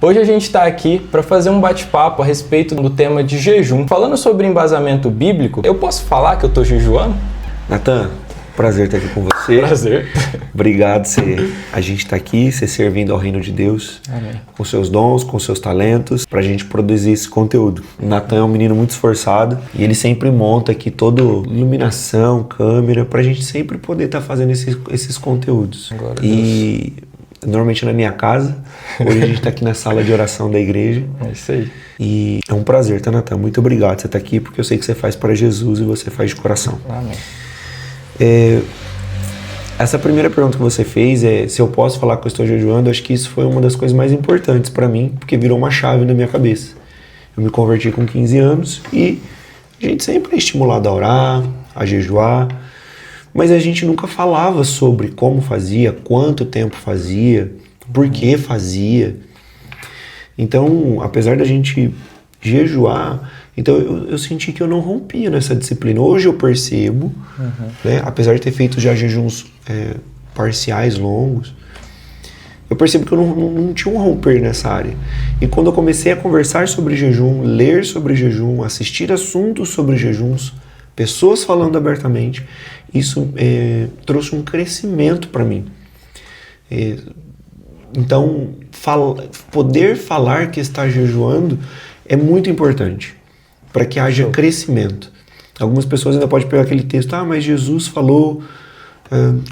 Hoje a gente está aqui para fazer um bate-papo a respeito do tema de jejum. Falando sobre embasamento bíblico, eu posso falar que eu estou jejuando? Natan, prazer estar aqui com você. Prazer. Obrigado a gente estar aqui, você servindo ao reino de Deus. Amém. Com seus dons, com seus talentos, para a gente produzir esse conteúdo. O Natan é um menino muito esforçado e ele sempre monta aqui toda iluminação, câmera, para a gente sempre poder estar fazendo esses conteúdos. E normalmente na minha casa, hoje a gente está aqui na sala de oração da igreja. É isso aí. E é um prazer, tá, Natan? Muito obrigado por você estar aqui, porque eu sei que você faz para Jesus e você faz de coração. Amém. Essa primeira pergunta que você fez se eu posso falar que eu estou jejuando. Acho que isso foi uma das coisas mais importantes para mim, porque virou uma chave na minha cabeça. Eu me converti com 15 anos e a gente sempre é estimulado a orar, a jejuar, mas a gente nunca falava sobre como fazia, quanto tempo fazia, por que fazia. Então, apesar da gente jejuar, então eu senti que eu não rompia nessa disciplina. Hoje eu percebo, né, apesar de ter feito já jejuns parciais longos, eu percebo que eu não tinha um romper nessa área. E quando eu comecei a conversar sobre jejum, ler sobre jejum, assistir assuntos sobre jejuns, pessoas falando abertamente, isso trouxe um crescimento para mim. Então, poder falar que está jejuando é muito importante para que haja crescimento. Algumas pessoas ainda podem pegar aquele texto, mas Jesus falou,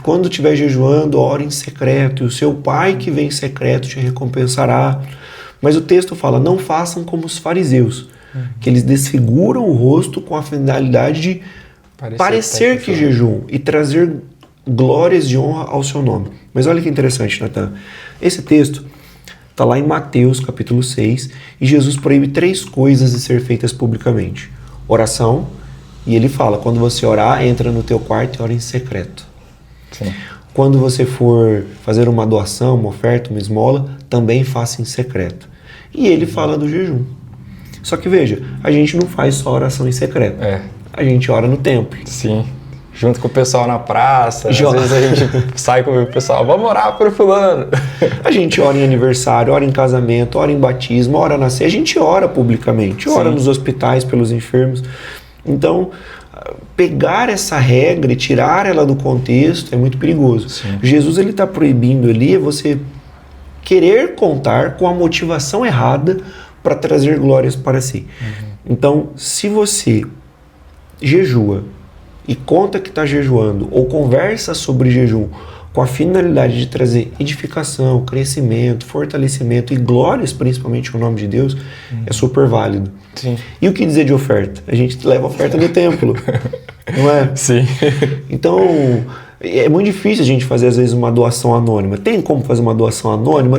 quando estiver jejuando, ore em secreto, e o seu pai que vem em secreto te recompensará. Mas o texto fala, não façam como os fariseus, que eles desfiguram o rosto com a finalidade de parecer que jejuam e trazer glórias de honra ao seu nome. Mas olha que interessante, Natan. Esse texto está lá em Mateus capítulo 6 e Jesus proíbe 3 coisas de ser feitas publicamente. Oração, e ele fala, quando você orar, entra no teu quarto e ora em secreto. Sim. Quando você for fazer uma doação, uma oferta, uma esmola, também faça em secreto. E ele fala do jejum. Só que veja, a gente não faz só oração em secreto. A gente ora no templo. Sim. Junto com o pessoal na praça, às vezes a gente sai com o pessoal, vamos orar por fulano. A gente ora em aniversário, ora em casamento, ora em batismo, ora na ceia, a gente ora publicamente, ora nos hospitais pelos enfermos. Então, pegar essa regra e tirar ela do contexto é muito perigoso. Sim. Jesus está proibindo ali você querer contar com a motivação errada para trazer glórias para si. Então, se você jejua e conta que está jejuando ou conversa sobre jejum com a finalidade de trazer edificação, crescimento, fortalecimento e glórias, principalmente no nome de Deus, é super válido. Sim. E o que dizer de oferta? A gente leva oferta no templo, não é? Sim. Então, é muito difícil a gente fazer, às vezes, uma doação anônima. Tem como fazer uma doação anônima?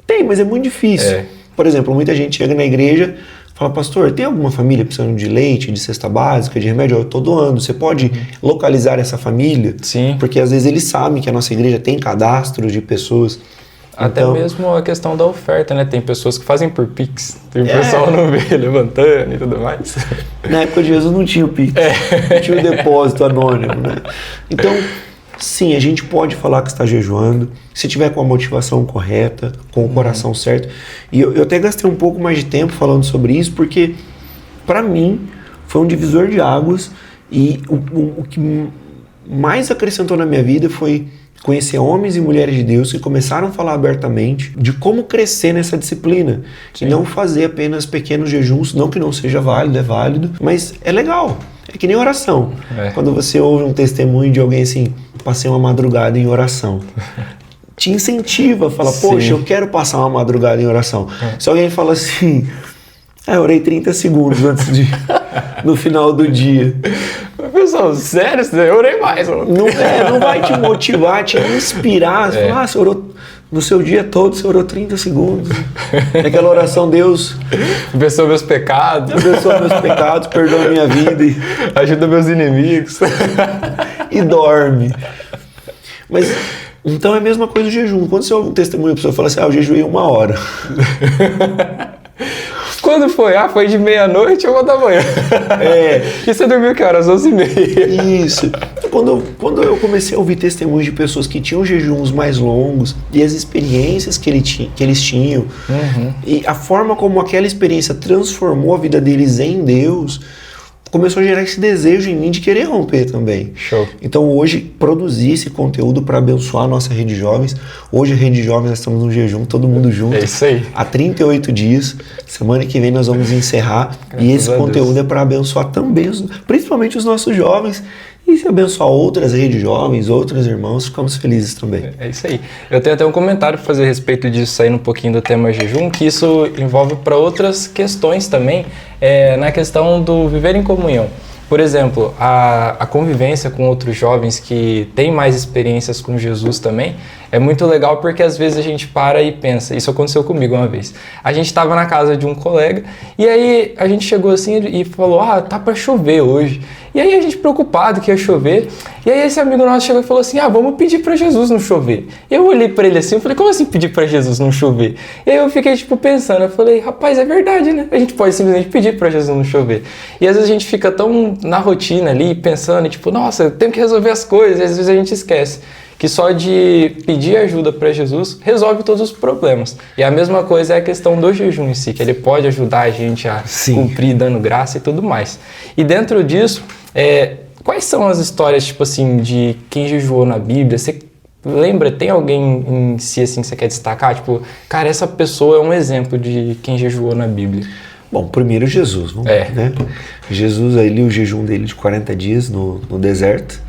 Tem, mas é muito difícil. Por exemplo, muita gente chega na igreja e fala, pastor, tem alguma família precisando de leite, de cesta básica, de remédio? Eu estou doando. Você pode localizar essa família? Sim. Porque às vezes eles sabem que a nossa igreja tem cadastro de pessoas. Até mesmo a questão da oferta, né? Tem pessoas que fazem por Pix. Tem pessoal não vê levantando e tudo mais. Na época de Jesus não tinha o Pix. Não tinha o depósito anônimo, né? Então, sim, a gente pode falar que está jejuando, se tiver com a motivação correta, com o coração certo. E eu até gastei um pouco mais de tempo falando sobre isso, porque para mim foi um divisor de águas e o que mais acrescentou na minha vida foi conhecer homens e mulheres de Deus que começaram a falar abertamente de como crescer nessa disciplina. Sim. E não fazer apenas pequenos jejuns, não que não seja válido, é válido, mas é legal. É que nem oração. Quando você ouve um testemunho de alguém assim, passei uma madrugada em oração, te incentiva a falar, poxa, eu quero passar uma madrugada em oração. Se alguém fala assim, eu orei 30 segundos antes no final do dia. Pessoal, sério, eu orei mais. Não vai te motivar, te inspirar. Você fala, você orou no seu dia todo, você orou 30 segundos. Aquela oração, Deus abençoa meus pecados. Abençoa meus pecados, perdoa minha vida. Ajuda meus inimigos. E dorme. Mas, então é a mesma coisa do jejum. Quando você ouve um testemunho, a pessoa fala assim, eu jejuei 1 hora. Quando foi? Ah, foi de meia-noite ou 1h da manhã. E você dormiu que horas? 11h30. Isso. Quando eu comecei a ouvir testemunhos de pessoas que tinham jejuns mais longos e as experiências que eles tinham, e a forma como aquela experiência transformou a vida deles em Deus, começou a gerar esse desejo em mim de querer romper também. Show. Então hoje, produzir esse conteúdo para abençoar a nossa rede de jovens. Hoje a rede de jovens, nós estamos no jejum, todo mundo junto. É isso aí. Há 38 dias. Semana que vem nós vamos encerrar. Graças e esse a conteúdo Deus. é para abençoar também, principalmente os nossos jovens. E se abençoar outras redes jovens, outros irmãos, ficamos felizes também. É isso aí. Eu tenho até um comentário para fazer a respeito disso, saindo um pouquinho do tema jejum, que isso envolve para outras questões também, na questão do viver em comunhão. Por exemplo, a convivência com outros jovens que têm mais experiências com Jesus também é muito legal, porque às vezes a gente para e pensa. Isso aconteceu comigo uma vez. A gente estava na casa de um colega e aí a gente chegou assim e falou: ah, tá para chover hoje. E aí a gente preocupado que ia chover. E aí esse amigo nosso chegou e falou assim: ah, vamos pedir para Jesus não chover. E eu olhei para ele assim e falei: como assim pedir para Jesus não chover? E aí eu fiquei pensando, eu falei: rapaz, é verdade, né? A gente pode simplesmente pedir para Jesus não chover. E às vezes a gente fica tão na rotina ali, pensando, e nossa, eu tenho que resolver as coisas. E às vezes a gente esquece que só de pedir ajuda para Jesus resolve todos os problemas. E a mesma coisa é a questão do jejum em si, que ele pode ajudar a gente a cumprir dando graça e tudo mais. E dentro disso, quais são as histórias, de quem jejuou na Bíblia? Você lembra, tem alguém em si assim que você quer destacar? Cara, essa pessoa é um exemplo de quem jejuou na Bíblia. Bom, primeiro Jesus, né? Jesus, ali o jejum dele de 40 dias no deserto.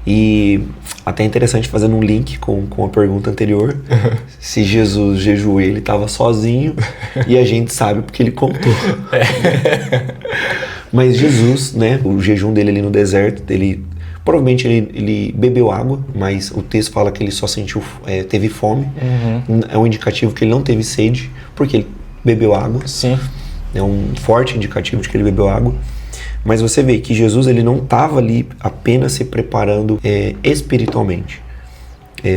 E até interessante, fazendo um link com a pergunta anterior, se Jesus jejuou, ele estava sozinho, e a gente sabe porque ele contou. Mas Jesus, né, o jejum dele ali no deserto, provavelmente ele bebeu água, mas o texto fala que ele só teve fome. É um indicativo que ele não teve sede, porque ele bebeu água. Sim. É um forte indicativo de que ele bebeu água. Mas você vê que Jesus ele não estava ali apenas se preparando espiritualmente,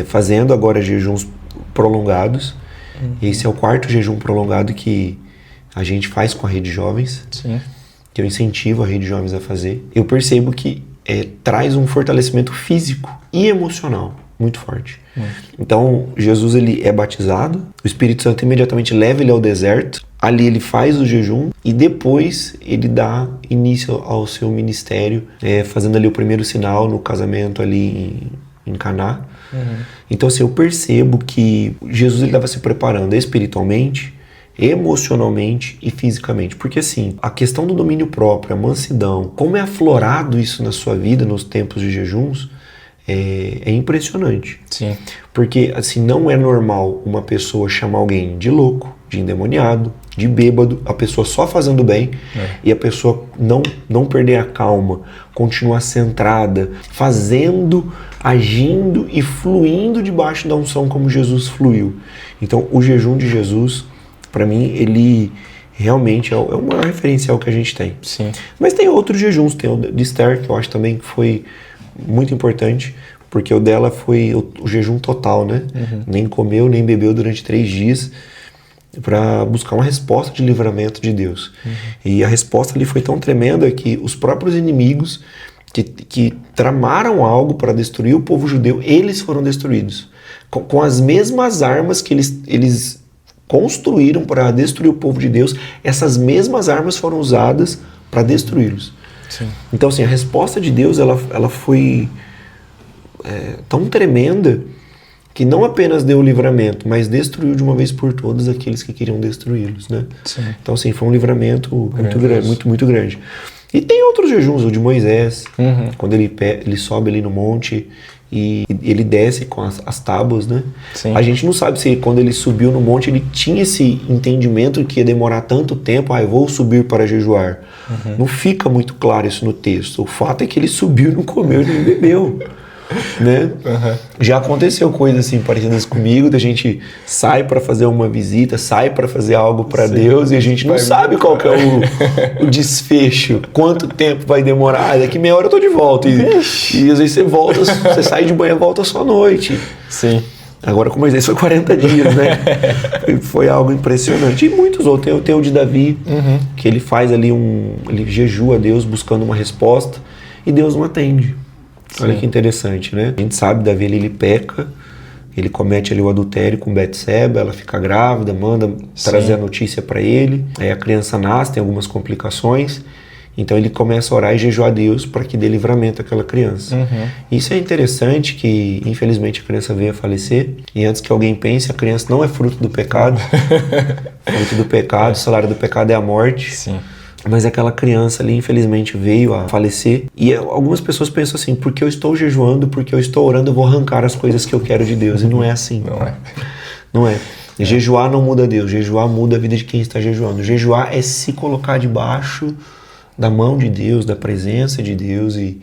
fazendo agora jejuns prolongados. Esse é o 4º jejum prolongado que a gente faz com a Rede Jovens. Sim. Que eu incentivo a Rede Jovens a fazer. Eu percebo que traz um fortalecimento físico e emocional muito forte. Então, Jesus ele é batizado, o Espírito Santo imediatamente leva ele ao deserto, ali ele faz o jejum e depois ele dá início ao seu ministério, fazendo ali o primeiro sinal no casamento ali em Caná. Então, assim, eu percebo que Jesus ele estava se preparando espiritualmente, emocionalmente e fisicamente, porque assim, a questão do domínio próprio, a mansidão, como é aflorado isso na sua vida nos tempos de jejuns, é impressionante. Sim. Porque assim, não é normal uma pessoa chamar alguém de louco, de endemoniado, de bêbado, a pessoa só fazendo bem, e a pessoa não perder a calma, continuar centrada, fazendo, agindo e fluindo debaixo da unção como Jesus fluiu. Então o jejum de Jesus, para mim, ele realmente é o maior referencial que a gente tem. Sim. Mas tem outros jejuns, tem o de Esther, que eu acho também que foi muito importante, porque o dela foi o jejum total, né? Nem comeu, nem bebeu durante 3 dias para buscar uma resposta de livramento de Deus. E a resposta ali foi tão tremenda que os próprios inimigos que tramaram algo para destruir o povo judeu, eles foram destruídos. Com as mesmas armas que eles construíram para destruir o povo de Deus, essas mesmas armas foram usadas para destruí-los. Sim. Então, assim, a resposta de Deus ela foi tão tremenda que não apenas deu o livramento, mas destruiu de uma vez por todas aqueles que queriam destruí-los, né? Sim. Então, assim, foi um livramento muito grande, muito grande. E tem outros jejuns, o de Moisés, quando ele sobe ali no monte e ele desce com as tábuas, né? Sim. A gente não sabe se quando ele subiu no monte ele tinha esse entendimento que ia demorar tanto tempo, eu vou subir para jejuar. Não fica muito claro isso no texto. O fato é que ele subiu, não comeu e nem bebeu. Né? Já aconteceu coisas assim parecidas comigo, da gente sai para fazer uma visita, sai para fazer algo para Deus e a gente não sabe qual que é o desfecho, quanto tempo vai demorar. Daqui meia hora eu tô de volta e às vezes você volta, você sai de manhã e volta só à noite. Sim. Agora com Moisés foi 40 dias, né? Foi algo impressionante. E muitos outros. Tem o de Davi, que ele faz ali ele jejua a Deus buscando uma resposta e Deus não atende. Sim. Olha que interessante, né? A gente sabe, Davi ele peca, ele comete ali o adultério com Betseba, ela fica grávida, manda trazer a notícia para ele. Aí a criança nasce, tem algumas complicações. Então ele começa a orar e jejuar a Deus para que dê livramento àquela criança. Isso é interessante, que infelizmente a criança veio a falecer. E antes que alguém pense, a criança não é fruto do pecado. Fruto do pecado, o salário do pecado é a morte. Sim. Mas aquela criança ali infelizmente veio a falecer. E algumas pessoas pensam assim, porque eu estou jejuando, porque eu estou orando, eu vou arrancar as coisas que eu quero de Deus. E não é assim. Não é. Não é. Jejuar não muda Deus, jejuar muda a vida de quem está jejuando. Jejuar é se colocar debaixo da mão de Deus, da presença de Deus e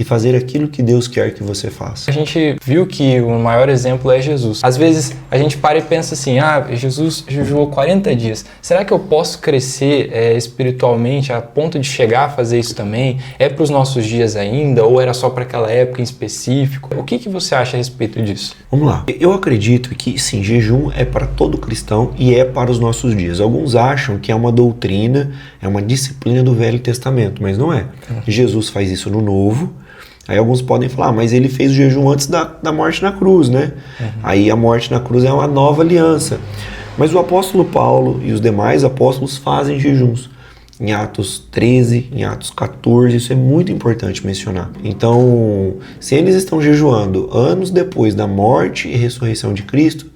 fazer aquilo que Deus quer que você faça. A gente viu que o maior exemplo é Jesus. Às vezes a gente para e pensa assim, Jesus jejuou 40 dias. Será que eu posso crescer espiritualmente a ponto de chegar a fazer isso também? É para os nossos dias ainda ou era só para aquela época em específico? O que você acha a respeito disso? Vamos lá. Eu acredito que sim, jejum é para todo cristão e é para os nossos dias. Alguns acham que é uma doutrina, é uma disciplina do Velho Testamento, mas não é. Jesus faz isso no Novo. Aí alguns podem falar, mas ele fez o jejum antes da morte na cruz, né? Aí a morte na cruz é uma nova aliança. Mas o apóstolo Paulo e os demais apóstolos fazem jejuns. Em Atos 13, em Atos 14, isso é muito importante mencionar. Então, se eles estão jejuando anos depois da morte e ressurreição de Cristo,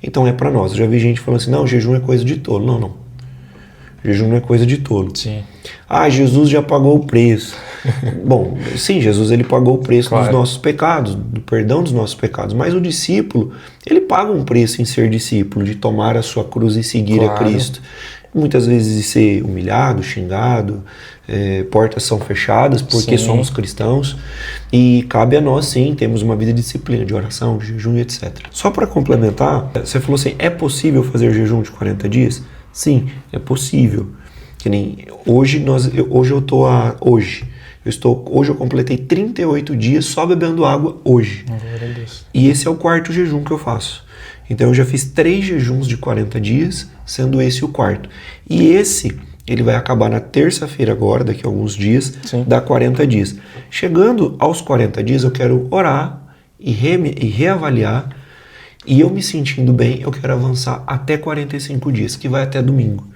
então é para nós. Eu já vi gente falando assim, não, jejum é coisa de tolo. Não, não. Jejum não é coisa de tolo. Sim. Jesus já pagou o preço. Bom, sim, Jesus ele pagou o preço dos nossos pecados, do perdão dos nossos pecados, mas o discípulo, ele paga um preço em ser discípulo, de tomar a sua cruz e seguir a Cristo. Muitas vezes de ser humilhado, xingado, portas são fechadas porque somos cristãos e cabe a nós sim, temos uma vida de disciplina, de oração, de jejum e etc. Só para complementar, você falou assim, é possível fazer jejum de 40 dias? Sim, é possível. Que nem hoje eu completei 38 dias só bebendo água hoje. E esse é o quarto jejum que eu faço. Então eu já fiz 3 jejuns de 40 dias, sendo esse o quarto. E esse, ele vai acabar na terça-feira agora, daqui a alguns dias, dá 40 dias. Chegando aos 40 dias, eu quero orar e reavaliar. E eu me sentindo bem, eu quero avançar até 45 dias, que vai até domingo.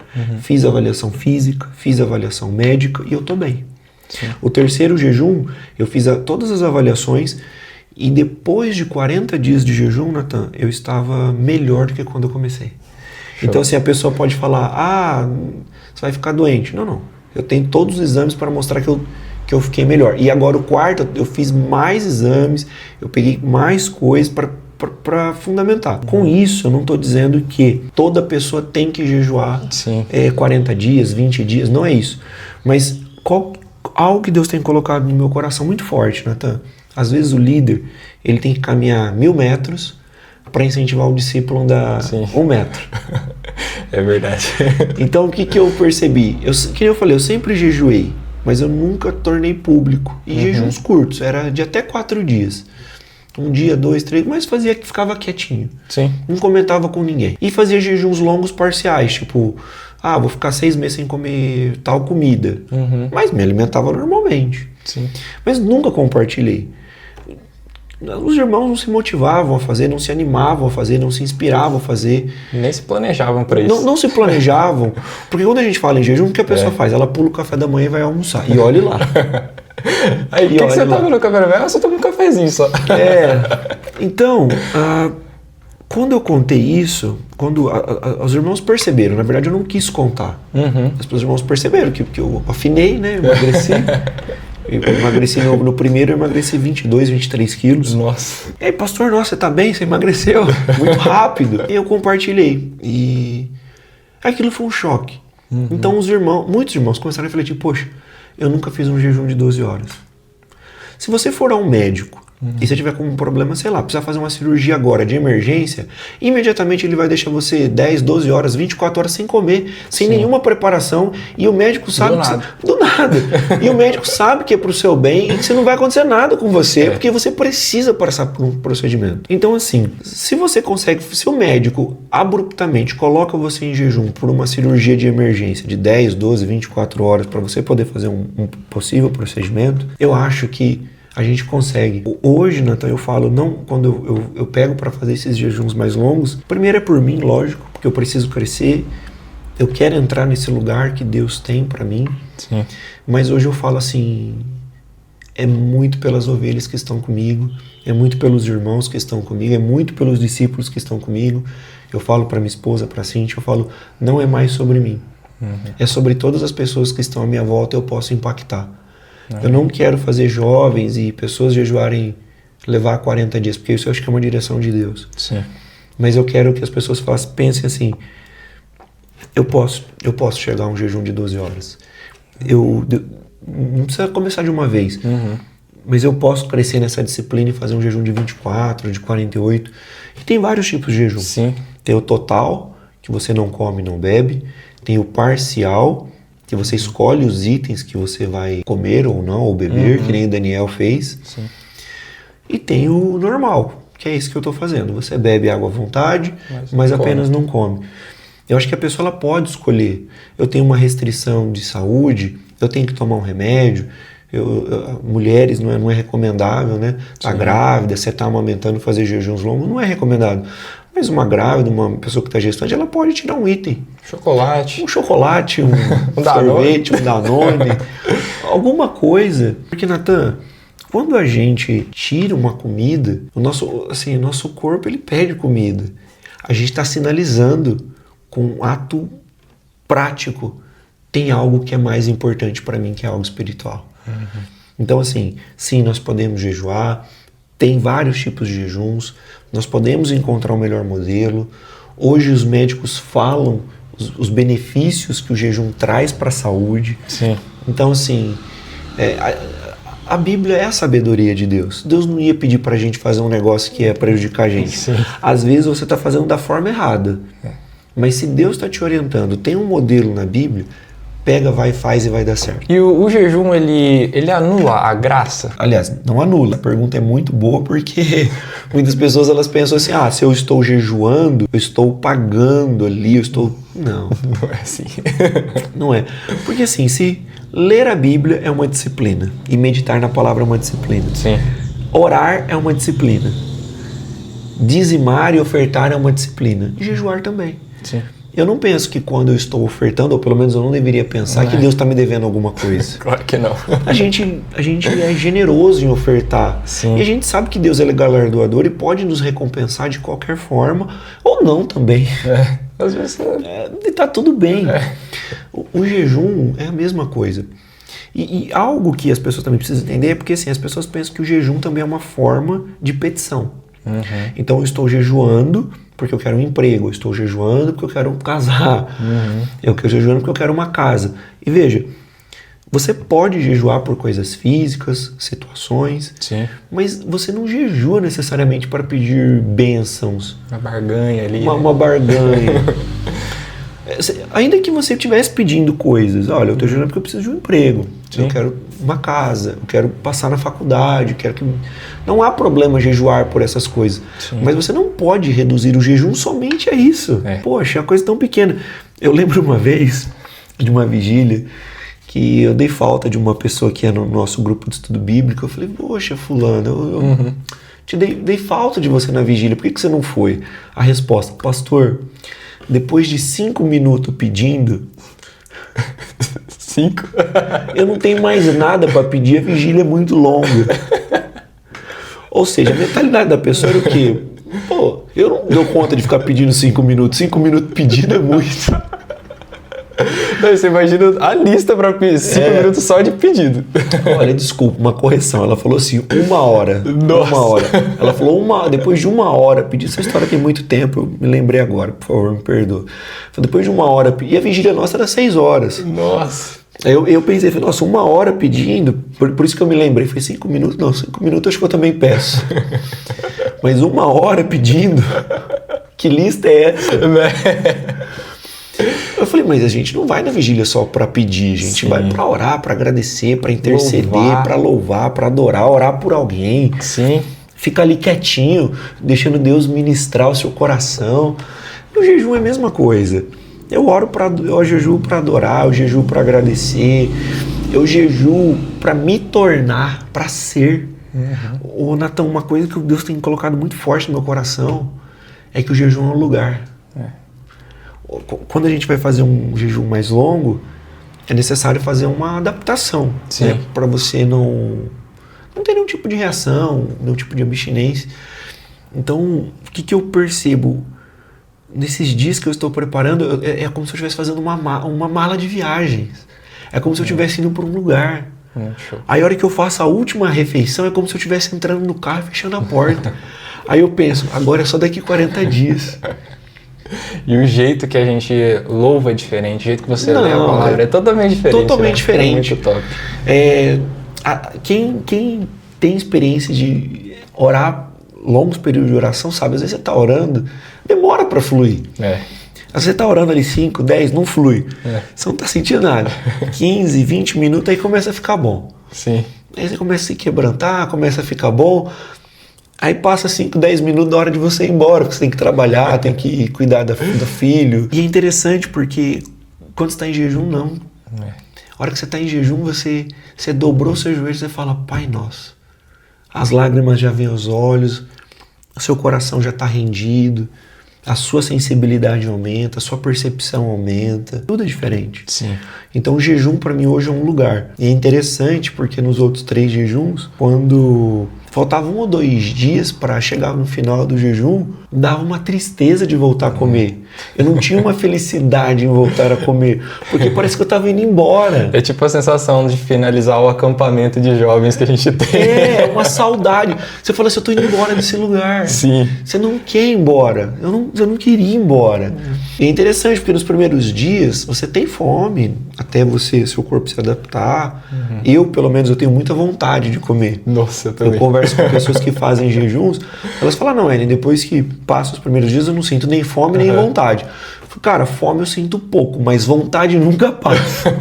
Fiz avaliação física, fiz avaliação médica e eu tô bem. Sim. O terceiro jejum, eu fiz todas as avaliações e depois de 40 dias de jejum, Nathan, eu estava melhor do que quando eu comecei. Show. Então assim, a pessoa pode falar, você vai ficar doente. Não, não. Eu tenho todos os exames para mostrar que eu fiquei melhor. E agora o quarto, eu fiz mais exames, eu peguei mais coisas para fundamentar. Com isso, eu não estou dizendo que toda pessoa tem que jejuar 40 dias, 20 dias, não é isso. Mas algo que Deus tem colocado no meu coração muito forte, Nathan. Às vezes o líder, ele tem que caminhar 1000 metros para incentivar o discípulo a andar 1 metro. É verdade. Então o que eu percebi? Que eu falei, eu sempre jejuei, mas eu nunca tornei público. E jejuns curtos, era de até 4 dias. 1 dia, 2, 3, mas ficava quietinho. Sim. Não comentava com ninguém. E fazia jejuns longos parciais, tipo, vou ficar 6 meses sem comer tal comida. Mas me alimentava normalmente. Sim. Mas nunca compartilhei. Os irmãos não se motivavam a fazer, não se animavam a fazer, não se inspiravam a fazer. Nem se planejavam para isso. Não se planejavam. Porque quando a gente fala em jejum, o que a pessoa faz? Ela pula o café da manhã e vai almoçar. E olhe lá. Aí, o que você tá vendo no café da manhã? Eu só tomo um cafezinho só. Então, quando eu contei isso, quando os irmãos perceberam, na verdade eu não quis contar. Os irmãos perceberam que eu afinei, né? Emagreci. Eu emagreci no primeiro, eu emagreci 22, 23 quilos. Nossa. E aí, pastor, você tá bem? Você emagreceu? Muito rápido. E eu compartilhei. E aquilo foi um choque. Então muitos irmãos começaram a refletir, poxa, eu nunca fiz um jejum de 12 horas. Se você for a um médico E se tiver com um problema, sei lá, precisa fazer uma cirurgia agora de emergência, imediatamente ele vai deixar você 10, 12 horas, 24 horas sem comer, sem nenhuma preparação, e o médico sabe do nada. E o médico sabe que é pro seu bem e que não vai acontecer nada com você, porque você precisa passar por um procedimento. Então assim, se o médico abruptamente coloca você em jejum por uma cirurgia de emergência de 10, 12, 24 horas para você poder fazer um possível procedimento, eu acho que a gente consegue. Hoje, Nathan, eu falo, não, quando eu pego para fazer esses jejuns mais longos, primeiro é por mim, lógico, porque eu preciso crescer, eu quero entrar nesse lugar que Deus tem para mim. Sim. Mas hoje eu falo assim, é muito pelas ovelhas que estão comigo, é muito pelos irmãos que estão comigo, é muito pelos discípulos que estão comigo. Eu falo para minha esposa, para Cíntia, eu falo, não é mais sobre mim. É sobre todas as pessoas que estão à minha volta, eu posso impactar. Eu não quero fazer jovens e pessoas jejuarem, levar 40 dias, porque isso eu acho que é uma direção de Deus. Sim. Mas eu quero que as pessoas pensem assim, eu posso chegar a um jejum de 12 horas. Não precisa começar de uma vez, mas eu posso crescer nessa disciplina e fazer um jejum de 24, de 48. E tem vários tipos de jejum. Sim. Tem o total, que você não come e não bebe. Tem o parcial, que você escolhe os itens que você vai comer ou não, ou beber, que nem o Daniel fez. Sim. E tem o normal, que é isso que eu estou fazendo. Você bebe água à vontade, mas apenas não come. Eu acho que a pessoa ela pode escolher. Eu tenho uma restrição de saúde, eu tenho que tomar um remédio. Mulheres não é recomendável, né? Tá grávida, você está amamentando, fazer jejuns longos, não é recomendado. Mas uma grávida, uma pessoa que está gestante, ela pode tirar um item. Chocolate. Um chocolate, um sorvete, um Danone, alguma coisa. Porque, Nathan, quando a gente tira uma comida, o nosso corpo ele pede comida. A gente está sinalizando com um ato prático. Tem algo que é mais importante para mim, que é algo espiritual. Então, assim, sim, nós podemos jejuar. Tem vários tipos de jejuns, nós podemos encontrar o melhor modelo. Hoje os médicos falam os benefícios que o jejum traz para a saúde. Sim. Então, assim, a Bíblia é a sabedoria de Deus. Deus não ia pedir para a gente fazer um negócio que ia prejudicar a gente. Sim. Às vezes você está fazendo da forma errada. Mas se Deus está te orientando, tem um modelo na Bíblia, pega, vai, faz e vai dar certo. E o jejum, ele anula a graça? Aliás, não anula. A pergunta é muito boa porque muitas pessoas elas pensam assim, se eu estou jejuando, eu estou pagando ali, Não. Não é assim. Não é. Porque assim, se ler a Bíblia é uma disciplina e meditar na palavra é uma disciplina. Sim. Orar é uma disciplina. Dizimar e ofertar é uma disciplina. E jejuar também. Sim. Eu não penso que quando eu estou ofertando, ou pelo menos eu não deveria pensar que Deus está me devendo alguma coisa. Claro que não. A gente é generoso em ofertar. Sim. E a gente sabe que Deus é galardoador e pode nos recompensar de qualquer forma, ou não também. Às vezes... E tá tudo bem. O jejum é a mesma coisa. E algo que as pessoas também precisam entender é porque assim, as pessoas pensam que o jejum também é uma forma de petição. Então eu estou jejuando porque eu quero um emprego, eu estou jejuando porque eu quero casar, eu estou jejuando porque eu quero uma casa. E veja, você pode jejuar por coisas físicas, situações, mas você não jejua necessariamente para pedir bênçãos. Uma barganha ali. Uma barganha. Ainda que você estivesse pedindo coisas, olha, eu estou jejuando porque eu preciso de um emprego, eu quero uma casa, eu quero passar na faculdade, não há problema jejuar por essas coisas. Mas você não pode reduzir o jejum somente a isso. Poxa, é uma coisa tão pequena. Eu lembro uma vez de uma vigília que eu dei falta de uma pessoa que é no nosso grupo de estudo bíblico. Eu falei, poxa, fulano, eu dei falta de você na vigília, por que você não foi? A resposta, pastor, depois de 5 minutos pedindo... 5? Eu não tenho mais nada para pedir, a vigília é muito longa. Ou seja, a mentalidade da pessoa era o quê? Pô, eu não dou conta de ficar pedindo 5 minutos. 5 minutos pedindo é muito. Não, você imagina a lista para 5 minutos só de pedido. Olha, desculpa, uma correção. Ela falou assim, 1 hora. Nossa. 1 hora. Ela falou depois de 1 hora, pedi essa história tem muito tempo, eu me lembrei agora, por favor, me perdoa. Depois de 1 hora, e a vigília nossa era 6 horas. Nossa. Aí eu pensei, falei, nossa, 1 hora pedindo, por isso que eu me lembrei, foi 5 minutos, não, 5 minutos acho que eu também peço. Mas 1 hora pedindo, que lista é essa? Eu falei, mas a gente não vai na vigília só para pedir, a gente vai para orar, para agradecer, para interceder, para louvar, para adorar, orar por alguém. Sim. Fica ali quietinho, deixando Deus ministrar o seu coração. E o jejum é a mesma coisa. Eu jejuo para adorar, eu jejuo para agradecer, eu jejuo para me tornar, para ser. Ô, Natan, uma coisa que Deus tem colocado muito forte no meu coração é que o jejum é um lugar. Quando a gente vai fazer um jejum mais longo, é necessário fazer uma adaptação, né, para você não ter nenhum tipo de reação, nenhum tipo de abstinência. Então, o que eu percebo? Nesses dias que eu estou preparando, é como se eu estivesse fazendo uma mala de viagens. É como se eu estivesse indo para um lugar. Aí a hora que eu faço a última refeição, é como se eu estivesse entrando no carro e fechando a porta. Aí eu penso, agora é só daqui 40 dias. E o jeito que a gente louva é diferente, o jeito que você lê a palavra é totalmente diferente. Totalmente diferente. É muito top. Quem tem experiência de orar longos períodos de oração, sabe? Às vezes você está orando, demora para fluir. Às vezes você está orando ali 5, 10, não flui. Você não está sentindo nada. 15, 20 minutos, aí começa a ficar bom. Sim. Aí você começa a se quebrantar, começa a ficar bom. Aí passa 5, 10 minutos da hora de você ir embora, porque você tem que trabalhar, tem que cuidar do filho. E é interessante porque quando você está em jejum, não. A hora que você está em jejum, você dobrou seus joelhos e você fala, Pai Nosso. As lágrimas já vêm aos olhos, o seu coração já está rendido, a sua sensibilidade aumenta, a sua percepção aumenta, tudo é diferente. Sim. Então o jejum para mim hoje é um lugar. E é interessante porque nos outros 3 jejuns, quando faltava 1 ou 2 dias para chegar no final do jejum, dava uma tristeza de voltar a comer. Eu não tinha uma felicidade em voltar a comer, porque parece que eu estava indo embora. É tipo a sensação de finalizar o acampamento de jovens que a gente tem. É, uma saudade. Você fala assim, eu tô indo embora desse lugar. Sim. Você não quer ir embora. Eu não queria ir embora. E é interessante, porque nos primeiros dias, você tem fome, até seu corpo se adaptar. Eu, pelo menos, eu tenho muita vontade de comer. Nossa, eu também. Eu converso com pessoas que fazem jejuns, elas falam, não, Ellen, depois que passa os primeiros dias, eu não sinto nem fome, nem vontade. Eu falo, cara, fome eu sinto pouco, mas vontade nunca passa.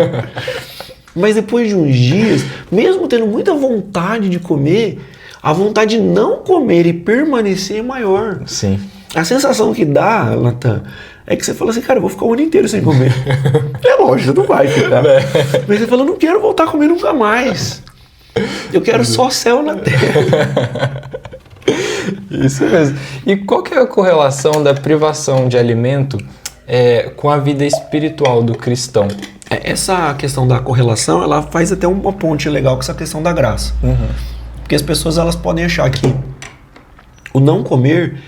Mas depois de uns dias, mesmo tendo muita vontade de comer, a vontade de não comer e permanecer é maior. Sim. A sensação que dá, Natan, é que você fala assim, cara, eu vou ficar o ano inteiro sem comer. É lógico, você não vai ficar. Mas você fala, eu não quero voltar a comer nunca mais. Eu quero só céu na terra. Isso mesmo. E qual que é a correlação da privação de alimento com a vida espiritual do cristão? Essa questão da correlação, ela faz até uma ponte legal com essa questão da graça. Porque as pessoas elas podem achar que o não comer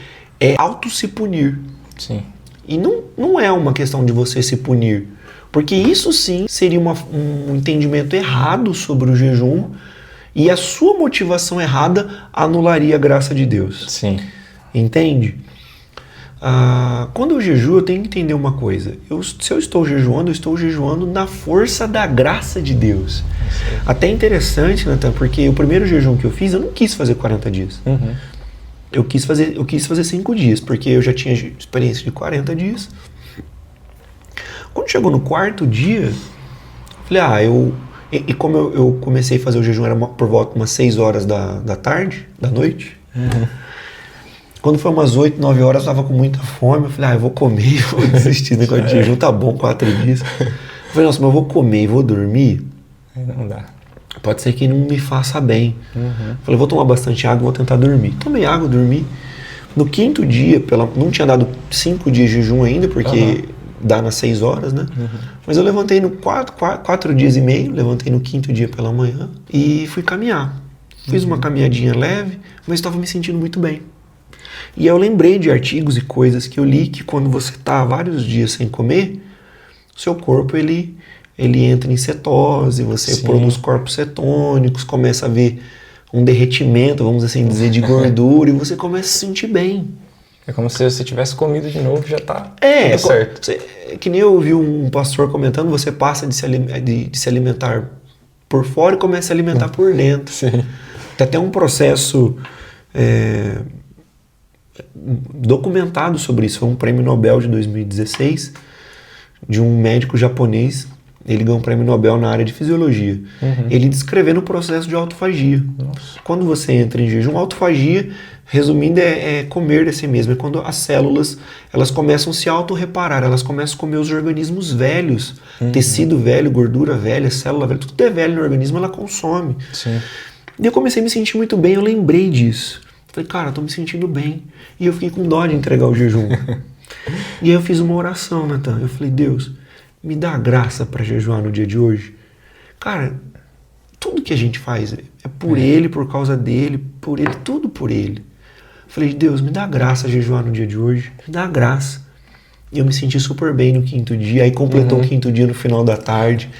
é auto se punir. Sim. E não é uma questão de você se punir. Porque isso sim seria um entendimento errado sobre o jejum e a sua motivação errada anularia a graça de Deus. Sim. Entende? Quando eu jejuo, eu tenho que entender uma coisa. Se eu estou jejuando na força da graça de Deus. Até interessante, Natan, porque o primeiro jejum que eu fiz, eu não quis fazer 40 dias. Eu quis fazer 5 dias, porque eu já tinha experiência de 40 dias. Quando chegou no 4º dia, falei, E como eu comecei a fazer o jejum, era por volta de umas 6 horas da tarde, da noite. Quando foi umas 8, 9 horas, eu tava com muita fome. Eu falei, eu vou comer, vou desistir do negócio de jejum, tá bom, 4 dias. Eu falei, nossa, mas eu vou comer e vou dormir? Não dá. Pode ser que não me faça bem. Falei, vou tomar bastante água, vou tentar dormir. Tomei água, dormi. No 5º dia, não tinha dado 5 dias de jejum ainda, porque dá nas 6 horas, né? Mas eu levantei no 4 dias e meio, levantei no 5º dia pela manhã e fui caminhar. Fiz uma caminhadinha leve, mas estava me sentindo muito bem. E eu lembrei de artigos e coisas que eu li que quando você está vários dias sem comer, seu corpo ele entra em cetose, você produz corpos cetônicos, começa a ver um derretimento, vamos assim dizer, de gordura, e você começa a se sentir bem. É como se você tivesse comido de novo, já tá tudo certo. Que nem eu ouvi um pastor comentando, você passa de se alimentar por fora e começa a se alimentar por dentro. Sim. Tem até um processo documentado sobre isso. Foi um prêmio Nobel de 2016 de um médico japonês. Ele ganhou um prêmio Nobel na área de fisiologia. Ele descrevendo o processo de autofagia. Nossa. Quando você entra em jejum, autofagia, resumindo, é comer de si mesmo. É quando as células elas começam a se autorreparar, elas começam a comer os organismos velhos. Tecido velho, gordura velha, célula velha, tudo é velho no organismo, ela consome. Sim. E eu comecei a me sentir muito bem, eu lembrei disso. Falei, cara, eu tô me sentindo bem. E eu fiquei com dó de entregar o jejum. E aí eu fiz uma oração, Natan. Eu falei, Deus, me dá graça para jejuar no dia de hoje. Cara, tudo que a gente faz é por Ele, por causa dele, por Ele, tudo por Ele. Eu falei, Deus, me dá graça a jejuar no dia de hoje. Me dá graça. E eu me senti super bem no 5º dia. Aí completou o 5º dia no final da tarde.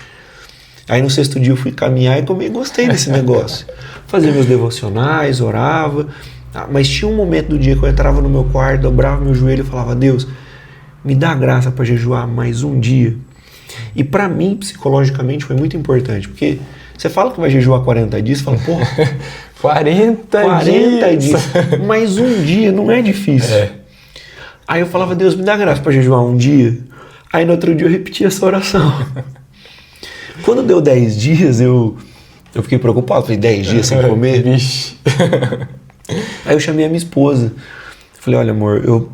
Aí no 6º dia eu fui caminhar e também gostei desse negócio. Fazia meus devocionais, orava. Mas tinha um momento do dia que eu entrava no meu quarto, dobrava meu joelho e falava, Deus, me dá graça para jejuar mais um dia. E para mim, psicologicamente, foi muito importante, porque você fala que vai jejuar 40 dias, você fala, porra, 40 dias, mais um dia, não é difícil. Aí eu falava, Deus, me dá graça para jejuar um dia. Aí no outro dia eu repetia essa oração. Quando deu 10 dias, eu fiquei preocupado, falei, 10 dias sem comer? Vixe. Aí eu chamei a minha esposa, falei, olha amor, eu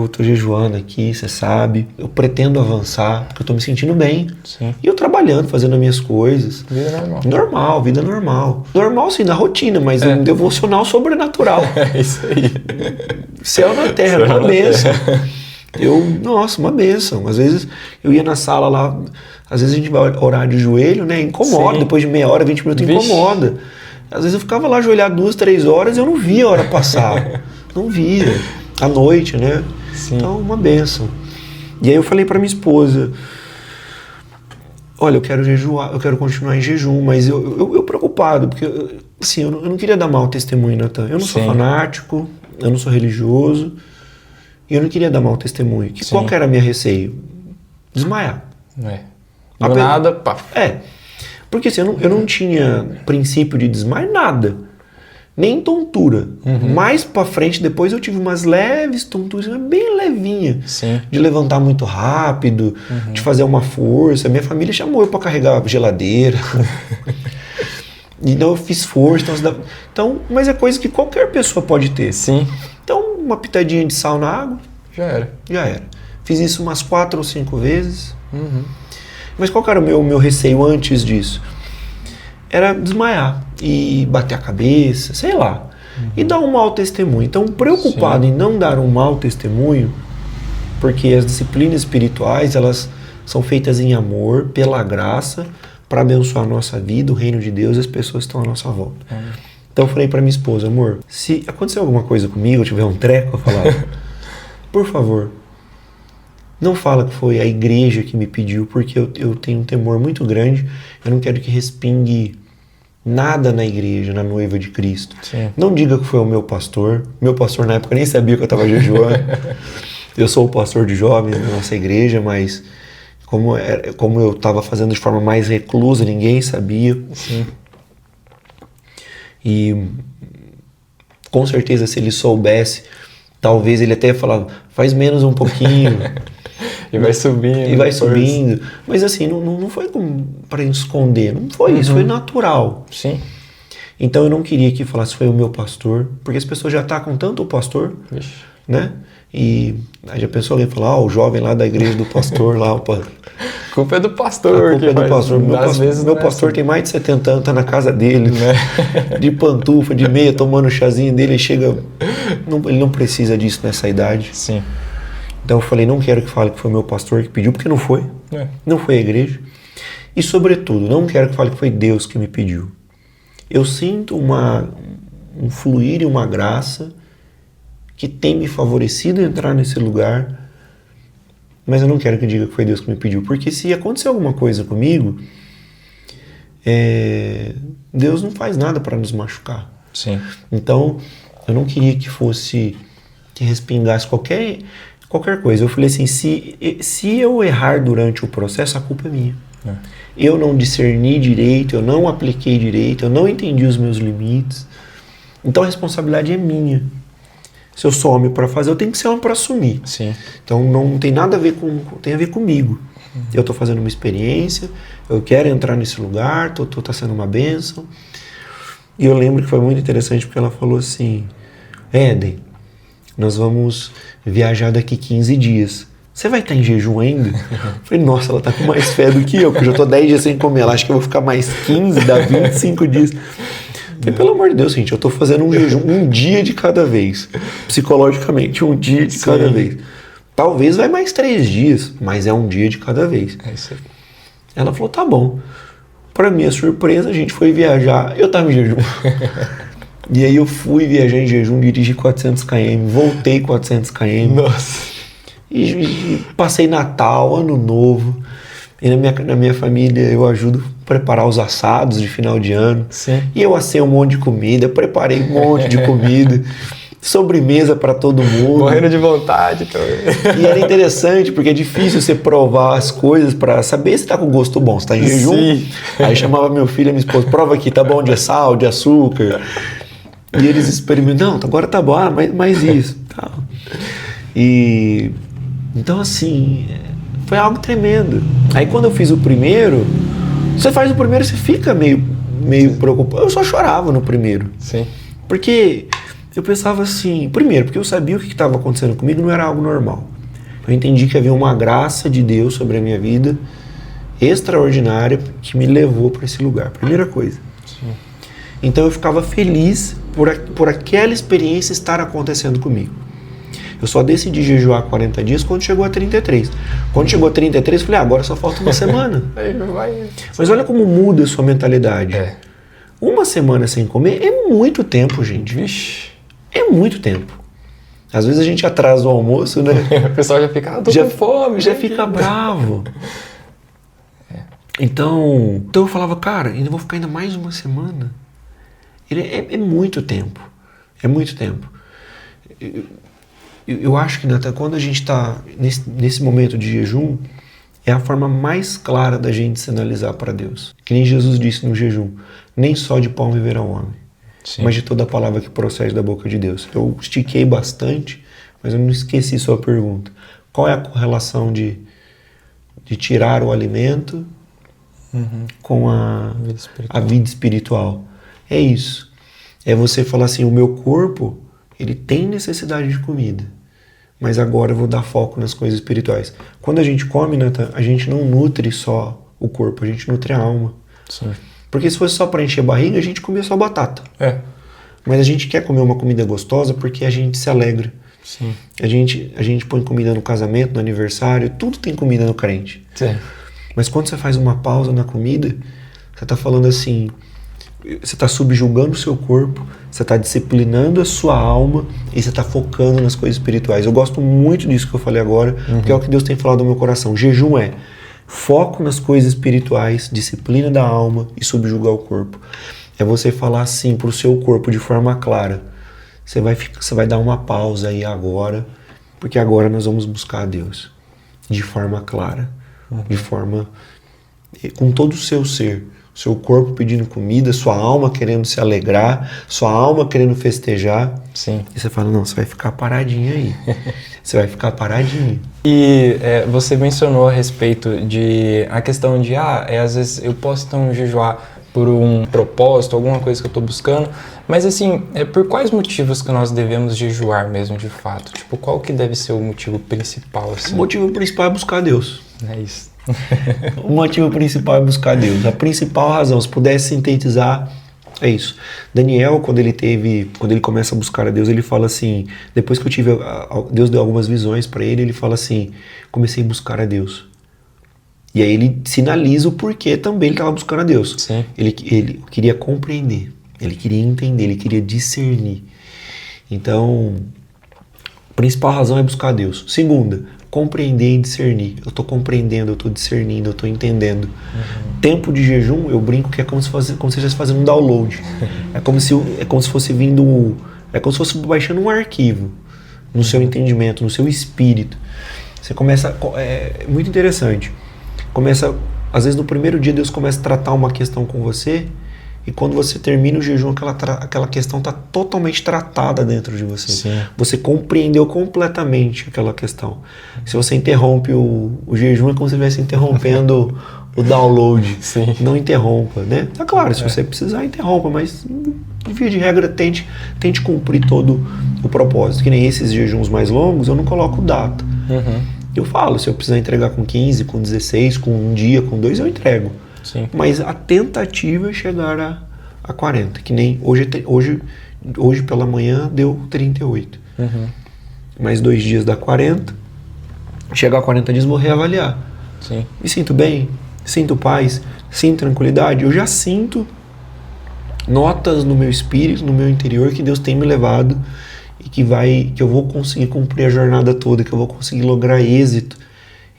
tô jejuando aqui, você sabe, eu pretendo avançar, porque eu tô me sentindo bem. Sim. E eu trabalhando, fazendo as minhas coisas. Vida normal. Normal, vida normal. Normal sim, na rotina, mas um devocional sobrenatural. É isso aí. Céu na terra, Céu uma na bênção. Nossa, uma bênção. Às vezes eu ia na sala lá, às vezes a gente vai orar de joelho, né? Incomoda, depois de meia hora, 20 minutos, incomoda. Às vezes eu ficava lá ajoelhado 2, 3 horas e eu não via a hora passar. Não via. À noite, né? Sim. Então, uma bênção. E aí eu falei pra minha esposa, olha, eu quero jejuar, eu quero continuar em jejum, mas eu preocupado, porque assim, eu não queria dar mau testemunho, Natan. Eu não sou fanático, eu não sou religioso, e eu não queria dar mau testemunho. Qual que era a minha receio? Desmaiar. Do nada, pá. Porque assim, eu não tinha princípio de desmaio, nada. Nem tontura. Mais pra frente, depois eu tive umas leves tonturas, bem levinha. Sim. De levantar muito rápido, de fazer uma força. Minha família chamou eu pra carregar a geladeira. Então eu fiz força. Então, mas é coisa que qualquer pessoa pode ter. Sim. Então, uma pitadinha de sal na água. Já era. Fiz isso umas 4 ou 5 vezes. Mas qual que era o meu receio antes disso? Era desmaiar e bater a cabeça, sei lá, e dar um mau testemunho. Então, preocupado em não dar um mau testemunho, porque as disciplinas espirituais, elas são feitas em amor, pela graça, para abençoar a nossa vida, o reino de Deus e as pessoas que estão à nossa volta. Então, eu falei para minha esposa, amor, se acontecer alguma coisa comigo, eu tiver um treco, eu falava, por favor, não fala que foi a igreja que me pediu, porque eu tenho um temor muito grande, eu não quero que respingue nada na igreja, na noiva de Cristo. Sim. Não diga que foi o meu pastor na época nem sabia que eu estava jejuando. Eu sou o pastor de jovens da nossa igreja, mas como eu estava fazendo de forma mais reclusa, ninguém sabia. Sim. E com certeza se ele soubesse, talvez ele até falava, faz menos um pouquinho. E vai subindo. E vai subindo. Mas assim, não foi para esconder, não foi isso, foi natural. Sim. Então eu não queria que falasse foi o meu pastor, porque as pessoas já atacam tanto o pastor, né? E aí já pensou alguém falar, o jovem lá da igreja do pastor lá, opa. A culpa é do pastor. A culpa é do pastor. Meu pastor assim. tem mais de 70 anos, tá na casa dele, né? De pantufa, de meia, tomando o chazinho dele, chega... ele não precisa disso nessa idade. Sim. Então eu falei, não quero que fale que foi meu pastor que pediu, porque não foi. Não foi a igreja. E sobretudo, não quero que fale que foi Deus que me pediu. Eu sinto um fluir e uma graça que tem me favorecido entrar nesse lugar mas eu não quero que diga que foi Deus que me pediu, porque se acontecer alguma coisa comigo, Deus não faz nada para nos machucar. Sim. Então, eu não queria que respingasse qualquer coisa. Eu falei assim, se eu errar durante o processo, a culpa é minha. Eu não discerni direito, eu não apliquei direito, eu não entendi os meus limites. Então a responsabilidade é minha. Se eu sou homem para fazer, eu tenho que ser homem para assumir. Sim. Então não tem nada a ver tem a ver comigo. Eu estou fazendo uma experiência, eu quero entrar nesse lugar, tá sendo uma bênção. E eu lembro que foi muito interessante porque ela falou assim, Éden, nós vamos viajar daqui 15 dias. Você vai estar em jejum ainda? Eu falei, nossa, ela tá com mais fé do que eu, porque eu já tô 10 dias sem comer. Ela acha que eu vou ficar mais 15, dá 25 dias. Eu falei, pelo amor de Deus, gente, eu tô fazendo um jejum, um dia de cada vez. Psicologicamente, um dia de cada vez. Talvez vai mais 3 dias, mas é um dia de cada vez. É isso aí. Ela falou, tá bom. Pra minha surpresa, a gente foi viajar. Eu tava em jejum. E aí eu fui viajar em jejum, dirigi 400 km, voltei 400 km. Nossa. E passei Natal, Ano Novo. E na minha família eu ajudo a preparar os assados de final de ano. Sim. E eu assei um monte de comida, preparei um monte de comida. Sobremesa para todo mundo. Morrendo de vontade também. E era interessante, porque é difícil você provar as coisas para saber se tá com gosto bom, se tá em jejum. Sim. Aí chamava meu filho e minha esposa, prova aqui, tá bom de sal, de açúcar. E eles experimentam, não, agora tá bom, mais isso. Tal. E então assim, foi algo tremendo. Aí quando eu fiz o primeiro, você faz o primeiro, você fica meio preocupado. Eu só chorava no primeiro. Sim. Porque eu pensava assim, primeiro, porque eu sabia o que estava acontecendo comigo, não era algo normal. Eu entendi que havia uma graça de Deus sobre a minha vida, extraordinária, que me levou para esse lugar. Primeira coisa. Sim. Então eu ficava feliz por aquela experiência estar acontecendo comigo. Eu só decidi jejuar 40 dias quando chegou a 33. Quando chegou a 33, eu falei, agora só falta uma semana. Mas olha como muda a sua mentalidade. Uma semana sem comer é muito tempo, gente. Vixe. É muito tempo. Às vezes a gente atrasa o almoço, né? O pessoal já fica, tô com fome. Já fica bravo. Então eu falava, cara, ainda vou ficar ainda mais uma semana. É muito tempo. É muito tempo. Eu acho que até quando a gente está nesse momento de jejum, é a forma mais clara da gente sinalizar para Deus. Que nem Jesus disse no jejum, nem só de pão viverá o homem, mas de toda a palavra que procede da boca de Deus. Eu estiquei bastante, mas eu não esqueci sua pergunta. Qual é a correlação de tirar o alimento com a vida espiritual? É isso. É você falar assim, o meu corpo, ele tem necessidade de comida, mas agora eu vou dar foco nas coisas espirituais. Quando a gente come, Nathan, a gente não nutre só o corpo, a gente nutre a alma. Sim. Porque se fosse só para encher a barriga, a gente comia só batata. Mas a gente quer comer uma comida gostosa porque a gente se alegra. Sim. A gente põe comida no casamento, no aniversário, tudo tem comida no crente. Sim. Mas quando você faz uma pausa na comida, você está falando assim, você está subjugando o seu corpo, você está disciplinando a sua alma e você está focando nas coisas espirituais. Eu gosto muito disso que eu falei agora, porque é o que Deus tem falado no meu coração. Jejum é foco nas coisas espirituais, disciplina da alma e subjugar o corpo. É você falar assim para o seu corpo de forma clara. Você vai dar uma pausa aí agora, porque agora nós vamos buscar a Deus de forma clara, de forma com todo o seu ser. Seu corpo pedindo comida, sua alma querendo se alegrar, sua alma querendo festejar. Sim. E você fala, não, você vai ficar paradinho aí. Você vai ficar paradinho. E você mencionou a respeito de a questão de, às vezes eu posso então jejuar por um propósito, alguma coisa que eu estou buscando, mas assim, por quais motivos que nós devemos jejuar mesmo de fato? Tipo, qual que deve ser o motivo principal? Assim? O motivo principal é buscar Deus. É isso. O motivo principal é buscar Deus. A principal razão, se pudesse sintetizar, é isso. Daniel, quando ele começa a buscar a Deus, ele fala assim, depois que Deus deu algumas visões para ele fala assim, comecei a buscar a Deus. E aí ele sinaliza o porquê também ele estava buscando a Deus. Sim. Ele queria compreender, ele queria entender, ele queria discernir. Então, a principal razão é buscar a Deus. Segunda, compreender e discernir. Eu estou compreendendo, eu estou discernindo, eu estou entendendo. Tempo de jejum, eu brinco que é como se você estivesse fazendo um download. É como se fosse vindo... É como se fosse baixando um arquivo no seu entendimento, no seu espírito. Você começa... É muito interessante. Começa... Às vezes no primeiro dia Deus começa a tratar uma questão com você e quando você termina o jejum, aquela questão está totalmente tratada dentro de você. Sim. Você compreendeu completamente aquela questão. Se você interrompe o jejum, é como se estivesse interrompendo o download. Sim. Não interrompa, né? Tá claro, se você precisar, interrompa, mas via de regra, tente cumprir todo o propósito. Que nem esses jejuns mais longos, eu não coloco data. Eu falo, se eu precisar entregar com 15, com 16, com um dia, com 2, eu entrego. Sim. Mas a tentativa é chegar a 40, que nem hoje pela manhã deu 38. Mais 2 dias dá 40. Chegar a 40 dias, vou reavaliar. Sim. Me sinto bem, sinto paz, sinto tranquilidade. Eu já sinto notas no meu espírito, no meu interior, que Deus tem me levado e que eu vou conseguir cumprir a jornada toda, que eu vou conseguir lograr êxito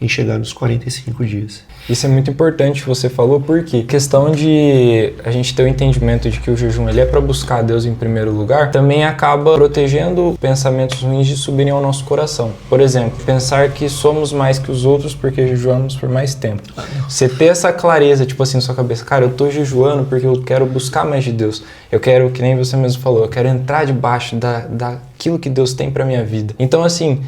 em chegar nos 45 dias. Isso é muito importante que você falou, porque a questão de a gente ter o entendimento de que o jejum ele é para buscar Deus em primeiro lugar, também acaba protegendo pensamentos ruins de subirem ao nosso coração. Por exemplo, pensar que somos mais que os outros porque jejuamos por mais tempo. Você ter essa clareza, tipo assim, na sua cabeça, cara, eu tô jejuando porque eu quero buscar mais de Deus. Eu quero, que nem você mesmo falou, eu quero entrar debaixo daquilo que Deus tem pra minha vida. Então, assim,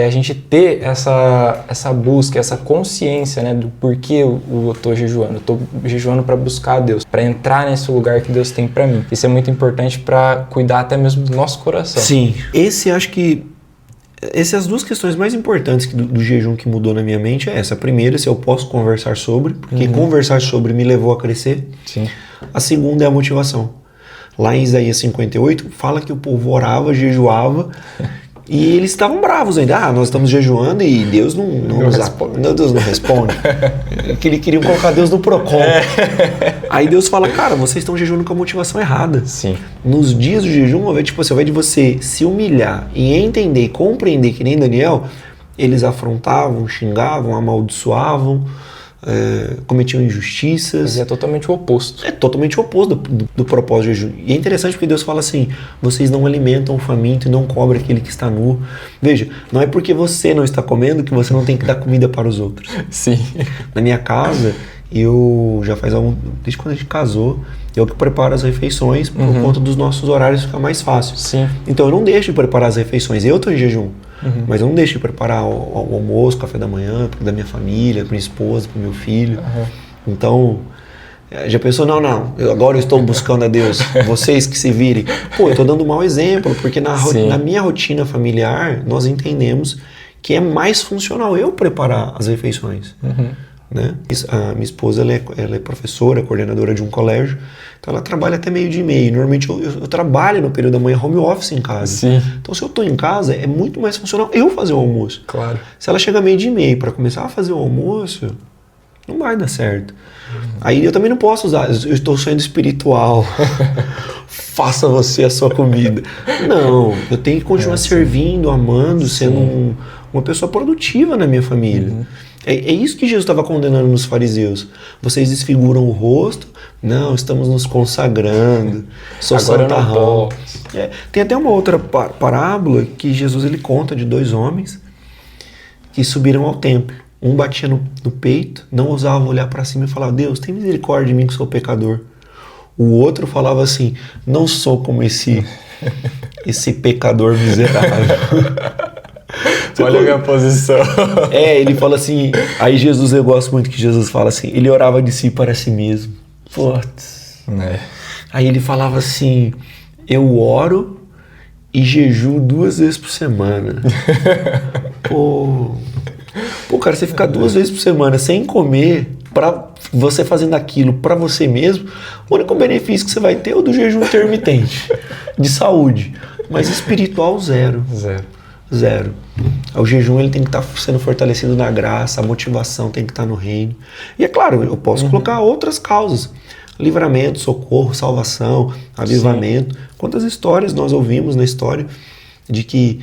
a gente ter essa busca, essa consciência, né, do porquê eu tô jejuando. Eu tô jejuando para buscar a Deus, para entrar nesse lugar que Deus tem para mim. Isso é muito importante para cuidar até mesmo do nosso coração. Sim. Essas duas questões mais importantes do jejum que mudou na minha mente é essa. A primeira, se eu posso conversar sobre, porque conversar sobre me levou a crescer. Sim. A segunda é a motivação. Lá em Isaías 58, fala que o povo orava, jejuava, e eles estavam bravos ainda. Nós estamos jejuando e Deus não Deus não responde. Eles queriam colocar Deus no Procon. Aí Deus fala, cara, vocês estão jejuando com a motivação errada. Sim. Nos dias do jejum, ao invés de você se humilhar e entender e compreender, que nem Daniel, eles afrontavam, xingavam, amaldiçoavam, cometiam injustiças. Mas é totalmente o oposto. É totalmente o oposto do propósito do jejum. E é interessante porque Deus fala assim, vocês não alimentam o faminto e não cobrem aquele que está nu. Veja, não é porque você não está comendo que você não tem que dar comida para os outros. Sim. Na minha casa, eu já desde quando a gente casou, eu que preparo as refeições por conta dos nossos horários ficar mais fácil. Sim. Então eu não deixo de preparar as refeições. Eu estou em jejum. Mas eu não deixo de preparar o almoço, o café da manhã, da minha família, para minha esposa, para o meu filho. Então, já pensou, agora eu estou buscando a Deus, vocês que se virem. Eu estou dando um mau exemplo, porque na minha rotina familiar, nós entendemos que é mais funcional eu preparar as refeições. Né? A minha esposa ela é professora, coordenadora de um colégio, então ela trabalha até 12:30. Normalmente eu trabalho no período da manhã home office em casa. Sim. Então se eu estou em casa é muito mais funcional eu fazer o almoço. Claro. Se ela chega 12:30 para começar a fazer o almoço, não vai dar certo. Aí eu também não posso usar, eu estou sendo espiritual. Faça você a sua comida. Não, eu tenho que continuar servindo, amando, sendo uma pessoa produtiva na minha família. É isso que Jesus estava condenando nos fariseus. Vocês desfiguram o rosto. Não, estamos nos consagrando. Sou santarrão. Tem até uma outra parábola que Jesus ele conta de 2 homens que subiram ao templo. Um batia no peito, não ousava olhar para cima e falava, Deus, tem misericórdia de mim que sou pecador. O outro falava assim, não sou como esse pecador miserável. Olha a minha posição. Ele fala assim, aí Jesus, eu gosto muito que Jesus fala assim, ele orava de si para si mesmo. Putz. Aí ele falava assim, eu oro e jejuo 2 vezes por semana. Pô, cara, você ficar 2 vezes por semana sem comer, pra você fazendo aquilo para você mesmo, o único benefício que você vai ter é o do jejum intermitente, de saúde, mas espiritual zero. O jejum ele tem que estar sendo fortalecido na graça, a motivação tem que estar no reino. E é claro, eu posso colocar outras causas. Livramento, socorro, salvação, avivamento. Sim. Quantas histórias nós ouvimos na história de que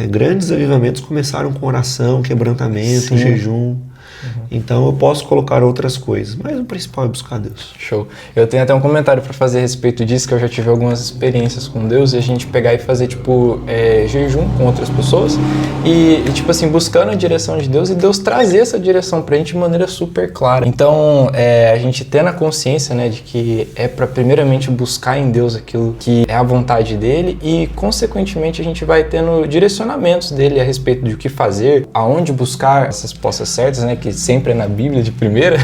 Grandes avivamentos começaram com oração, quebrantamento, jejum. Então eu posso colocar outras coisas, mas o principal é buscar Deus. Show. Eu tenho até um comentário para fazer a respeito disso, que eu já tive algumas experiências com Deus, e a gente pegar e fazer, tipo, jejum com outras pessoas, e, tipo assim, buscando a direção de Deus, e Deus trazer essa direção pra gente de maneira super clara. Então, a gente tendo a consciência, né, de que é para primeiramente buscar em Deus aquilo que é a vontade dele, e, consequentemente, a gente vai tendo direcionamentos dele a respeito de o que fazer, aonde buscar essas respostas certas, né, que sempre é na Bíblia de primeira.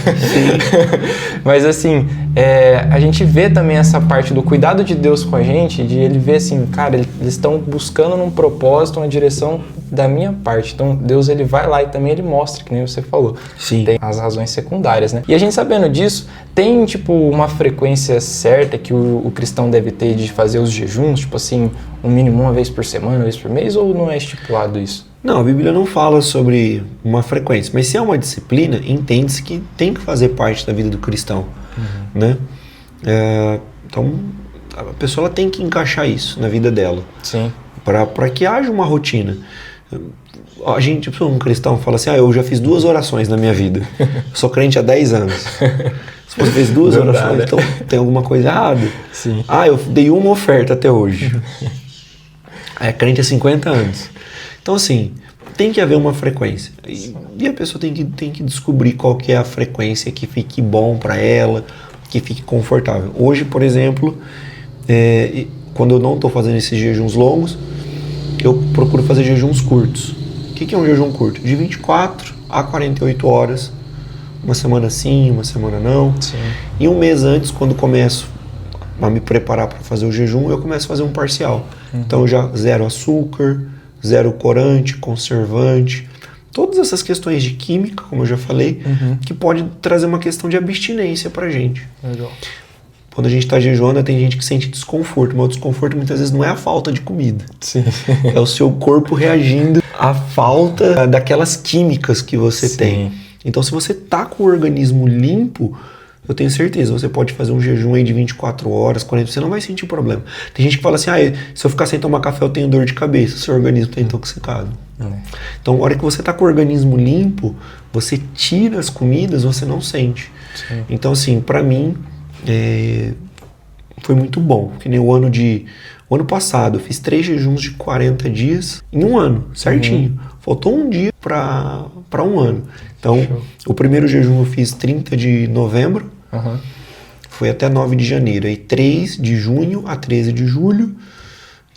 Mas assim, a gente vê também essa parte do cuidado de Deus com a gente, de ele ver assim, cara, eles estão buscando num propósito, uma direção da minha parte. Então Deus, ele vai lá e também ele mostra, que nem você falou. Sim. Tem as razões secundárias, né? E a gente sabendo disso, tem tipo uma frequência certa que o cristão deve ter de fazer os jejuns, tipo assim, um mínimo uma vez por semana, uma vez por mês, ou não é estipulado isso? Não, a Bíblia não fala sobre uma frequência, mas se é uma disciplina, entende-se que tem que fazer parte da vida do cristão, né? Então, a pessoa ela tem que encaixar isso na vida dela. Sim. Para que haja uma rotina. A gente, um cristão fala assim, eu já fiz 2 orações na minha vida, sou crente há 10 anos. Se você fez 2 orações, então tem alguma coisa errada. Sim. Eu dei uma oferta até hoje. É crente há 50 anos. Então, assim, tem que haver uma frequência. E a pessoa tem que descobrir qual que é a frequência que fique bom para ela, que fique confortável. Hoje, por exemplo, quando eu não estou fazendo esses jejuns longos, eu procuro fazer jejuns curtos. O que é um jejum curto? De 24 a 48 horas. Uma semana sim, uma semana não. Sim. E um mês antes, quando começo a me preparar para fazer o jejum, eu começo a fazer um parcial. Então, eu já zero açúcar, zero corante, conservante, todas essas questões de química, como eu já falei, que pode trazer uma questão de abstinência pra gente. Legal. Quando a gente está jejuando, tem gente que sente desconforto, mas o desconforto muitas vezes não é a falta de comida. Sim. É o seu corpo reagindo à falta daquelas químicas que você tem. Então, se você tá com o organismo limpo, eu tenho certeza, você pode fazer um jejum aí de 24 horas, 40, você não vai sentir problema. Tem gente que fala assim, se eu ficar sem tomar café eu tenho dor de cabeça, seu organismo está intoxicado. Então, a hora que você está com o organismo limpo, você tira as comidas, você não sente. Sim. Então, assim, para mim, foi muito bom. Que nem o ano passado, eu fiz 3 jejuns de 40 dias em um ano, certinho. Faltou um dia para um ano. Então, o primeiro jejum eu fiz 30 de novembro, foi até 9 de janeiro. Aí 3 de junho a 13 de julho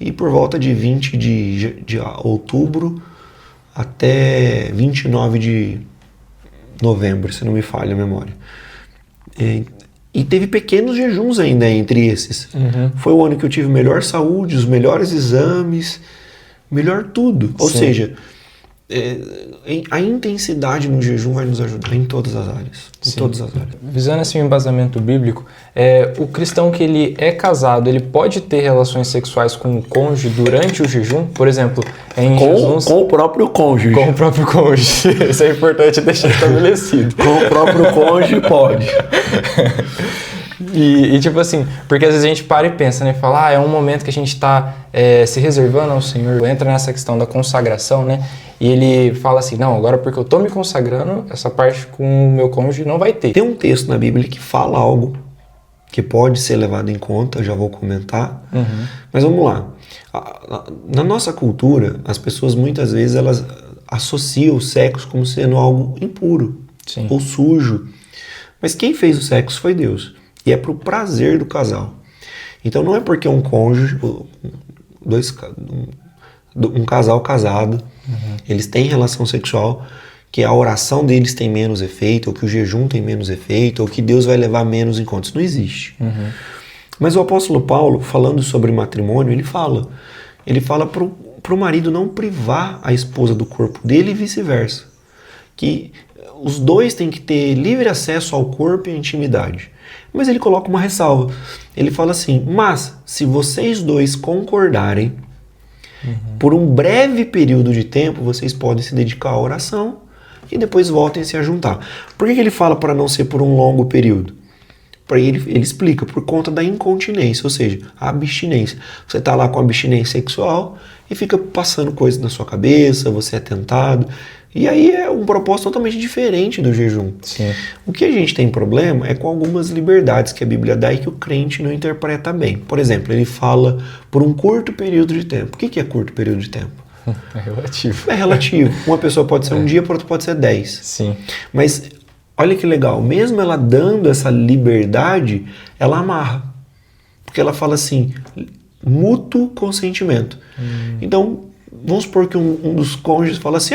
e por volta de 20 de outubro até 29 de novembro, se não me falha a memória. E teve pequenos jejuns ainda entre esses. Foi o ano que eu tive melhor saúde, os melhores exames, melhor tudo. Ou seja, a intensidade no jejum vai nos ajudar em todas as áreas. Em todas as áreas. Visando assim o embasamento bíblico, o cristão que ele é casado, ele pode ter relações sexuais com o cônjuge durante o jejum? Por exemplo, com o próprio cônjuge. Com o próprio cônjuge. Isso é importante deixar estabelecido. Com o próprio cônjuge pode. E tipo assim, porque às vezes a gente para e pensa, né? Fala, é um momento que a gente está se reservando ao Senhor. Entra nessa questão da consagração, né? E ele fala assim, não, agora porque eu tô me consagrando, essa parte com o meu cônjuge não vai ter. Tem um texto na Bíblia que fala algo que pode ser levado em conta, eu já vou comentar. Mas vamos lá. Na nossa cultura, as pessoas muitas vezes elas associam o sexo como sendo algo impuro ou sujo. Mas quem fez o sexo foi Deus. E é pro prazer do casal. Então não é porque um cônjuge, um casal casado, eles têm relação sexual, que a oração deles tem menos efeito, ou que o jejum tem menos efeito, ou que Deus vai levar menos em conta. Isso não existe. Mas o apóstolo Paulo, falando sobre matrimônio, ele fala pro marido não privar a esposa do corpo dele e vice-versa. Que os dois têm que ter livre acesso ao corpo e à intimidade. Mas ele coloca uma ressalva. Ele fala assim, mas se vocês dois concordarem, por um breve período de tempo, vocês podem se dedicar à oração e depois voltem a se juntar. Por que ele fala para não ser por um longo período? Ele explica, por conta da incontinência, ou seja, a abstinência. Você está lá com abstinência sexual e fica passando coisas na sua cabeça, você é tentado. E aí é um propósito totalmente diferente do jejum. Sim. O que a gente tem problema é com algumas liberdades que a Bíblia dá e que o crente não interpreta bem. Por exemplo, ele fala por um curto período de tempo. O que é curto período de tempo? É relativo. É relativo. Uma pessoa pode ser um dia, para outra pode ser 10. Sim. Mas olha que legal, mesmo ela dando essa liberdade, ela amarra. Porque ela fala assim, mútuo consentimento. Então, vamos supor que um dos cônjuges fala assim,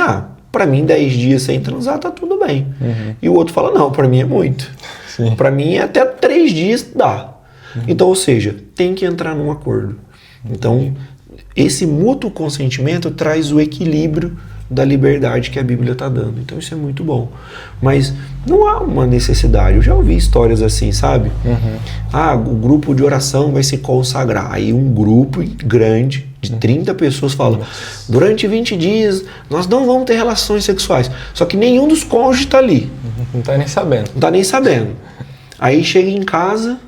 para mim 10 dias sem transar tá tudo bem. E o outro fala, não, para mim é muito. Para mim até 3 dias dá. Então, ou seja, tem que entrar num acordo. Então, esse mútuo consentimento traz o equilíbrio da liberdade que a Bíblia está dando. Então isso é muito bom. Mas não há uma necessidade. Eu já ouvi histórias assim, sabe? O grupo de oração vai se consagrar. Aí um grupo grande de 30 pessoas fala, durante 20 dias nós não vamos ter relações sexuais. Só que nenhum dos cônjuges está ali. Não está nem sabendo. Não está nem sabendo. Aí chega em casa,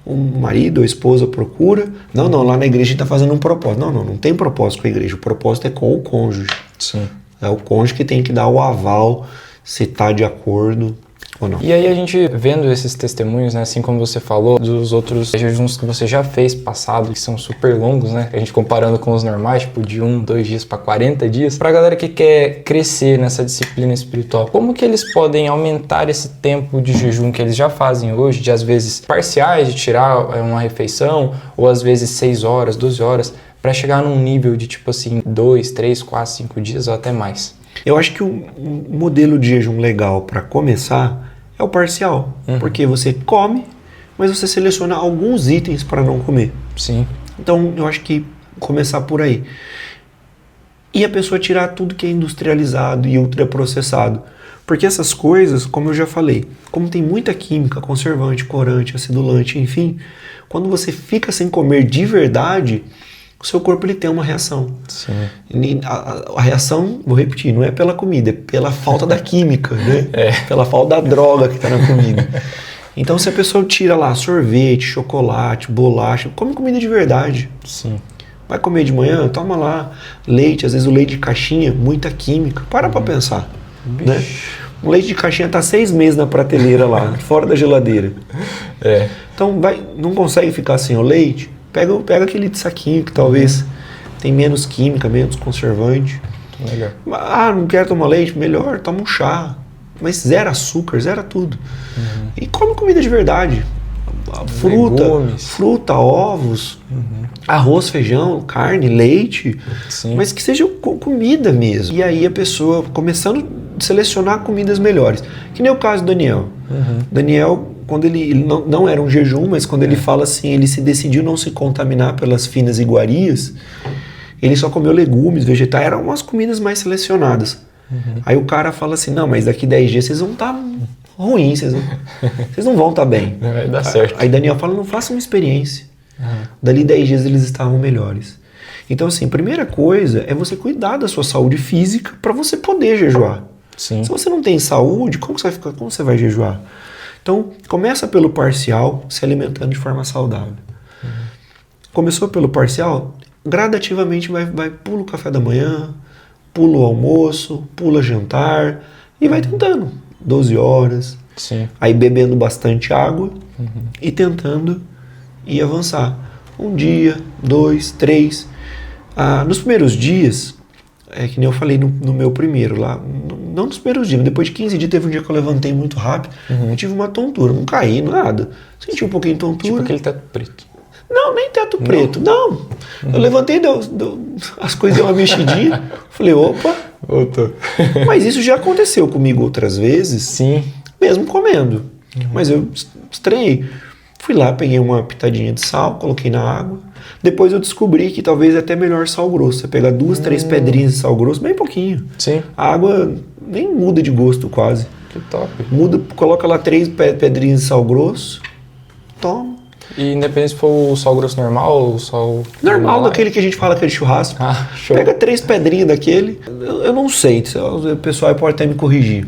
o marido ou a esposa procura. Não, lá na igreja a gente está fazendo um propósito. Não tem propósito com a igreja. O propósito é com o cônjuge. Sim. É o cônjuge que tem que dar o aval se está de acordo ou não. E aí a gente vendo esses testemunhos, né, assim como você falou, dos outros jejuns que você já fez passado, que são super longos, né, a gente comparando com os normais, tipo de 1, 2 dias para 40 dias, pra galera que quer crescer nessa disciplina espiritual, como que eles podem aumentar esse tempo de jejum que eles já fazem hoje, de às vezes parciais, de tirar uma refeição, ou às vezes 6 horas, 12 horas, para chegar num nível de tipo assim, 2, 3, 4, 5 dias ou até mais? Eu acho que o modelo de jejum legal para começar é o parcial, porque você come, mas você seleciona alguns itens para não comer. Sim. Então eu acho que começar por aí. E a pessoa tirar tudo que é industrializado e ultraprocessado. Porque essas coisas, como eu já falei, como tem muita química, conservante, corante, acidulante, enfim, quando você fica sem comer de verdade, o seu corpo ele tem uma reação. Sim. A reação, vou repetir, não é pela comida, é pela falta da química, né? Pela falta da droga que está na comida. Então se a pessoa tira lá sorvete, chocolate, bolacha, come comida de verdade. Sim. Vai comer de manhã, toma lá leite, às vezes o leite de caixinha, muita química. Para pensar, né? O leite de caixinha está 6 meses na prateleira lá, fora da geladeira. Então não consegue ficar sem o leite? Pega aquele de saquinho que talvez tem menos química, menos conservante. Legal. Não quero tomar leite? Melhor, toma um chá. Mas zero açúcar, zero tudo. E come comida de verdade. Fruta, ovos, arroz, feijão, carne, leite. Sim. Mas que seja comida mesmo. E aí a pessoa começando a selecionar comidas melhores. Que nem o caso do Daniel. Daniel, quando ele não era um jejum, mas quando ele fala assim, ele se decidiu não se contaminar pelas finas iguarias, ele só comeu legumes, vegetais, eram umas comidas mais selecionadas. Aí o cara fala assim, não, mas daqui 10 dias vocês vão estar ruins, vocês não vão estar bem. Não vai dar certo. Aí Daniel fala, não faça uma experiência. Dali 10 dias eles estavam melhores. Então assim, a primeira coisa é você cuidar da sua saúde física para você poder jejuar. Sim. Se você não tem saúde, como você vai jejuar? Então, começa pelo parcial, se alimentando de forma saudável. Começou pelo parcial, gradativamente pula o café da manhã, pula o almoço, pula jantar e vai tentando. 12 horas, Sim. Aí bebendo bastante água e tentando ir avançar. 1 dia, 2, 3. Nos primeiros dias, que nem eu falei no meu primeiro lá, não nos primeiros dias, mas depois de 15 dias teve um dia que eu levantei muito rápido, eu tive uma tontura, não caí, nada. Senti um pouquinho de tontura. Tipo aquele teto preto. Não, nem teto preto, não. Eu levantei, as coisas deu uma mexidinha, falei, opa. Voltou. Mas isso já aconteceu comigo outras vezes, Sim. mesmo comendo. Mas eu estranhei. Fui lá, peguei uma pitadinha de sal, coloquei na água. Depois eu descobri que talvez é até melhor sal grosso. Você pega 2, 3 pedrinhas de sal grosso, bem pouquinho. Sim. A água nem muda de gosto quase. Que top. Coloca lá 3 pedrinhas de sal grosso, toma. E independente se for o sal grosso normal ou o sal... Normal, daquele que a gente fala que é de churrasco. Show. Pega 3 pedrinhas daquele. Eu não sei, o pessoal pode até me corrigir.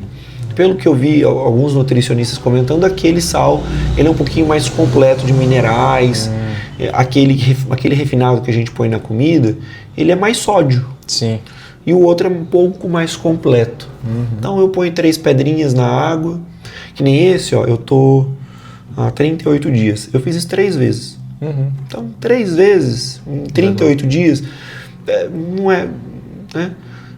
Pelo que eu vi alguns nutricionistas comentando, aquele sal ele é um pouquinho mais completo de minerais. Aquele refinado que a gente põe na comida, ele é mais sódio. Sim. E o outro é um pouco mais completo. Então eu ponho 3 pedrinhas na água, que nem esse, ó, eu tô há 38 dias. Eu fiz isso 3 vezes. Então, 3 vezes em 38 dias, não é, né?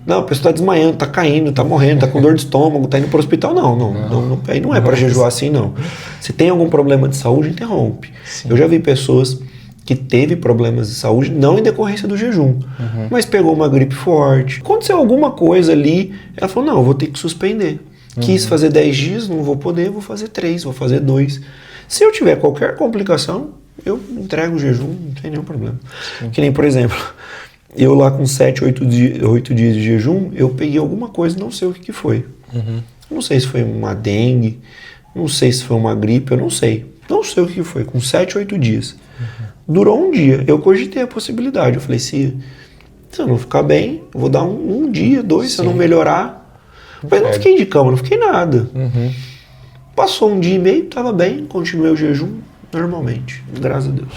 Não, a pessoa tá desmaiando, tá caindo, tá morrendo, tá com dor de estômago, tá indo pro hospital. Não, aí não é para jejuar assim, não. Se tem algum problema de saúde, interrompe. Sim. Eu já vi pessoas que teve problemas de saúde, não em decorrência do jejum, mas pegou uma gripe forte. Aconteceu alguma coisa ali, ela falou, não, eu vou ter que suspender. Quis fazer 10 dias, não vou poder, vou fazer 3, vou fazer 2. Se eu tiver qualquer complicação, eu entrego o jejum, não tem nenhum problema. Sim. Que nem, por exemplo, eu lá com 7, 8 dias de jejum, eu peguei alguma coisa, não sei o que foi. Não sei se foi uma dengue, não sei se foi uma gripe, eu não sei. Não sei o que foi, com 7, 8 dias. Durou um dia, eu cogitei a possibilidade. Eu falei, se eu não ficar bem, eu vou dar um dia, 2, se eu não melhorar. Mas não fiquei de cama, não fiquei nada. Passou um dia e meio, tava bem, continuei o jejum normalmente, graças a Deus.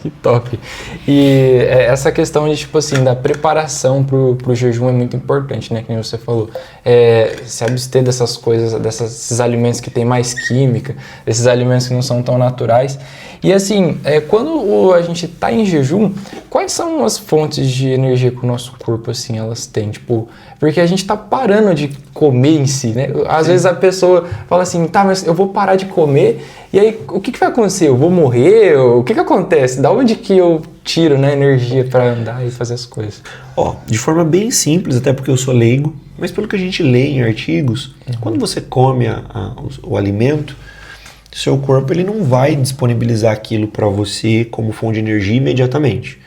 Que top. E essa questão de, tipo assim, da preparação pro jejum é muito importante, né? Que nem você falou. Se abster dessas coisas, desses alimentos que tem mais química, desses alimentos que não são tão naturais. E assim, quando a gente tá em jejum, quais são as fontes de energia que o nosso corpo, assim, elas têm? Tipo, porque a gente tá parando de comer em si, né? Às vezes a pessoa fala assim, tá, mas eu vou parar de comer, e aí o que vai acontecer? Eu vou morrer? O que acontece? Da onde que eu tiro, né, energia para andar e fazer as coisas? De forma bem simples, até porque eu sou leigo, mas pelo que a gente lê em artigos, quando você come o alimento, seu corpo ele não vai disponibilizar aquilo para você como fonte de energia imediatamente.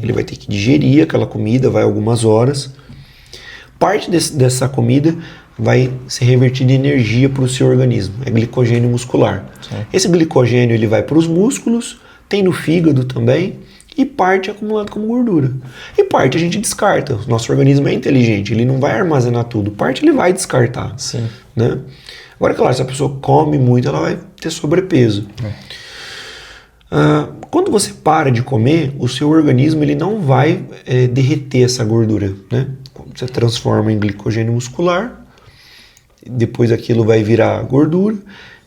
Ele vai ter que digerir aquela comida, vai algumas horas. Parte dessa comida vai ser revertida em energia para o seu organismo, é glicogênio muscular. Sim. Esse glicogênio ele vai para os músculos, tem no fígado também, e parte é acumulado como gordura. E parte a gente descarta. O nosso organismo é inteligente, ele não vai armazenar tudo, parte ele vai descartar. Sim. Né? Agora, claro, se a pessoa come muito, ela vai ter sobrepeso. Quando você para de comer, o seu organismo ele não vai derreter essa gordura. Né? Você transforma em glicogênio muscular, depois aquilo vai virar gordura.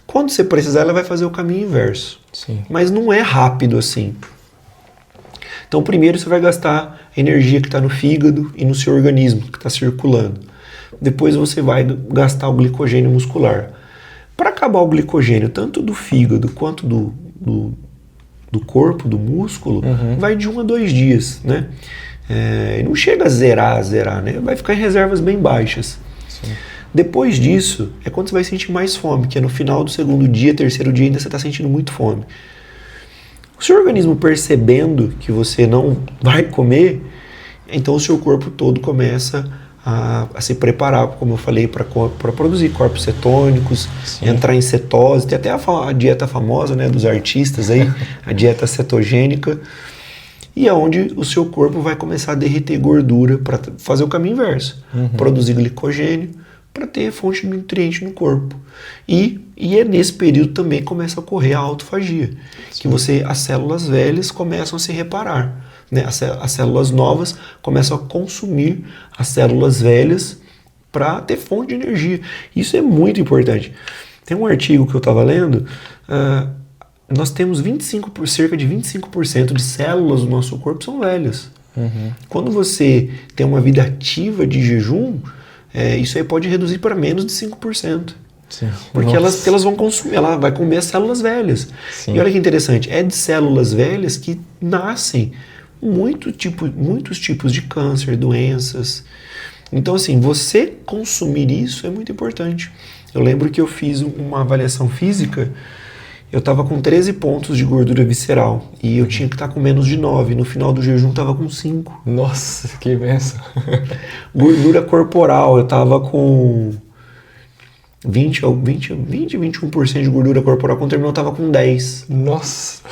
Quando você precisar, ela vai fazer o caminho inverso. Sim. Mas não é rápido assim. Então, primeiro você vai gastar a energia que está no fígado e no seu organismo, que está circulando. Depois você vai gastar o glicogênio muscular. Para acabar o glicogênio, tanto do fígado quanto do corpo, do músculo, vai de 1 a 2 dias. Né? Não chega a zerar, né? Vai ficar em reservas bem baixas. Sim. Depois disso, é quando você vai sentir mais fome, que é no final do 2º dia, 3º dia, ainda você está sentindo muito fome. O seu organismo percebendo que você não vai comer, então o seu corpo todo começa a se preparar, como eu falei, para produzir corpos cetônicos, entrar em cetose. Tem até a dieta famosa, né, dos artistas aí, a dieta cetogênica, e é onde o seu corpo vai começar a derreter gordura para fazer o caminho inverso, produzir glicogênio, para ter fonte de nutriente no corpo. E é nesse período também começa a ocorrer a autofagia, que as células velhas começam a se reparar, né? As células novas começam a consumir as células velhas para ter fonte de energia. Isso é muito importante. Tem um artigo que eu estava lendo, nós temos cerca de 25% de células do nosso corpo são velhas. Quando você tem uma vida ativa de jejum, isso aí pode reduzir para menos de 5%. Sim. Porque elas vão consumir, ela vai comer as células velhas. Sim. E olha que interessante, é de células velhas que nascem muitos tipos de câncer, doenças. Então, assim, você consumir isso é muito importante. Eu lembro que eu fiz uma avaliação física, eu estava com 13 pontos de gordura visceral e eu tinha que estar com menos de 9. No final do jejum, estava com 5. Nossa, que benção. Gordura corporal, eu estava com 21% de gordura corporal. Quando terminou, eu estava com 10. Nossa.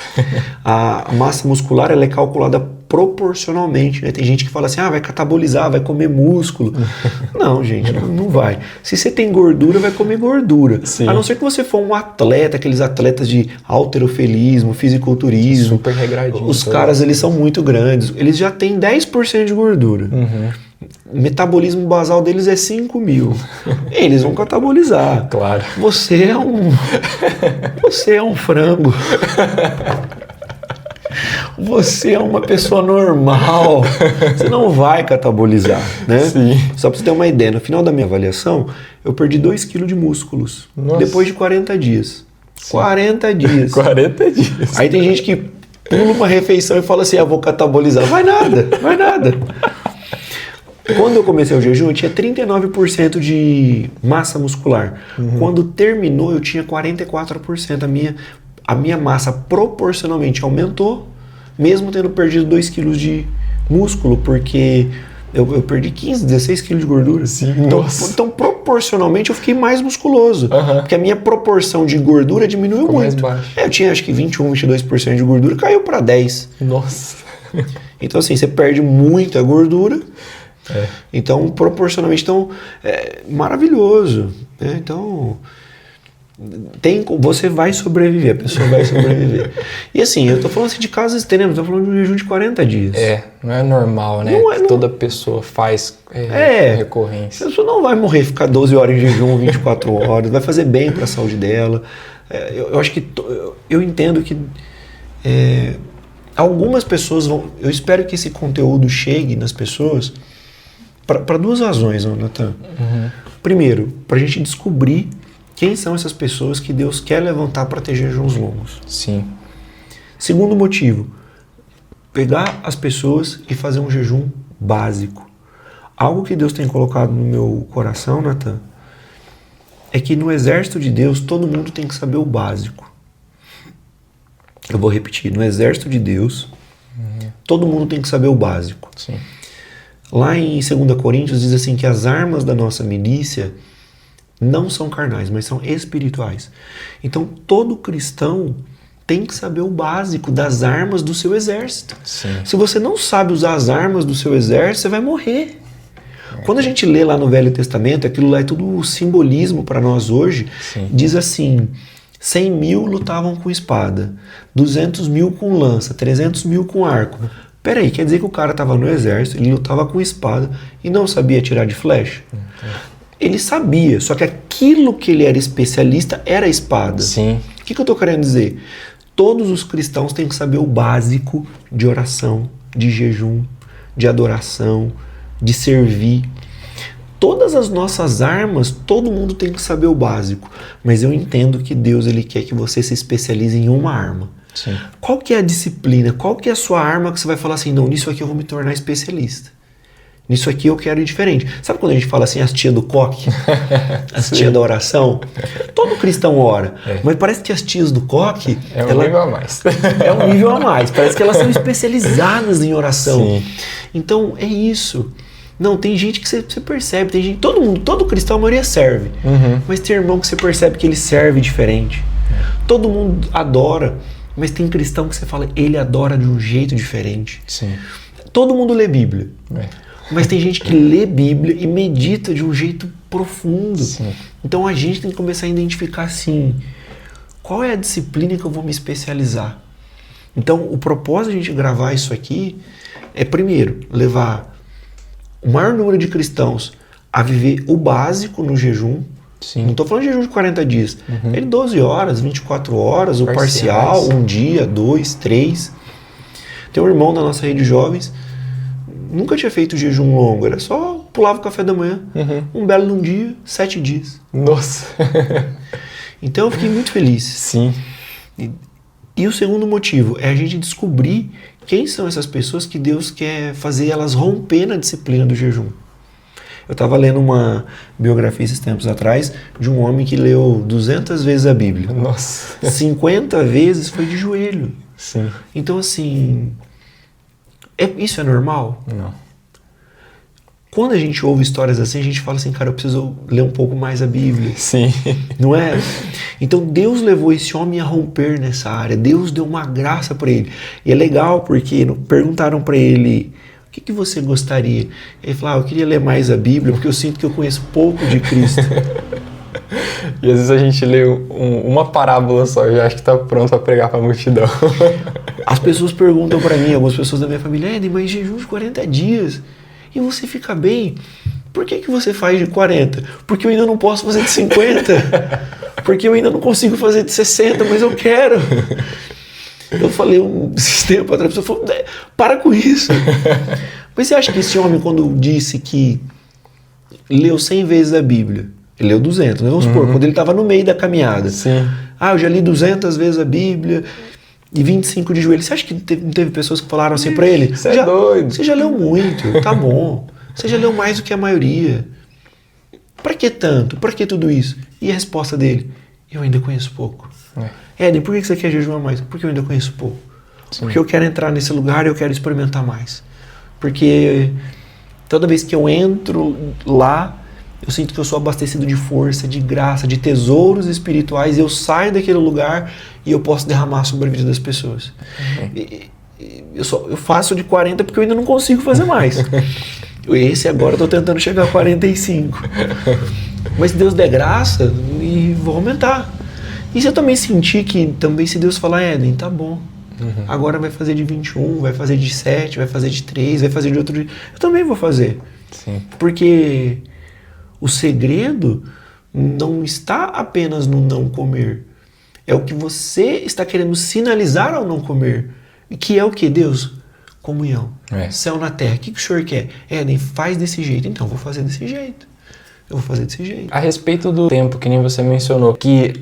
A massa muscular ela é calculada proporcionalmente, né? Tem gente que fala assim, vai catabolizar, vai comer músculo. Não, gente, não vai. Se você tem gordura, vai comer gordura. Sim. A não ser que você for um atleta, aqueles atletas de halterofilismo, fisiculturismo. Super regradinho. Os caras, eles são muito grandes. Eles já têm 10% de gordura. O metabolismo basal deles é 5.000. Eles vão catabolizar. Claro. Você é um frango. Você é uma pessoa normal. Você não vai catabolizar, né? Sim. Só pra você ter uma ideia, no final da minha avaliação, eu perdi 2 kg de músculos. Nossa. Depois de 40 dias. Sim. 40 dias. 40 dias. Aí tem gente que pula uma refeição e fala assim, vou catabolizar. Vai nada. Quando eu comecei o jejum, eu tinha 39% de massa muscular. Quando terminou, eu tinha 44%. A minha massa proporcionalmente aumentou, mesmo tendo perdido 2 quilos de músculo, porque eu perdi 15, 16 quilos de gordura. Sim, então, proporcionalmente, eu fiquei mais musculoso. Porque a minha proporção de gordura diminuiu ficou muito. Mais baixo. Eu tinha acho que 21, 22% de gordura, caiu para 10%. Nossa. Então, assim, você perde muita gordura. Então, proporcionalmente, é maravilhoso. Né? Então, você vai sobreviver, a pessoa vai sobreviver. E assim, eu tô falando assim de casos extremos, eu tô falando de um jejum de 40 dias. Não é normal, né? Toda pessoa faz recorrência. A pessoa não vai morrer, ficar 12 horas em jejum, 24 horas, vai fazer bem para a saúde dela. Eu acho que, eu entendo que algumas pessoas vão, eu espero que esse conteúdo chegue nas pessoas para duas razões, Natan. Primeiro, para a gente descobrir quem são essas pessoas que Deus quer levantar para ter jejuns longos. Sim. Segundo motivo, pegar as pessoas e fazer um jejum básico. Algo que Deus tem colocado no meu coração, Natan, é que no exército de Deus todo mundo tem que saber o básico. Eu vou repetir, no exército de Deus todo mundo tem que saber o básico. Sim. Lá em 2 Coríntios diz assim que as armas da nossa milícia não são carnais, mas são espirituais. Então, todo cristão tem que saber o básico das armas do seu exército. Sim. Se você não sabe usar as armas do seu exército, você vai morrer. Quando a gente lê lá no Velho Testamento, aquilo lá é tudo simbolismo para nós hoje. Sim. Diz assim, 100.000 lutavam com espada, 200.000 com lança, 300.000 com arco. Peraí, quer dizer que o cara estava no exército, ele lutava com espada e não sabia atirar de flecha? Ele sabia, só que aquilo que ele era especialista era a espada. Sim. O que eu estou querendo dizer? Todos os cristãos têm que saber o básico de oração, de jejum, de adoração, de servir. Todas as nossas armas, todo mundo tem que saber o básico. Mas eu entendo que Deus ele quer que você se especialize em uma arma. Sim. Qual que é a disciplina? Qual que é a sua arma que você vai falar assim, não, nisso aqui eu vou me tornar especialista. Nisso aqui eu quero ir diferente. Sabe quando a gente fala assim, as tias do coque? As tias da oração? Todo cristão ora. Mas parece que as tias do coque... É um nível a mais. É um nível a mais. Parece que elas são especializadas em oração. Sim. Então, é isso. Não, tem gente que você percebe. Tem gente, todo cristão, a maioria serve. Mas tem irmão que você percebe que ele serve diferente. Todo mundo adora. Mas tem cristão que você fala, ele adora de um jeito diferente. Sim. Todo mundo lê Bíblia. Mas tem gente que lê Bíblia e medita de um jeito profundo. Sim. Então a gente tem que começar a identificar assim, qual é a disciplina que eu vou me especializar? Então o propósito de a gente gravar isso aqui é, primeiro, levar o maior número de cristãos a viver o básico no jejum. Sim. Não estou falando de jejum de 40 dias. É 12 horas, 24 horas, o parcial, um dia, 2, 3. Tem um irmão da nossa rede de jovens, nunca tinha feito jejum longo, era só pulava o café da manhã. Um belo num dia, 7 dias. Nossa! Então eu fiquei muito feliz. Sim. E o segundo motivo é a gente descobrir quem são essas pessoas que Deus quer fazer elas romper na disciplina do jejum. Eu estava lendo uma biografia esses tempos atrás de um homem que leu 200 vezes a Bíblia. Nossa! 50 vezes foi de joelho. Sim. Então assim, isso é normal? Não. quando a gente ouve histórias assim, a gente fala assim, cara, eu preciso ler um pouco mais a Bíblia. Sim. Não é? Então Deus levou esse homem a romper nessa área. Deus deu uma graça para ele. E é legal porque perguntaram para ele, o que você gostaria? Ele falou, eu queria ler mais a Bíblia porque eu sinto que eu conheço pouco de Cristo. E às vezes a gente lê uma parábola só, eu já acho que tá pronto para pregar para a multidão. As pessoas perguntam para mim, algumas pessoas da minha família, mas jejum de 40 dias e você fica bem. Por que você faz de 40? Porque eu ainda não posso fazer de 50. Porque eu ainda não consigo fazer de 60, mas eu quero. Eu falei esses tempos atrás, a pessoa falou, para com isso. Mas você acha que esse homem, quando disse que leu 100 vezes a Bíblia, ele leu 200, né? Vamos supor, quando ele estava no meio da caminhada. Sim. Eu já li 200 vezes a Bíblia e 25 de joelho. Você acha que não teve pessoas que falaram assim para ele? Você é doido. Você já leu muito, tá bom. Você já leu mais do que a maioria. Para que tanto? Para que tudo isso? E a resposta dele? Eu ainda conheço pouco. Éden, por que você quer jejuar mais? Porque eu ainda conheço pouco. Sim. Porque eu quero entrar nesse lugar e eu quero experimentar mais. Porque toda vez que eu entro lá, eu sinto que eu sou abastecido de força, de graça, de tesouros espirituais. E eu saio daquele lugar e eu posso derramar sobre a vida das pessoas. Eu faço de 40 porque eu ainda não consigo fazer mais. Esse agora eu estou tentando chegar a 45. Mas se Deus der graça, e vou aumentar. E se eu também sentir que, também se Deus falar, Éden, tá bom. Agora vai fazer de 21, vai fazer de 7, vai fazer de 3, vai fazer de outro dia. Eu também vou fazer. Sim. Porque o segredo não está apenas no não comer. É o que você está querendo sinalizar ao não comer. Que é o que, Deus? Comunhão. Céu na terra. O que o Senhor quer? Éden, faz desse jeito. Então, eu vou fazer desse jeito. Eu vou fazer desse jeito. A respeito do tempo, que nem você mencionou, que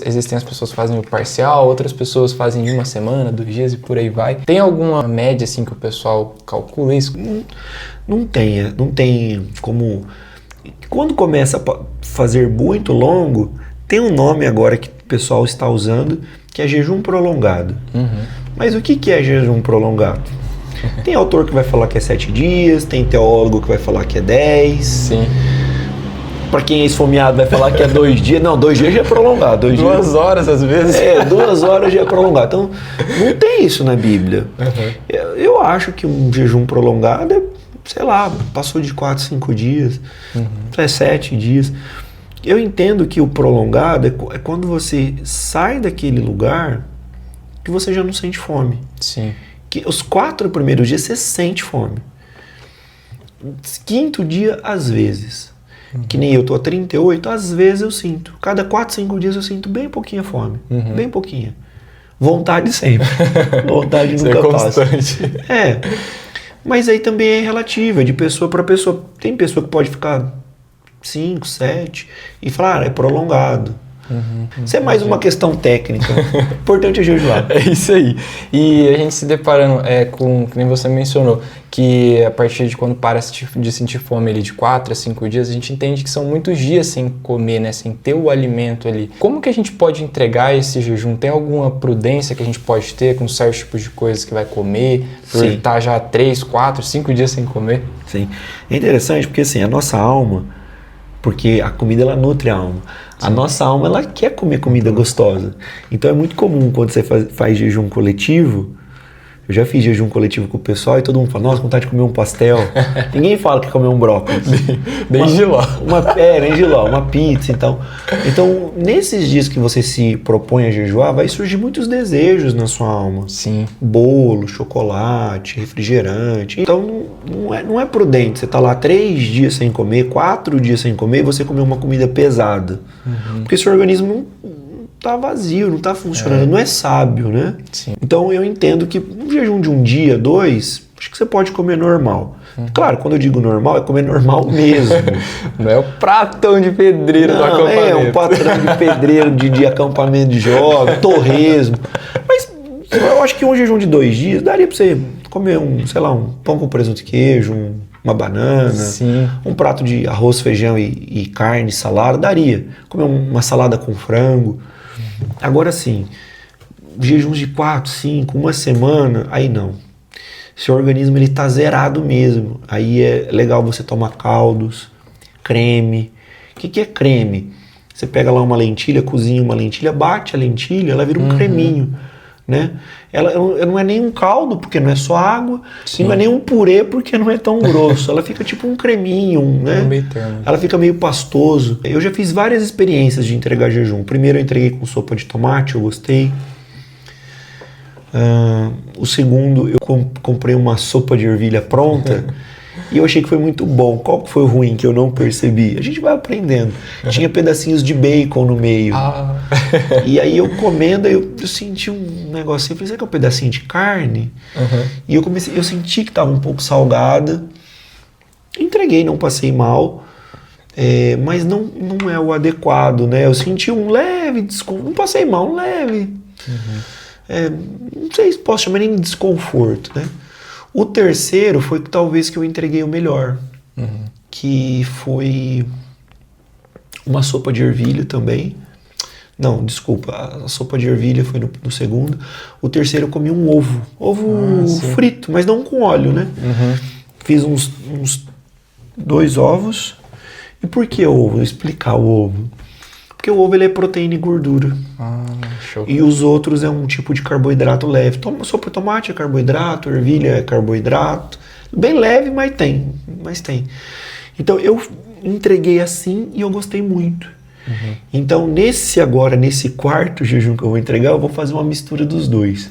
existem as pessoas que fazem o parcial, outras pessoas fazem de uma semana, 2 dias e por aí vai. Tem alguma média assim que o pessoal calcula isso? Não tem como... Quando começa a fazer muito longo, tem um nome agora que o pessoal está usando, que é jejum prolongado. Mas o que é jejum prolongado? Tem autor que vai falar que é 7 dias, tem teólogo que vai falar que é 10. Sim. Pra quem é esfomeado vai falar que é 2 dias. Não, 2 dias já é prolongado. 2 horas às vezes. 2 horas já é prolongado. Então, não tem isso na Bíblia. Eu acho que um jejum prolongado é, sei lá, passou de 4, 5 dias, 7 dias. Eu entendo que o prolongado é quando você sai daquele lugar que você já não sente fome. Sim. Que os 4 primeiros dias você sente fome. 5º dia, às vezes. Que nem eu tô a 38, às vezes eu sinto. Cada 4, 5 dias eu sinto bem pouquinha fome. Bem pouquinha. Vontade sempre. Vontade nunca passa. Mas aí também é relativa, é de pessoa para pessoa. Tem pessoa que pode ficar 5, 7 e falar, é prolongado. Isso é mais uma questão técnica. O importante é jejuar. É isso aí. E a gente se deparando com, que nem você mencionou, que a partir de quando para de sentir fome ali de 4 a 5 dias, a gente entende que são muitos dias sem comer, né? Sem ter o alimento ali. Como que a gente pode entregar esse jejum? Tem alguma prudência que a gente pode ter com certos tipos de coisas que vai comer? Por estar já 3, 4, 5 dias sem comer? Sim. É interessante porque assim, a nossa alma, porque a comida ela nutre a alma. A nossa alma ela quer comer comida gostosa. Então é muito comum quando você faz jejum coletivo. Eu já fiz jejum coletivo com o pessoal e todo mundo fala, nossa, vontade de comer um pastel. Ninguém fala que comer um brócolis. Nem giló. Nem giló, uma pizza. Então, nesses dias que você se propõe a jejuar, vai surgir muitos desejos na sua alma. Sim. Bolo, chocolate, refrigerante. Então não é prudente você estar lá 3 dias sem comer, 4 dias sem comer e você comer uma comida pesada. Porque seu organismo não tá vazio, não tá funcionando, não é sábio, né? Sim. Então eu entendo que um jejum de 1 dia, 2, acho que você pode comer normal. Claro, quando eu digo normal, é comer normal mesmo. Não é o pratão de pedreiro do acampamento. É um patrão de pedreiro de acampamento de jovem, torresmo. Mas eu acho que um jejum de 2 dias daria pra você comer um pão com presunto e queijo, uma banana, um prato de arroz, feijão e carne, salada, daria. Comer uma salada com frango. Agora sim, jejuns de 4, 5, uma semana, aí não. seu organismo ele tá zerado mesmo. Aí é legal você tomar caldos, creme. O que é creme? Você pega lá uma lentilha, cozinha uma lentilha, bate a lentilha, ela vira um creminho, né? Ela não é nem um caldo, porque não é só água, e não é nem um purê, porque não é tão grosso. Ela fica tipo um creminho, né? meio termo. Ela fica meio pastoso. Eu já fiz várias experiências de entregar jejum. Primeiro eu entreguei com sopa de tomate, eu gostei. O segundo, eu comprei uma sopa de ervilha pronta e eu achei que foi muito bom. Qual que foi o ruim que eu não percebi? A gente vai aprendendo. Tinha pedacinhos de bacon no meio. E aí eu comendo, eu senti um negocinho. Eu falei, será que é um pedacinho de carne? E eu senti que estava um pouco salgada. Entreguei, não passei mal. Mas não é o adequado, né? Eu senti um leve desconforto. Não passei mal, um leve. Não sei se posso chamar nem de desconforto, né? O terceiro foi que talvez que eu entreguei o melhor, que foi uma sopa de ervilha também. Não, desculpa, a sopa de ervilha foi no segundo. O terceiro eu comi um ovo frito, mas não com óleo, né? Fiz uns 2 ovos. E por que ovo? Vou explicar o ovo. Porque o ovo ele é proteína e gordura. Show. E os outros é um tipo de carboidrato leve. Sopa de tomate é carboidrato, ervilha é carboidrato. Bem leve, mas tem. Então eu entreguei assim e eu gostei muito. Então nesse quarto jejum que eu vou entregar, eu vou fazer uma mistura dos dois.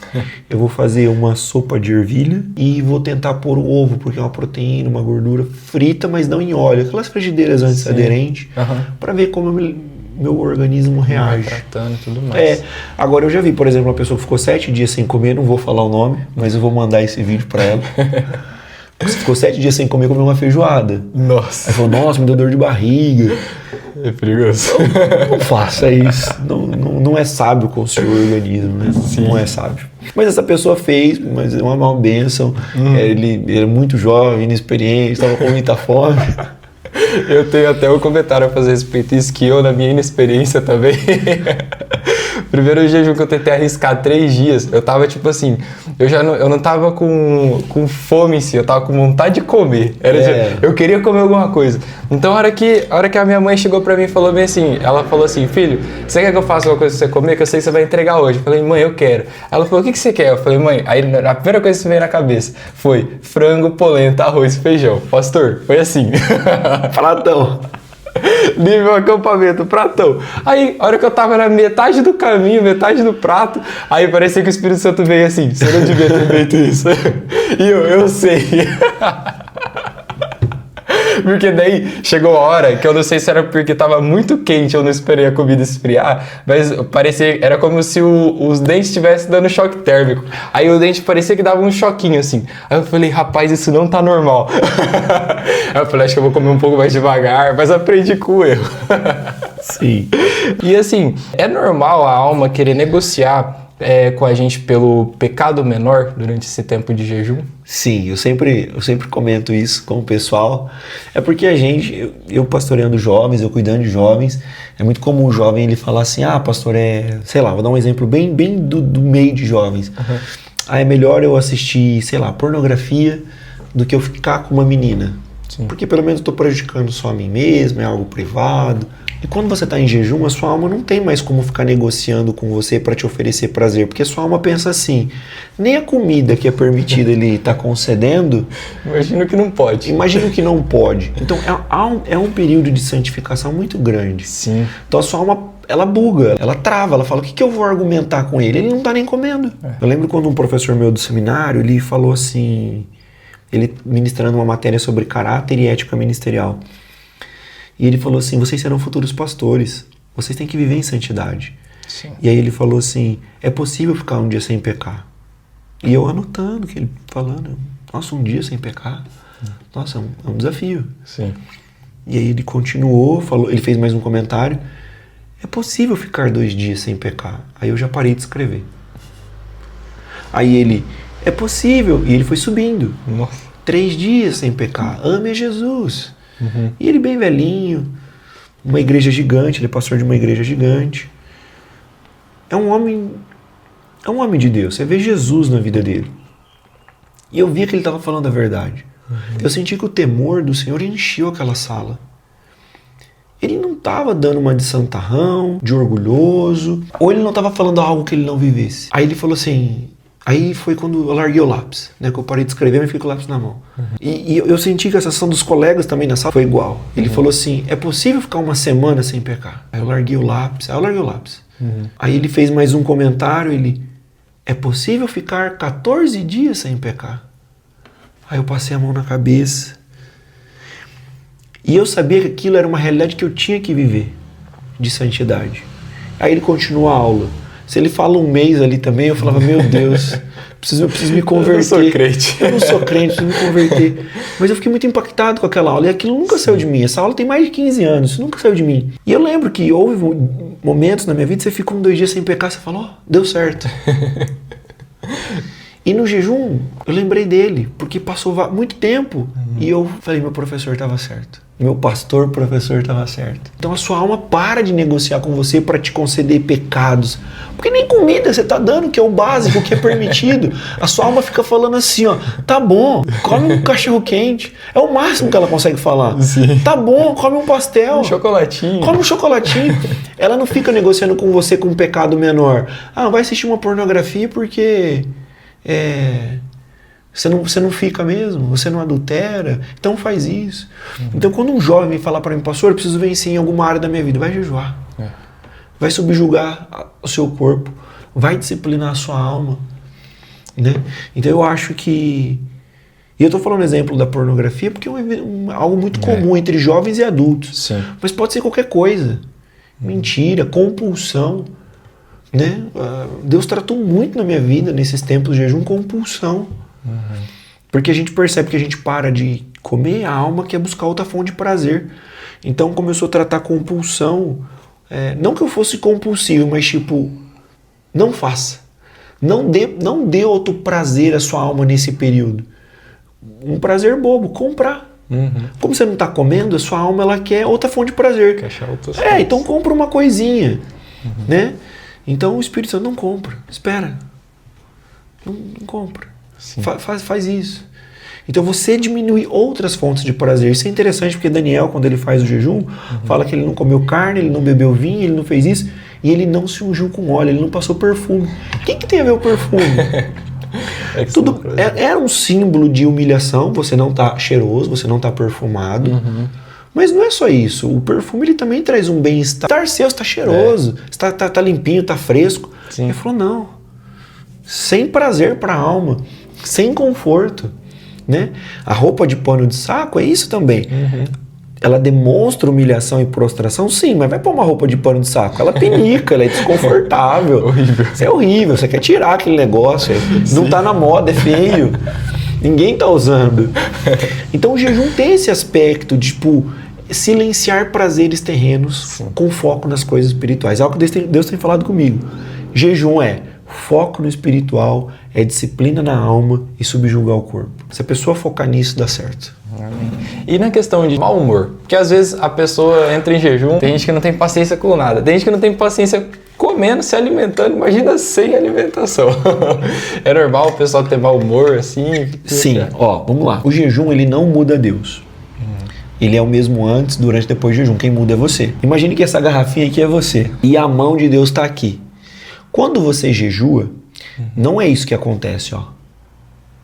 Eu vou fazer uma sopa de ervilha e vou tentar pôr o ovo, porque é uma proteína, uma gordura frita, mas não em óleo. Aquelas frigideiras antiaderentes, para ver como meu organismo reage. Tratando e tudo mais. Agora eu já vi, por exemplo, uma pessoa que ficou 7 dias sem comer, não vou falar o nome, mas eu vou mandar esse vídeo para ela. Você ficou 7 dias sem comer, comeu uma feijoada. Nossa. Aí falou, nossa, me deu dor de barriga. É perigoso. Não faça isso. Não é sábio com o seu organismo, né? Sim. Não é sábio. Mas essa pessoa fez, mas é uma bênção. Ele era muito jovem, inexperiente, estava com muita fome. Eu tenho até um comentário a fazer a respeito disso, que eu, na minha inexperiência também, primeiro jejum que eu tentei arriscar 3 dias, eu tava tipo assim, eu não tava com fome em si, eu tava com vontade de comer, eu queria comer alguma coisa. Então a hora que a minha mãe chegou pra mim e falou bem assim, ela falou assim, filho, você quer que eu faça alguma coisa pra você comer, que eu sei que você vai entregar hoje? Eu falei, mãe, eu quero. Ela falou, o que você quer? Eu falei, mãe, aí a primeira coisa que veio na cabeça foi frango, polenta, arroz e feijão. Pastor, foi assim. Pratão. Nível acampamento, pratão. Aí, a hora que eu tava na metade do caminho, metade do prato, aí parecia que o Espírito Santo veio assim, você não devia ter feito isso. E eu sei. Porque daí chegou a hora que eu não sei se era porque tava muito quente, eu não esperei a comida esfriar, mas parecia, era como se os dentes estivessem dando choque térmico. Aí o dente parecia que dava um choquinho assim. Aí eu falei, rapaz, isso não tá normal. Aí eu falei, acho que eu vou comer um pouco mais devagar, mas aprendi com o erro. Sim. E assim, é normal a alma querer negociar com a gente pelo pecado menor durante esse tempo de jejum? Sim, eu sempre comento isso com o pessoal. É porque eu pastoreando jovens, eu cuidando de jovens, é muito comum o jovem ele falar assim, pastor, sei lá, vou dar um exemplo bem do meio de jovens. É melhor eu assistir, sei lá, pornografia do que eu ficar com uma menina. Sim. Porque pelo menos estou prejudicando só a mim mesmo, é algo privado. E quando você está em jejum, a sua alma não tem mais como ficar negociando com você para te oferecer prazer, porque a sua alma pensa assim, nem a comida que é permitida ele está concedendo... Imagino que não pode. Imagino que não pode. Então é um período de santificação muito grande. Sim. Então a sua alma, ela buga, ela trava, ela fala, o que eu vou argumentar com ele? Ele não está nem comendo. Eu lembro quando um professor meu do seminário, ele falou assim, ele ministrando uma matéria sobre caráter e ética ministerial. E ele falou assim, vocês serão futuros pastores, vocês têm que viver em santidade. Sim. E aí ele falou assim, é possível ficar um dia sem pecar? E eu anotando, que ele falando, nossa, um dia sem pecar? Nossa, é um desafio. Sim. E aí ele continuou, falou, ele fez mais um comentário, é possível ficar 2 dias sem pecar? Aí eu já parei de escrever. Aí ele, é possível, e ele foi subindo. Nossa. 3 dias sem pecar, ame a Jesus. E ele bem velhinho, uma igreja gigante, ele é pastor de uma igreja gigante. É um homem de Deus, você vê Jesus na vida dele. E eu via que ele estava falando a verdade. Eu senti que o temor do Senhor encheu aquela sala. Ele não estava dando uma de santarrão, de orgulhoso, ou ele não estava falando algo que ele não vivesse. Aí ele falou assim... Aí foi quando eu larguei o lápis, né? Que eu parei de escrever e fiquei com o lápis na mão. E eu senti que a sensação dos colegas também na sala foi igual. Ele falou assim, é possível ficar uma semana sem pecar? Aí eu larguei o lápis, Aí ele fez mais um comentário, é possível ficar 14 dias sem pecar? Aí eu passei a mão na cabeça. E eu sabia que aquilo era uma realidade que eu tinha que viver, de santidade. Aí ele continuou a aula. Se ele fala um mês ali também, eu falava, meu Deus, eu preciso me converter. Eu não sou crente. Eu não sou crente, preciso me converter. Mas eu fiquei muito impactado com aquela aula. E aquilo nunca saiu de mim. Essa aula tem mais de 15 anos, isso nunca saiu de mim. E eu lembro que houve momentos na minha vida, você fica 2 dias sem pecar, você fala, ó, deu certo. E no jejum, eu lembrei dele, porque passou muito tempo. E eu falei, meu professor estava certo. Meu pastor, professor, estava certo. Então a sua alma para de negociar com você para te conceder pecados. Porque nem comida você está dando, que é o básico, o que é permitido. A sua alma fica falando assim, ó, tá bom, come um cachorro quente. É o máximo que ela consegue falar. Sim. Tá bom, come um pastel. Um chocolatinho. Come um chocolatinho. Ela não fica negociando com você com um pecado menor. Ah, vai assistir uma pornografia porque... Você não fica mesmo, você não adultera, então faz isso. Então quando um jovem vem falar para mim, pastor, eu preciso vencer em alguma área da minha vida, vai jejuar, vai subjugar o seu corpo, vai disciplinar a sua alma, né? Então eu acho que, e eu estou falando exemplo da pornografia porque é algo muito comum entre jovens e adultos. Sim. Mas pode ser qualquer coisa, mentira, compulsão, né? Deus tratou muito na minha vida nesses tempos de jejum, compulsão. Porque a gente percebe que a gente para de comer, a alma quer buscar outra fonte de prazer. Então começou a tratar compulsão, não que eu fosse compulsivo, mas tipo, não faça. Não dê outro prazer à sua alma nesse período. Um prazer bobo, comprar. Como você não está comendo, a sua alma ela quer outra fonte de prazer. Quer achar outras então compra uma coisinha, né? Então o Espírito Santo não compra, espera, não compra, faz isso. Então você diminui outras fontes de prazer. Isso é interessante porque Daniel, quando ele faz o jejum, fala que ele não comeu carne, ele não bebeu vinho, ele não fez isso, e ele não se ungiu com óleo, ele não passou perfume. O que tem a ver o perfume? Era um símbolo de humilhação, você não está cheiroso, você não está perfumado. Mas não é só isso, o perfume ele também traz um bem-estar. O estar seu está cheiroso, está limpinho, está fresco. Sim. Ele falou, não, sem prazer para a alma, sem conforto, né? A roupa de pano de saco é isso também. Ela demonstra humilhação e prostração, sim, mas vai pôr uma roupa de pano de saco, ela pinica, ela é desconfortável. Isso é horrível, você quer tirar aquele negócio, não está na moda, é feio. Ninguém está usando. Então o jejum tem esse aspecto de, tipo, silenciar prazeres terrenos com foco nas coisas espirituais. É algo que Deus tem falado comigo. Jejum é foco no espiritual, é disciplina na alma e subjugar o corpo. Se a pessoa focar nisso, dá certo. Amém. E na questão de mau humor, porque às vezes a pessoa entra em jejum, tem gente que não tem paciência com nada, tem gente que não tem paciência comendo, se alimentando, imagina sem alimentação. É normal o pessoal ter mau humor assim? Sim, vamos lá. O jejum ele não muda Deus. Ele é o mesmo antes, durante e depois do jejum. Quem muda é você. Imagine que essa garrafinha aqui é você e a mão de Deus está aqui. Quando você jejua, não é isso que acontece,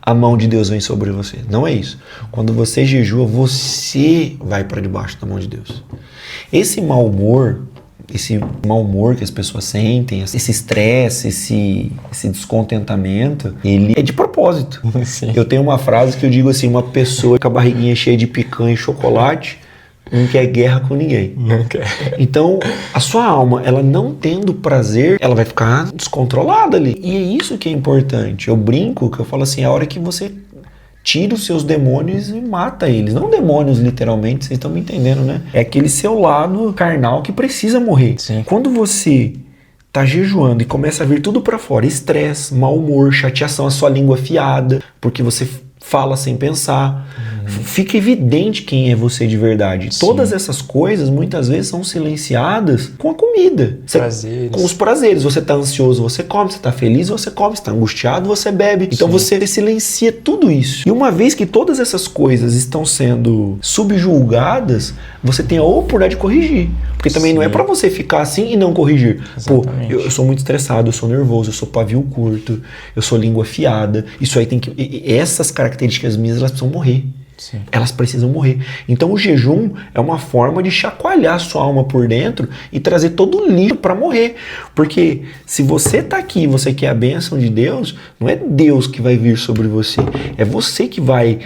a mão de Deus vem sobre você. Não é isso. Quando você jejua, você vai para debaixo da mão de Deus. Esse mau humor que as pessoas sentem, esse estresse, esse descontentamento, ele é de propósito. Sim. Eu tenho uma frase que eu digo assim, uma pessoa com a barriguinha cheia de picanha e chocolate não quer guerra com ninguém. Não quer. Então, a sua alma, ela não tendo prazer, ela vai ficar descontrolada ali. E é isso que é importante. Eu brinco, que eu falo assim, a hora que você tira os seus demônios e mata eles. Não demônios, literalmente, vocês estão me entendendo, né? É aquele seu lado carnal que precisa morrer. Sim. Quando você tá jejuando e começa a vir tudo pra fora, estresse, mau humor, chateação, a sua língua afiada, porque você fala sem pensar. Fica evidente quem é você de verdade. Sim. Todas essas coisas muitas vezes são silenciadas com a comida. Com os prazeres. Você está ansioso, você come. Você está feliz, você come. Você está angustiado, você bebe. Então você silencia tudo isso. E uma vez que todas essas coisas estão sendo subjulgadas, você tem a oportunidade de corrigir. Porque também não é para você ficar assim e não corrigir. Exatamente. Pô, eu sou muito estressado, eu sou nervoso, eu sou pavio curto, eu sou língua afiada. Isso aí tem que... Essas características minhas, elas precisam morrer. Sim. Elas precisam morrer. Então o jejum é uma forma de chacoalhar a sua alma por dentro e trazer todo o lixo para morrer. Porque se você está aqui e você quer a bênção de Deus, não é Deus que vai vir sobre você. É você que vai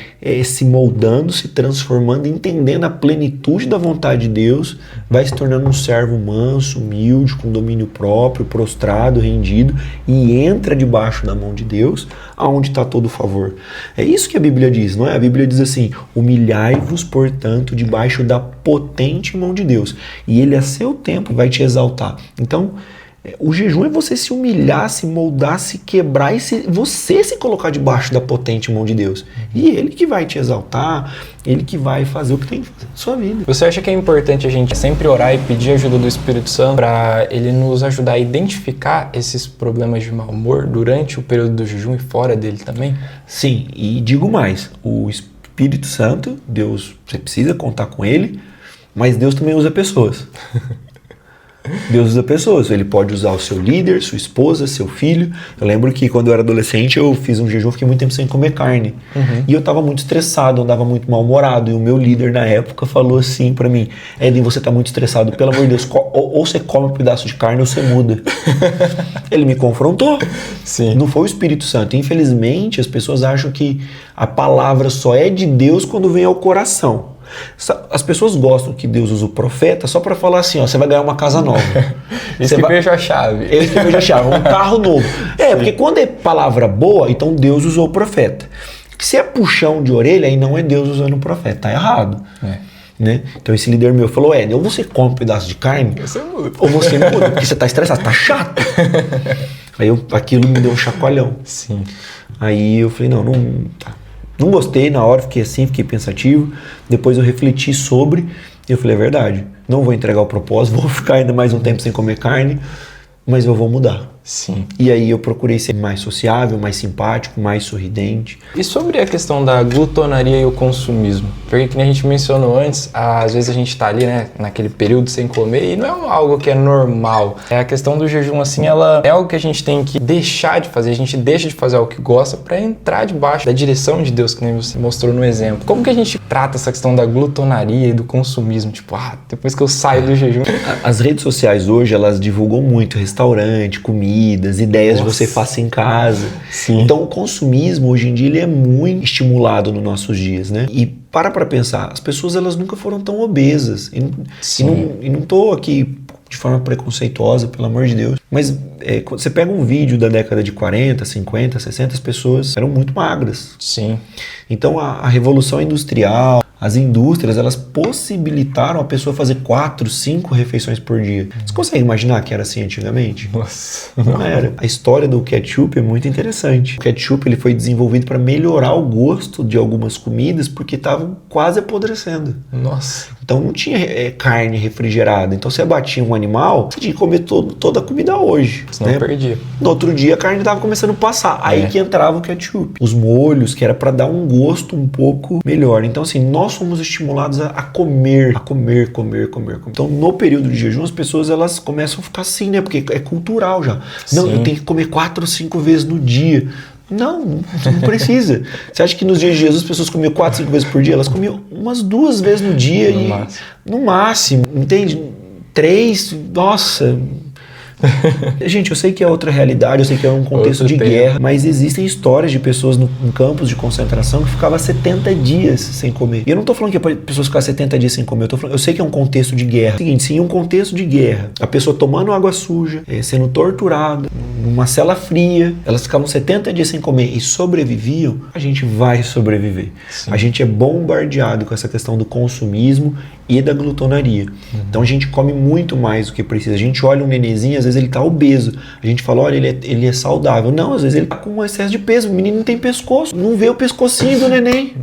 se moldando, se transformando, entendendo a plenitude da vontade de Deus, vai se tornando um servo manso, humilde, com domínio próprio, prostrado, rendido, e entra debaixo da mão de Deus, aonde está todo o favor. É isso que a Bíblia diz, não é? A Bíblia diz assim: humilhai-vos, portanto, debaixo da potente mão de Deus, e Ele a seu tempo vai te exaltar. Então, o jejum é você se humilhar, se moldar, se quebrar e você se colocar debaixo da potente mão de Deus. E Ele que vai te exaltar, Ele que vai fazer o que tem que fazer na sua vida. Você acha que é importante a gente sempre orar e pedir ajuda do Espírito Santo para Ele nos ajudar a identificar esses problemas de mau humor durante o período do jejum e fora dele também? Sim, e digo mais, o Espírito Santo, Deus, você precisa contar com Ele, mas Deus também usa pessoas. Deus usa pessoas, Ele pode usar o seu líder, sua esposa, seu filho. Eu lembro que quando eu era adolescente eu fiz um jejum, fiquei muito tempo sem comer carne. E eu estava muito estressado, andava muito mal-humorado. E o meu líder na época falou assim pra mim: Eden, você tá muito estressado, pelo amor de Deus, ou você come um pedaço de carne ou você muda. Ele me confrontou. Sim. Não foi o Espírito Santo. Infelizmente as pessoas acham que a palavra só é de Deus quando vem ao coração. As pessoas gostam que Deus usa o profeta só para falar assim: ó, você vai ganhar uma casa nova. Esse que vejo a chave. Esse que vejo a chave, um carro novo. Porque quando é palavra boa, então Deus usou o profeta. Se é puxão de orelha, aí não é Deus usando o profeta, tá errado. Né? Então esse líder meu falou: ou você come um pedaço de carne, ou você muda, porque você tá estressado, tá chato. Aí aquilo me deu um chacoalhão. Sim. Aí eu falei: não gostei na hora, fiquei assim, fiquei pensativo. Depois eu refleti sobre e eu falei: é verdade, não vou entregar o propósito, vou ficar ainda mais um tempo sem comer carne, mas eu vou mudar. Sim. E aí eu procurei ser mais sociável, mais simpático, mais sorridente. E sobre a questão da glutonaria e o consumismo? Porque, como a gente mencionou antes, às vezes a gente tá ali, né, naquele período sem comer e não é algo que é normal. A questão do jejum, assim, ela é algo que a gente tem que deixar de fazer. A gente deixa de fazer algo que gosta para entrar debaixo da direção de Deus, que nem você mostrou no exemplo. Como que a gente trata essa questão da glutonaria e do consumismo? Tipo, depois que eu saio do jejum... As redes sociais hoje, elas divulgam muito restaurante, comida, ideias de você faça em casa. Sim. Então o consumismo hoje em dia ele é muito estimulado nos nossos dias, né? E para pensar, as pessoas elas nunca foram tão obesas. E não tô aqui de forma preconceituosa, pelo amor de Deus. Mas você pega um vídeo da década de 40, 50, 60, as pessoas eram muito magras. Sim. Então a revolução industrial, as indústrias, elas possibilitaram a pessoa fazer 4, 5 refeições por dia. Você consegue imaginar que era assim antigamente? Nossa. Não era. A história do ketchup é muito interessante. O ketchup ele foi desenvolvido para melhorar o gosto de algumas comidas porque estavam quase apodrecendo. Nossa. Então não tinha carne refrigerada. Então você abatia um animal, você tinha que comer toda a comida hoje. Senão perdia. No outro dia a carne estava começando a passar. Aí que entrava o ketchup. Os molhos, que era para dar um gosto um pouco melhor. Então assim, nós somos estimulados a comer. Então no período de jejum as pessoas elas começam a ficar assim, né? Porque é cultural já. Não, eu tenho que comer 4 ou 5 vezes no dia. Não precisa. Você acha que nos dias de Jesus as pessoas comiam 4, 5 vezes por dia? Elas comiam umas 2 vezes no dia no máximo, entende? 3, nossa. Gente, eu sei que é outra realidade, eu sei que é um contexto de guerra, mas existem histórias de pessoas em campos de concentração que ficavam 70 dias sem comer. E eu não tô falando que as pessoas ficavam 70 dias sem comer, eu sei que é um contexto de guerra. É o seguinte, se em um contexto de guerra, a pessoa tomando água suja, sendo torturada, numa cela fria, elas ficavam 70 dias sem comer e sobreviviam, a gente vai sobreviver. Sim. A gente é bombardeado com essa questão do consumismo e da glutonaria. Então a gente come muito mais do que precisa. A gente olha um nenenzinho, às vezes ele tá obeso. A gente fala, olha, ele é saudável. Não, às vezes ele tá com um excesso de peso. O menino não tem pescoço. Não vê o pescocinho do neném.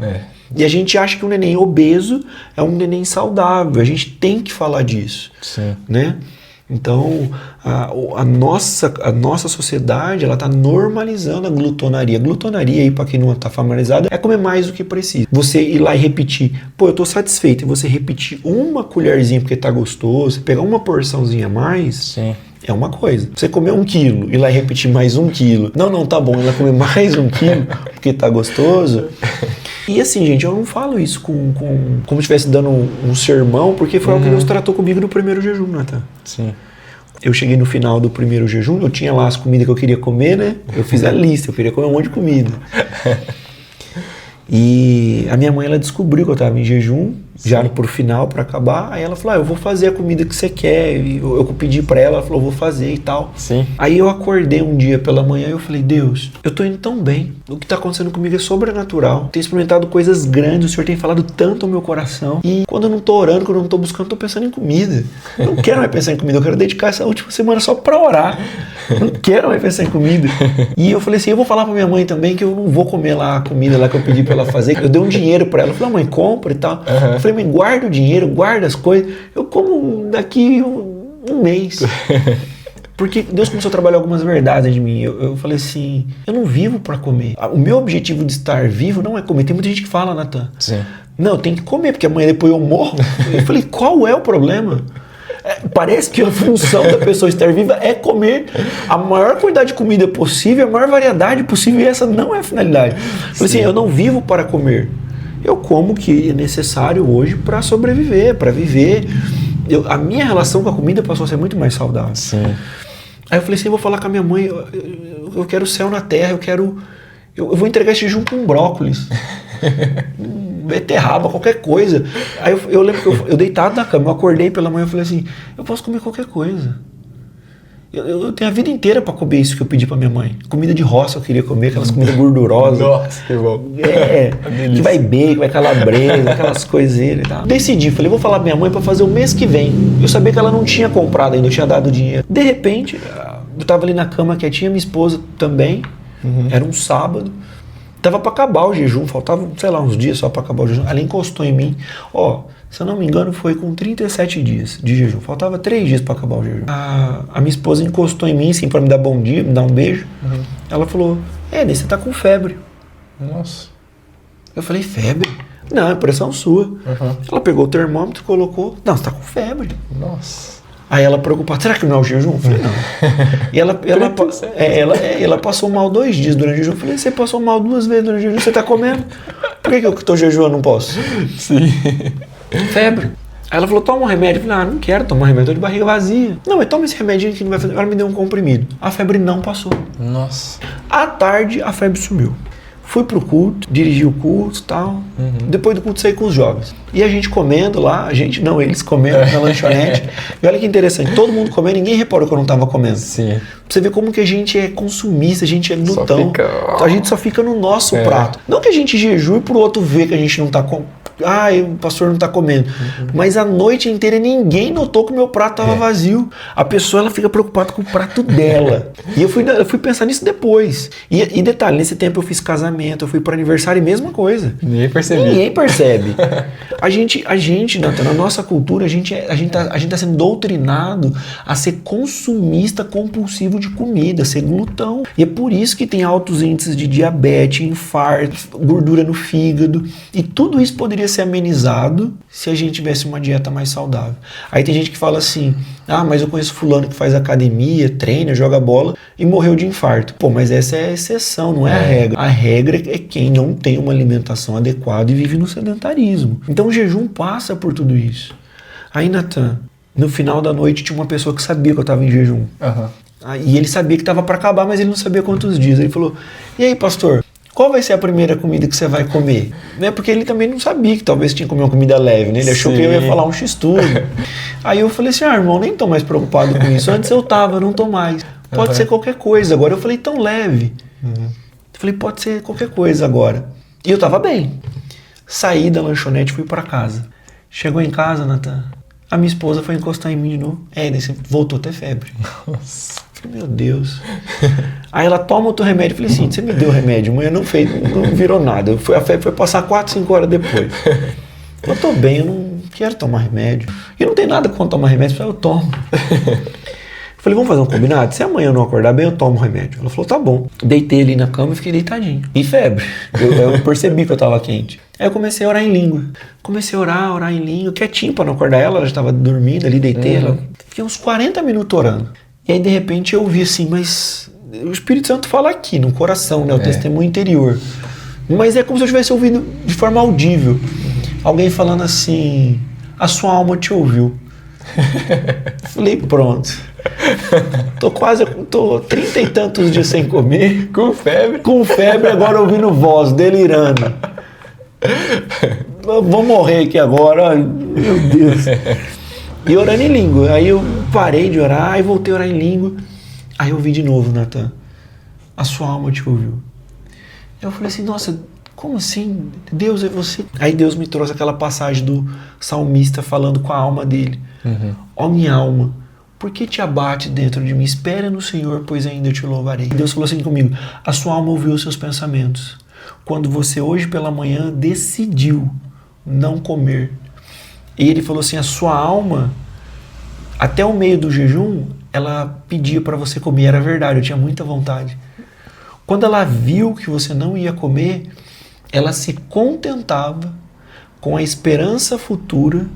E a gente acha que um neném obeso é um neném saudável. A gente tem que falar disso. Sim. Né? Então, a nossa sociedade, ela está normalizando a glutonaria. A glutonaria, aí, para quem não está familiarizado, é comer mais do que precisa. Você ir lá e repetir, pô, eu estou satisfeito, e você repetir uma colherzinha porque está gostoso, você pegar uma porçãozinha a mais... Sim. É uma coisa. Você comer 1 quilo e ir lá e repetir mais 1 quilo. Não, tá bom. Ela comer mais 1 quilo porque tá gostoso. E assim, gente, eu não falo isso como se estivesse dando um sermão, porque foi o que Deus tratou comigo no primeiro jejum, Nathan. Sim. Eu cheguei no final do primeiro jejum, eu tinha lá as comidas que eu queria comer, né? Eu fiz a lista, eu queria comer um monte de comida. E a minha mãe, ela descobriu que eu estava em jejum, já por final, para acabar. Aí ela falou, eu vou fazer a comida que você quer. E eu pedi para ela, ela falou, vou fazer e tal. Sim. Aí eu acordei um dia pela manhã e eu falei, Deus, eu tô indo tão bem. O que tá acontecendo comigo é sobrenatural. Tenho experimentado coisas grandes, o Senhor tem falado tanto ao meu coração. E quando eu não tô orando, quando eu não tô buscando, eu tô pensando em comida. Eu não quero mais pensar em comida, eu quero dedicar essa última semana só para orar. Eu não quero mais pensar em comida. E eu falei assim, eu vou falar pra minha mãe também que eu não vou comer lá a comida lá que eu pedi pra ela fazer. Eu dei um dinheiro pra ela. Eu falei, mãe, compra e tal. Eu falei, mãe, guarda o dinheiro, guarda as coisas. Eu como daqui um mês. Porque Deus começou a trabalhar algumas verdades em mim. Eu falei assim, eu não vivo pra comer. O meu objetivo de estar vivo não é comer. Tem muita gente que fala, Nathan. Sim. Não, eu tenho que comer, porque amanhã depois eu morro. Eu falei, qual é o problema? Parece que a função da pessoa estar viva é comer a maior quantidade de comida possível, a maior variedade possível, e essa não é a finalidade. Assim, eu não vivo para comer. Eu como o que é necessário hoje para sobreviver, para viver. A minha relação com a comida passou a ser muito mais saudável. Sim. Aí eu falei assim, eu vou falar com a minha mãe, eu quero céu na terra, eu vou entregar esse jejum com brócolis. Beterraba, qualquer coisa. Aí eu lembro que eu deitado na cama, eu acordei pela manhã e falei assim, eu posso comer qualquer coisa. Eu tenho a vida inteira para comer isso que eu pedi para minha mãe. Comida de roça eu queria comer, aquelas comidas gordurosas. Nossa, que bom. Que vai bacon, vai calabresa, aquelas coisinhas e tal. Decidi, falei, vou falar pra minha mãe para fazer o mês que vem. Eu sabia que ela não tinha comprado ainda, eu tinha dado dinheiro. De repente, eu tava ali na cama quietinha, minha esposa também. Era um sábado. Tava para acabar o jejum, faltava, sei lá, uns dias só para acabar o jejum. Ela encostou em mim. Se eu não me engano, foi com 37 dias de jejum. Faltava 3 dias para acabar o jejum. A minha esposa encostou em mim, assim, para me dar bom dia, me dar um beijo. Ela falou, você tá com febre. Nossa. Eu falei, febre? Não, é pressão sua. Ela pegou o termômetro, colocou. Não, você tá com febre. Nossa. Aí ela preocupada, será que não é o jejum? Eu falei, não. E ela passou mal 2 dias durante o jejum. Eu falei, você passou mal 2 vezes durante o jejum, você tá comendo? Por que eu tô jejuando não posso? Sim. Febre. Aí ela falou, toma um remédio. Eu falei, não quero tomar remédio, tô de barriga vazia. Não, mas toma esse remedinho que não vai fazer. Ela me deu um comprimido. A febre não passou. Nossa. À tarde, a febre sumiu. Fui pro culto, dirigi o culto e tal. Depois do culto saí com os jovens. E a gente comendo lá, eles comendo na lanchonete. E olha que interessante, todo mundo comendo, ninguém reparou que eu não tava comendo. Sim. Pra você ver como que a gente é consumista, a gente é glutão. A gente só fica no nosso prato. Não que a gente jejue pro outro ver que a gente não tá comendo. O pastor não tá comendo. Mas a noite inteira ninguém notou que o meu prato tava vazio. A pessoa, ela fica preocupada com o prato dela. E eu fui pensar nisso depois. E detalhe, nesse tempo eu fiz casamento, eu fui para aniversário e mesma coisa. Ninguém percebe. A gente, na nossa cultura, a gente tá sendo doutrinado a ser consumista compulsivo de comida, a ser glutão. E é por isso que tem altos índices de diabetes, infarto, gordura no fígado. E tudo isso poderia ser amenizado se a gente tivesse uma dieta mais saudável. Aí tem gente que fala assim, mas eu conheço fulano que faz academia, treina, joga bola e morreu de infarto. Pô, mas essa é a exceção, não é a regra. A regra é quem não tem uma alimentação adequada e vive no sedentarismo. Então o jejum passa por tudo isso. Aí, Nathan, no final da noite tinha uma pessoa que sabia que eu estava em jejum. E ele sabia que estava para acabar, mas ele não sabia quantos dias. Ele falou, e aí, pastor? Qual vai ser a primeira comida que você vai comer? Porque ele também não sabia que talvez tinha que comer uma comida leve, né? Ele achou que eu ia falar um x-tudo. Aí eu falei assim, irmão, nem tô mais preocupado com isso. Antes eu tava, não tô mais. Pode ser qualquer coisa. Agora eu falei tão leve. Eu falei, pode ser qualquer coisa agora. E eu tava bem. Saí da lanchonete e fui pra casa. Chegou em casa, Natan, a minha esposa foi encostar em mim de novo. Daí você voltou a ter febre. Nossa. Falei, meu Deus. Aí ela toma outro remédio. Eu falei assim, você me deu remédio, mas não virou nada. A febre foi passar 4, 5 horas depois. Eu tô bem, eu não quero tomar remédio. E não tem nada contra tomar remédio, eu tomo. Eu falei, vamos fazer um combinado? Se amanhã eu não acordar bem, eu tomo o remédio. Ela falou, tá bom. Deitei ali na cama e fiquei deitadinho. E febre. Eu percebi que eu tava quente. Aí eu comecei a orar em língua. Comecei a orar em língua, quietinho pra não acordar ela. Ela já tava dormindo ali, deitei ela. Fiquei uns 40 minutos orando. E aí, de repente, eu ouvi assim, mas o Espírito Santo fala aqui, no coração, né? O testemunho interior. Mas é como se eu tivesse ouvido de forma audível. Alguém falando assim, a sua alma te ouviu. Falei, pronto. Tô 30 e tantos dias sem comer. Com febre. Com febre, agora ouvindo voz, delirando. Vou morrer aqui agora, meu Deus. E orando em língua. Aí eu parei de orar e voltei a orar em língua. Aí eu ouvi de novo, Natan, a sua alma te ouviu. Eu falei assim, nossa, como assim? Deus é você? Aí Deus me trouxe aquela passagem do salmista falando com a alma dele. Ó minha alma, por que te abate dentro de mim? Espera no Senhor, pois ainda eu te louvarei. Deus falou assim comigo, a sua alma ouviu os seus pensamentos. Quando você hoje pela manhã decidiu não comer. E ele falou assim, a sua alma, até o meio do jejum, ela pedia para você comer. Era verdade, eu tinha muita vontade. Quando ela viu que você não ia comer, ela se contentava com a esperança futura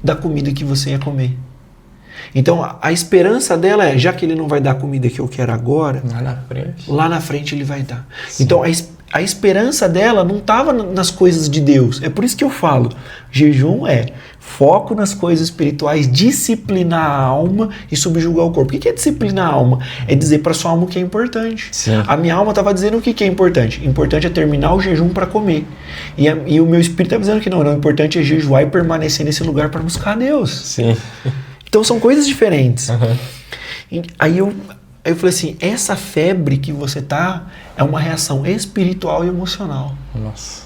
da comida que você ia comer. Então a esperança dela é, já que ele não vai dar a comida que eu quero agora, lá na frente ele vai dar. Sim. Então a esperança dela não estava nas coisas de Deus. É por isso que eu falo, jejum é foco nas coisas espirituais, disciplinar a alma e subjugar o corpo. O que é disciplinar a alma? É dizer para sua alma o que é importante. Sim. A minha alma estava dizendo o que é importante. Importante é terminar o jejum para comer. E o meu espírito estava dizendo que não, o importante é jejuar e permanecer nesse lugar para buscar a Deus. Sim. Então são coisas diferentes. Aí eu falei assim, essa febre que você tá é uma reação espiritual e emocional. Nossa.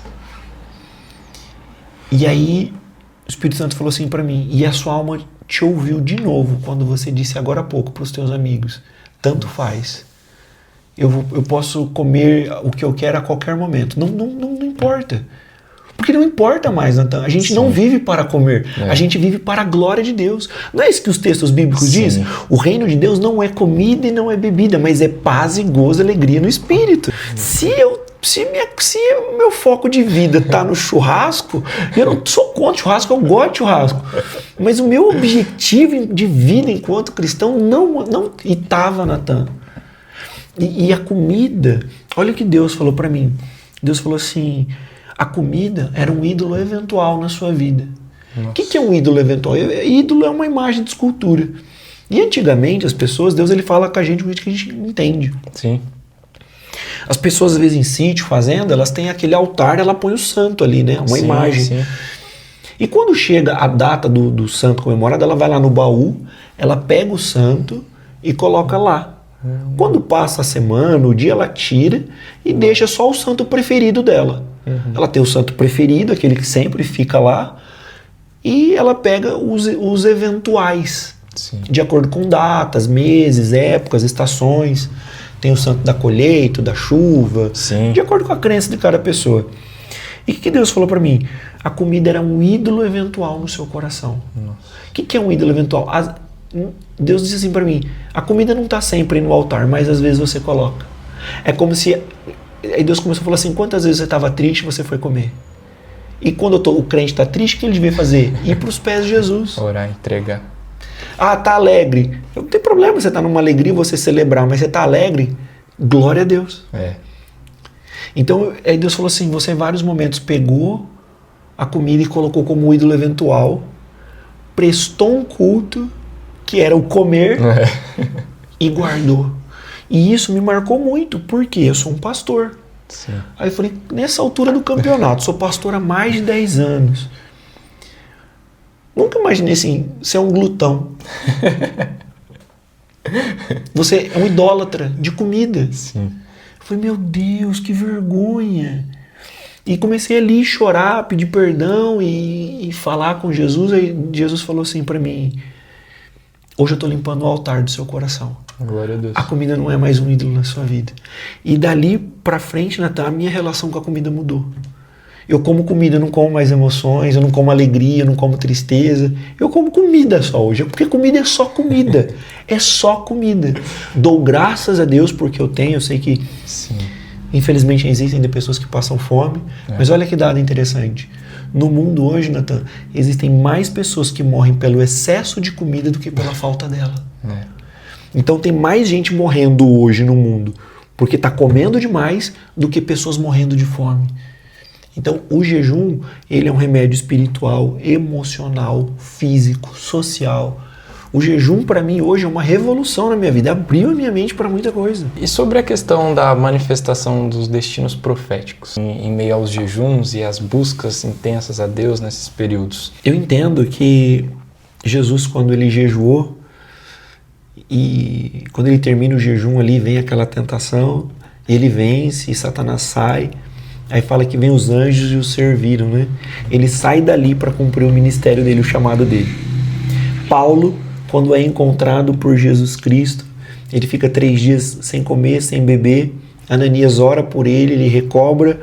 E aí o Espírito Santo falou assim para mim, e a sua alma te ouviu de novo quando você disse agora há pouco para os teus amigos, tanto faz. Eu posso comer o que eu quero a qualquer momento. Não importa. Porque não importa mais, Natan. A gente Sim. não vive para comer. A gente vive para a glória de Deus. Não é isso que os textos bíblicos Sim. dizem? O reino de Deus não é comida e não é bebida, mas é paz e gozo e alegria no Espírito. Se o meu foco de vida está no churrasco, eu não sou contra churrasco, eu gosto de churrasco. Mas o meu objetivo de vida enquanto cristão não estava, Natan. E a comida, olha o que Deus falou para mim. Deus falou assim, a comida era um ídolo eventual na sua vida. O que é um ídolo eventual? Ídolo é uma imagem de escultura. E antigamente as pessoas, Deus ele fala com a gente o que a gente entende. Sim. As pessoas às vezes em sítio, fazenda, elas têm aquele altar, ela põe o santo ali, né? Uma imagem. Sim. E quando chega a data do santo comemorado, ela vai lá no baú, ela pega o santo e coloca lá. Quando passa a semana, o dia, ela tira e deixa só o santo preferido dela. Ela tem o santo preferido, aquele que sempre fica lá, e ela pega os eventuais, Sim. de acordo com datas, meses, épocas, estações. Tem o santo da colheita, da chuva, Sim. de acordo com a crença de cada pessoa. E o que Deus falou para mim? A comida era um ídolo eventual no seu coração. O que é um ídolo eventual? Deus disse assim para mim, a comida não está sempre no altar, mas às vezes você coloca. É como se... Aí Deus começou a falar assim, quantas vezes você estava triste, você foi comer? E quando o crente está triste, o que ele devia fazer? Ir para os pés de Jesus. Orar, entregar. Ah, tá alegre. Não tem problema você estar numa alegria, você celebrar, mas você está alegre, glória a Deus. Então, aí Deus falou assim, você em vários momentos pegou a comida e colocou como ídolo eventual, prestou um culto, que era o comer, e guardou. E isso me marcou muito, porque eu sou um pastor. Sim. Aí eu falei, nessa altura do campeonato, sou pastor há mais de 10 anos. Nunca imaginei assim, ser um glutão. Você é um idólatra de comida. Sim. Eu falei, meu Deus, que vergonha. E comecei ali a chorar, pedir perdão e falar com Jesus. Aí Jesus falou assim pra mim, hoje eu tô limpando o altar do seu coração. Glória a Deus. A comida não é mais um ídolo na sua vida. E dali pra frente, Natan, a minha relação com a comida mudou. Eu como comida, eu não como mais emoções, eu não como alegria, eu não como tristeza. Eu como comida só hoje, porque comida é só comida. É só comida. Dou graças a Deus porque eu sei que, Sim. infelizmente, existem ainda pessoas que passam fome. Mas olha que dado interessante. No mundo hoje, Natan, existem mais pessoas que morrem pelo excesso de comida do que pela falta dela. Então tem mais gente morrendo hoje no mundo porque está comendo demais do que pessoas morrendo de fome. Então o jejum, ele é um remédio espiritual, emocional, físico, social. O jejum para mim hoje é uma revolução na minha vida, abriu a minha mente para muita coisa. E sobre a questão da manifestação dos destinos proféticos, em meio aos jejuns e às buscas intensas a Deus nesses períodos? Eu entendo que Jesus, quando ele jejuou, e quando ele termina o jejum ali, vem aquela tentação, ele vence e Satanás sai. Aí fala que vem os anjos e o serviram, né? Ele sai dali para cumprir o ministério dele, o chamado dele. Paulo, quando é encontrado por Jesus Cristo, ele fica 3 dias sem comer, sem beber. Ananias ora por ele, ele recobra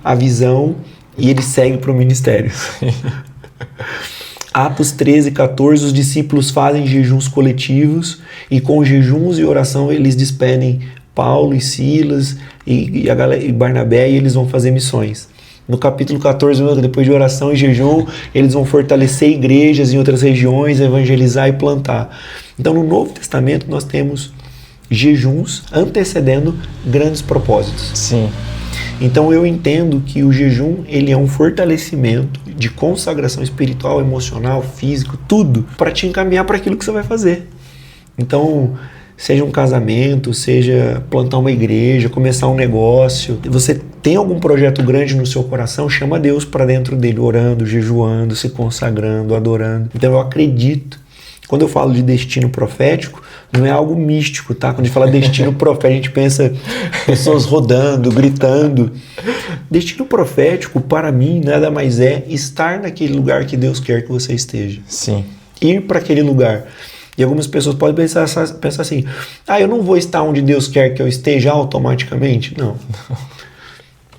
a visão e ele segue para o ministério. Atos 13, 14, os discípulos fazem jejuns coletivos e com jejuns e oração eles despedem Paulo e Silas e Barnabé e eles vão fazer missões. No capítulo 14, depois de oração e jejum, eles vão fortalecer igrejas em outras regiões, evangelizar e plantar. Então no Novo Testamento nós temos jejuns antecedendo grandes propósitos. Sim. Então eu entendo que o jejum ele é um fortalecimento de consagração espiritual, emocional, físico, tudo para te encaminhar para aquilo que você vai fazer. Então, seja um casamento, seja plantar uma igreja, começar um negócio, você tem algum projeto grande no seu coração, chama Deus para dentro dele, orando, jejuando, se consagrando, adorando. Então eu acredito. Quando eu falo de destino profético, não é algo místico, tá? Quando a gente fala destino profético, a gente pensa pessoas rodando, gritando. Destino profético, para mim, nada mais é estar naquele lugar que Deus quer que você esteja. Sim. Ir para aquele lugar. E algumas pessoas podem pensar assim, eu não vou estar onde Deus quer que eu esteja automaticamente. Não.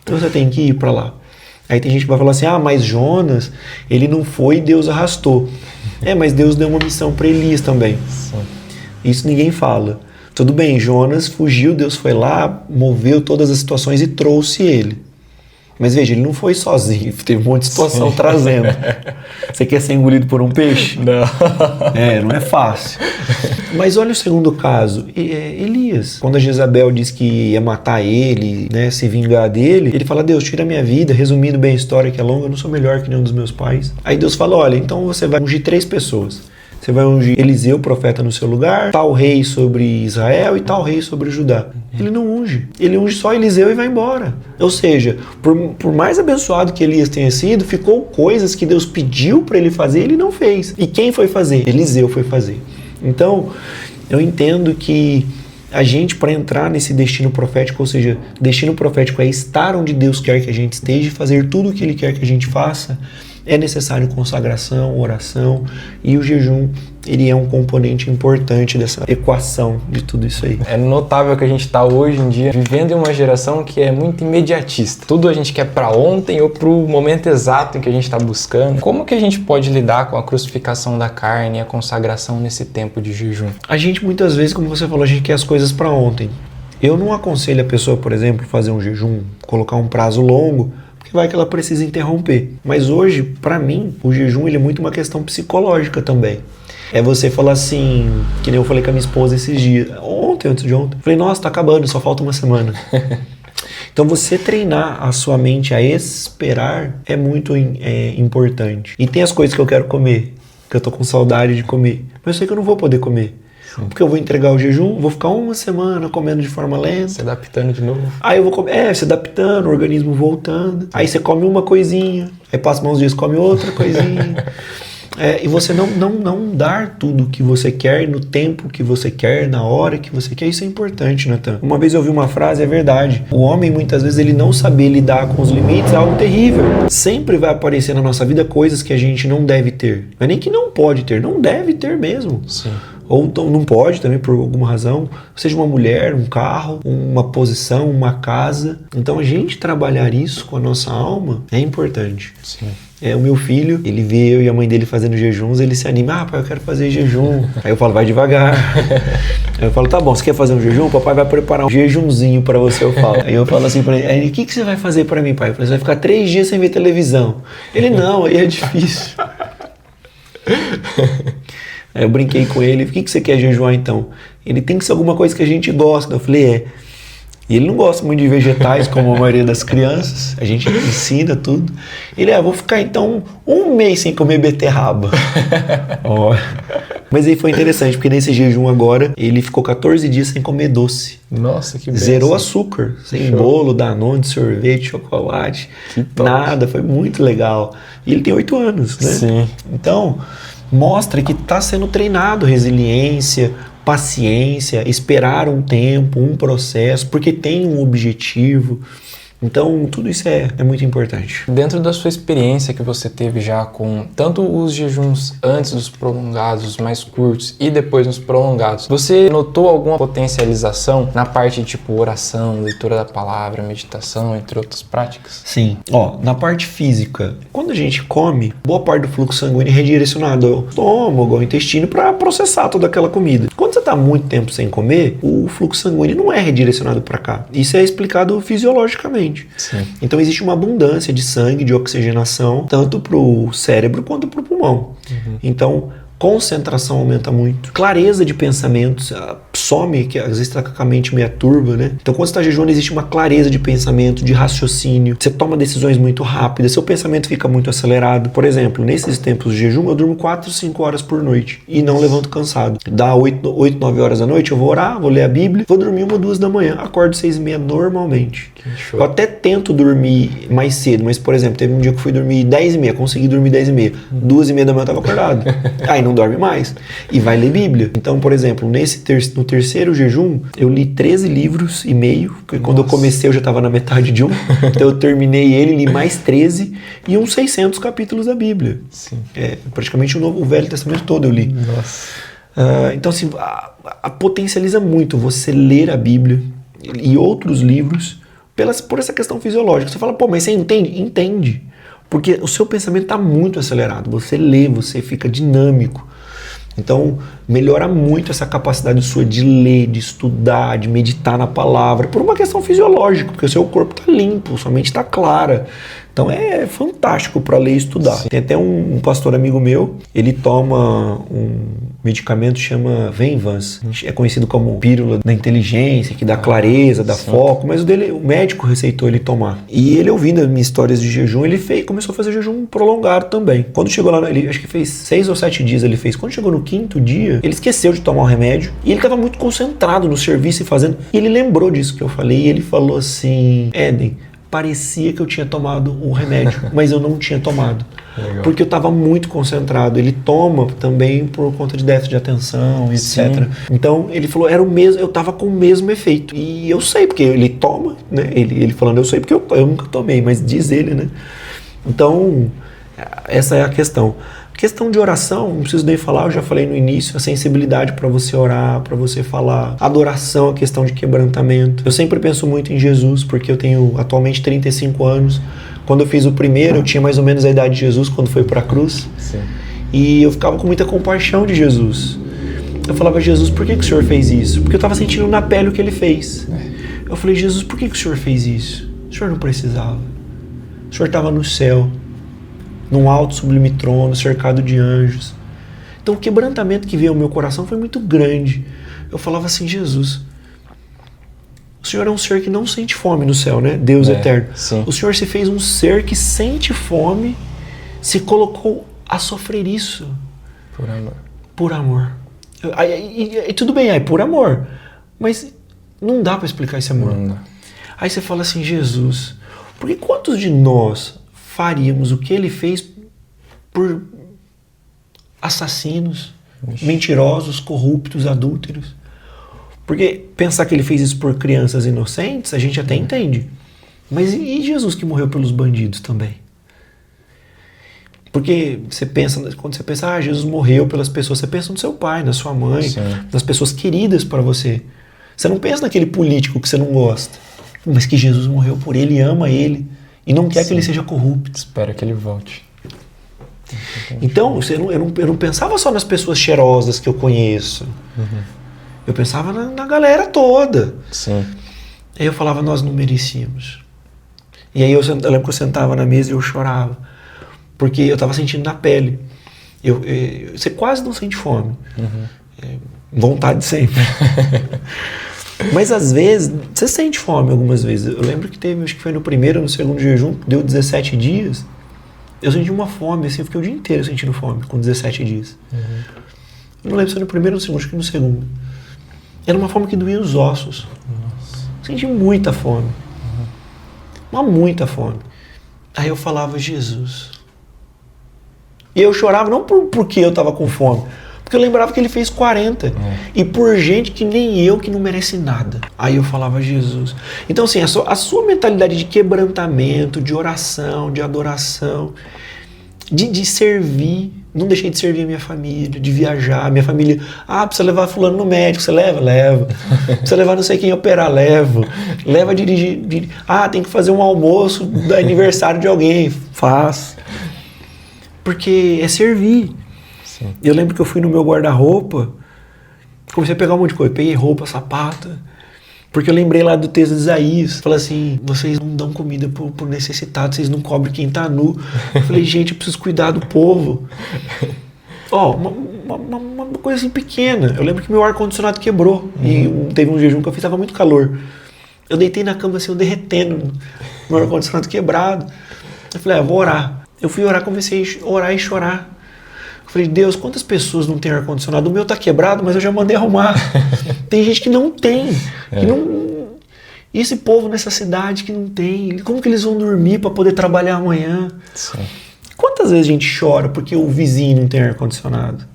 Então você tem que ir para lá. Aí tem gente que vai falar assim, mas Jonas, ele não foi e Deus arrastou. Mas Deus deu uma missão para Elias também. Sim. Isso ninguém fala. Tudo bem, Jonas fugiu, Deus foi lá, moveu todas as situações e trouxe ele. Mas veja, ele não foi sozinho, teve um monte de situação trazendo. Você quer ser engolido por um peixe? Não. Não é fácil. Mas olha o segundo caso, Elias. Quando a Jezabel disse que ia matar ele, né, se vingar dele, ele fala, Deus, tira a minha vida, resumindo bem a história que é longa, eu não sou melhor que nenhum dos meus pais. Aí Deus fala, olha, então você vai ungir 3 pessoas. Você vai ungir Eliseu, profeta, no seu lugar, tal rei sobre Israel e tal rei sobre Judá. Ele não unge. Ele unge só Eliseu e vai embora. Ou seja, por mais abençoado que Elias tenha sido, ficou coisas que Deus pediu para ele fazer e ele não fez. E quem foi fazer? Eliseu foi fazer. Então, eu entendo que a gente, para entrar nesse destino profético, ou seja, destino profético é estar onde Deus quer que a gente esteja e fazer tudo o que Ele quer que a gente faça, é necessário consagração, oração, e o jejum, ele é um componente importante dessa equação de tudo isso aí. É notável que a gente está hoje em dia vivendo em uma geração que é muito imediatista. Tudo a gente quer para ontem ou para o momento exato em que a gente está buscando. Como que a gente pode lidar com a crucificação da carne e a consagração nesse tempo de jejum? A gente muitas vezes, como você falou, a gente quer as coisas para ontem. Eu não aconselho a pessoa, por exemplo, fazer um jejum, colocar um prazo longo, porque vai que ela precisa interromper. Mas hoje, para mim, o jejum ele é muito uma questão psicológica também. É você falar assim, que nem eu falei com a minha esposa esses dias, antes de ontem. Falei, nossa, tá acabando, só falta uma semana. Então você treinar a sua mente a esperar é muito importante. E tem as coisas que eu quero comer, que eu tô com saudade de comer, mas eu sei que eu não vou poder comer. Porque eu vou entregar o jejum, vou ficar uma semana comendo de forma lenta. Se adaptando de novo. Aí eu vou comer, se adaptando, o organismo voltando. Aí você come uma coisinha, aí passa uns dias, come outra coisinha. E você não dar tudo o que você quer, no tempo que você quer, na hora que você quer, isso é importante, Natan. Uma vez eu ouvi uma frase, é verdade. O homem, muitas vezes, ele não saber lidar com os limites é algo terrível. Sempre vai aparecer na nossa vida coisas que a gente não deve ter. Não é nem que não pode ter, não deve ter mesmo. Sim. Ou não pode também por alguma razão, seja uma mulher, um carro, uma posição, uma casa. Então a gente trabalhar isso com a nossa alma é importante. Sim. O meu filho, ele vê eu e a mãe dele fazendo jejuns, ele se anima, pai, eu quero fazer jejum. Aí eu falo, vai devagar. Aí eu falo, tá bom, você quer fazer um jejum? Papai vai preparar um jejumzinho pra você, eu falo. Aí eu falo assim pra ele, aí, o que você vai fazer pra mim, pai? Eu falo, você vai ficar 3 dias sem ver televisão. Ele, não, aí é difícil. Aí eu brinquei com ele, o que você quer jejuar então? Ele tem que ser alguma coisa que a gente gosta. Eu falei, E ele não gosta muito de vegetais, como a maioria das crianças. A gente ensina tudo. Ele, vou ficar então 1 mês sem comer beterraba. Mas aí foi interessante, porque nesse jejum agora, ele ficou 14 dias sem comer doce. Nossa, que bênção. Zerou açúcar, sem bolo, Danone, sorvete, chocolate, nada. Foi muito legal. E ele tem 8 anos, né? Sim. Então, mostra que está sendo treinado resiliência, paciência, esperar um tempo, um processo, porque tem um objetivo. Então, tudo isso é muito importante. Dentro da sua experiência que você teve já com tanto os jejuns antes dos prolongados, os mais curtos, e depois nos prolongados, você notou alguma potencialização na parte de tipo oração, leitura da palavra, meditação, entre outras práticas? Sim. Na parte física, quando a gente come, boa parte do fluxo sanguíneo é redirecionado ao estômago, ao intestino, para processar toda aquela comida. Quando você está muito tempo sem comer, o fluxo sanguíneo não é redirecionado para cá. Isso é explicado fisiologicamente. Sim. Então existe uma abundância de sangue, de oxigenação, tanto para o cérebro quanto para o pulmão. Então, concentração aumenta muito, clareza de pensamentos some, que às vezes está com a mente meio turva, né? Então quando você está jejuando existe uma clareza de pensamento, de raciocínio, você toma decisões muito rápidas, seu pensamento fica muito acelerado. Por exemplo, nesses tempos de jejum eu durmo 4, 5 horas por noite e não levanto cansado. Dá 8, 9 horas da noite, eu vou orar, vou ler a Bíblia, vou dormir 1, 2 da manhã, acordo 6h30 normalmente. Eu até tento dormir mais cedo, mas por exemplo, teve um dia que eu fui dormir 10h30, consegui dormir 10h30, 2h30 da manhã eu estava acordado. Aí não dorme mais e vai ler Bíblia. Então, por exemplo, no terceiro jejum, eu li 13 livros e meio, porque quando eu comecei eu já estava na metade de um, então eu terminei ele, li mais 13 e uns 600 capítulos da Bíblia. Sim. Praticamente o Velho Testamento todo eu li. Nossa. Então, assim, potencializa muito você ler a Bíblia e outros livros por essa questão fisiológica. Você fala, pô, mas você entende? Entende. Porque o seu pensamento está muito acelerado. Você lê, você fica dinâmico. Então, melhora muito essa capacidade sua de ler, de estudar, de meditar na palavra, por uma questão fisiológica, porque o seu corpo está limpo, sua mente está clara. Então, é fantástico para ler e estudar. Sim. Tem até um pastor amigo meu, ele toma um medicamento que chama Venvance. É conhecido como pílula da inteligência, que dá clareza, dá foco, mas o médico receitou ele tomar. E ele, ouvindo as minhas histórias de jejum, ele começou a fazer jejum prolongado também. Quando chegou lá, ele acho que fez 6 ou 7 dias ele fez. Quando chegou no 5º dia, ele esqueceu de tomar o remédio e ele estava muito concentrado no serviço e fazendo. E ele lembrou disso que eu falei e ele falou assim, Éden, parecia que eu tinha tomado um remédio, mas eu não tinha tomado. Legal. Porque eu estava muito concentrado. Ele toma também por conta de déficit de atenção, etc. Sim. Então, ele falou, era o mesmo, eu estava com o mesmo efeito. E eu sei, porque ele toma, né? Ele falando, eu sei porque eu nunca tomei, mas diz ele, né? Então, essa é a questão. Questão de oração, não preciso nem falar, eu já falei no início, a sensibilidade para você orar, para você falar. Adoração, a questão de quebrantamento. Eu sempre penso muito em Jesus, porque eu tenho atualmente 35 anos. Quando eu fiz o primeiro, eu tinha mais ou menos a idade de Jesus, quando foi para a cruz. Sim. E eu ficava com muita compaixão de Jesus. Eu falava, Jesus, por que o Senhor fez isso? Porque eu estava sentindo na pele o que Ele fez. Eu falei, Jesus, por que o Senhor fez isso? O Senhor não precisava. O Senhor estava no céu, num alto sublime trono, cercado de anjos. Então o quebrantamento que veio ao meu coração foi muito grande. Eu falava assim, Jesus, o Senhor é um ser que não sente fome no céu, né? Deus eterno. Sim. O Senhor se fez um ser que sente fome, se colocou a sofrer isso. Por amor. Por amor. E tudo bem, é por amor. Mas não dá para explicar esse amor. Não. Aí você fala assim, Jesus, porque quantos de nós faríamos o que Ele fez por assassinos, mentirosos, corruptos, adúlteros. Porque pensar que ele fez isso por crianças inocentes, a gente até entende. Mas e Jesus que morreu pelos bandidos também? Porque quando você pensa, Jesus morreu pelas pessoas, você pensa no seu pai, na sua mãe, Sim. nas pessoas queridas para você. Você não pensa naquele político que você não gosta, mas que Jesus morreu por ele e ama ele e não quer Sim. que ele seja corrupto. Espera que ele volte. Então, eu não pensava só nas pessoas cheirosas que eu conheço. Eu pensava na galera toda. Sim. Aí eu falava, nós não merecíamos. E aí eu lembro que eu sentava na mesa e eu chorava. Porque eu estava sentindo na pele. Você quase não sente fome. Vontade sempre. Mas às vezes, você sente fome algumas vezes. Eu lembro que teve, acho que foi no primeiro ou no segundo jejum, deu 17 dias. Eu senti uma fome, assim, eu fiquei o dia inteiro sentindo fome, com 17 dias. Eu não lembro se foi no primeiro ou no segundo, acho que no segundo. Era uma fome que doía os ossos. Senti muita fome. Mas muita fome. Aí eu falava, Jesus. E eu chorava não porque eu estava com fome, porque eu lembrava que ele fez 40. E por gente que nem eu, que não merece nada. Aí eu falava, Jesus. Então assim, a sua mentalidade de quebrantamento, de oração, de adoração, de servir. Não deixei de servir a minha família, de viajar. Minha família, precisa levar fulano no médico. Você leva? Leva. Precisa levar não sei quem operar? Levo. Leva a dirigir. Tem que fazer um almoço do aniversário de alguém. Faz. Porque é servir. Sim. Eu lembro que eu fui no meu guarda-roupa, comecei a pegar um monte de coisa. Peguei roupa, sapato. Porque eu lembrei lá do texto de Isaías. Falei assim, vocês não dão comida por necessitado, vocês não cobrem quem tá nu. Eu falei, gente, eu preciso cuidar do povo. Uma coisa assim pequena. Eu lembro que meu ar-condicionado quebrou. E teve um jejum que eu fiz, tava muito calor. Eu deitei na cama assim, eu derretendo, meu ar-condicionado quebrado. Eu falei, vou orar. Eu fui orar, comecei a orar e chorar. Eu falei, Deus, quantas pessoas não têm ar-condicionado? O meu tá quebrado, mas eu já mandei arrumar. Tem gente que não tem. Que não... E esse povo nessa cidade que não tem, como que eles vão dormir para poder trabalhar amanhã? Sim. Quantas vezes a gente chora porque o vizinho não tem ar-condicionado?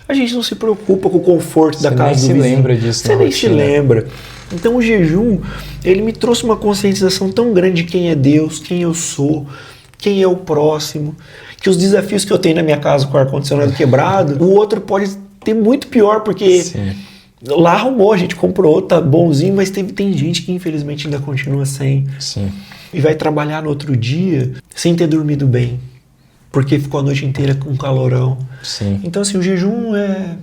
A gente não se preocupa com o conforto da casa do vizinho. Você nem se lembra disso. Você nem se lembra. Então o jejum, ele me trouxe uma conscientização tão grande de quem é Deus, quem eu sou, quem é o próximo, que os desafios que eu tenho na minha casa com o ar-condicionado quebrado, o outro pode ter muito pior, porque Sim. lá arrumou, a gente comprou, tá bonzinho, mas tem gente que infelizmente ainda continua sem. Sim. E vai trabalhar no outro dia sem ter dormido bem, porque ficou a noite inteira com calorão. Sim. Então assim, o jejum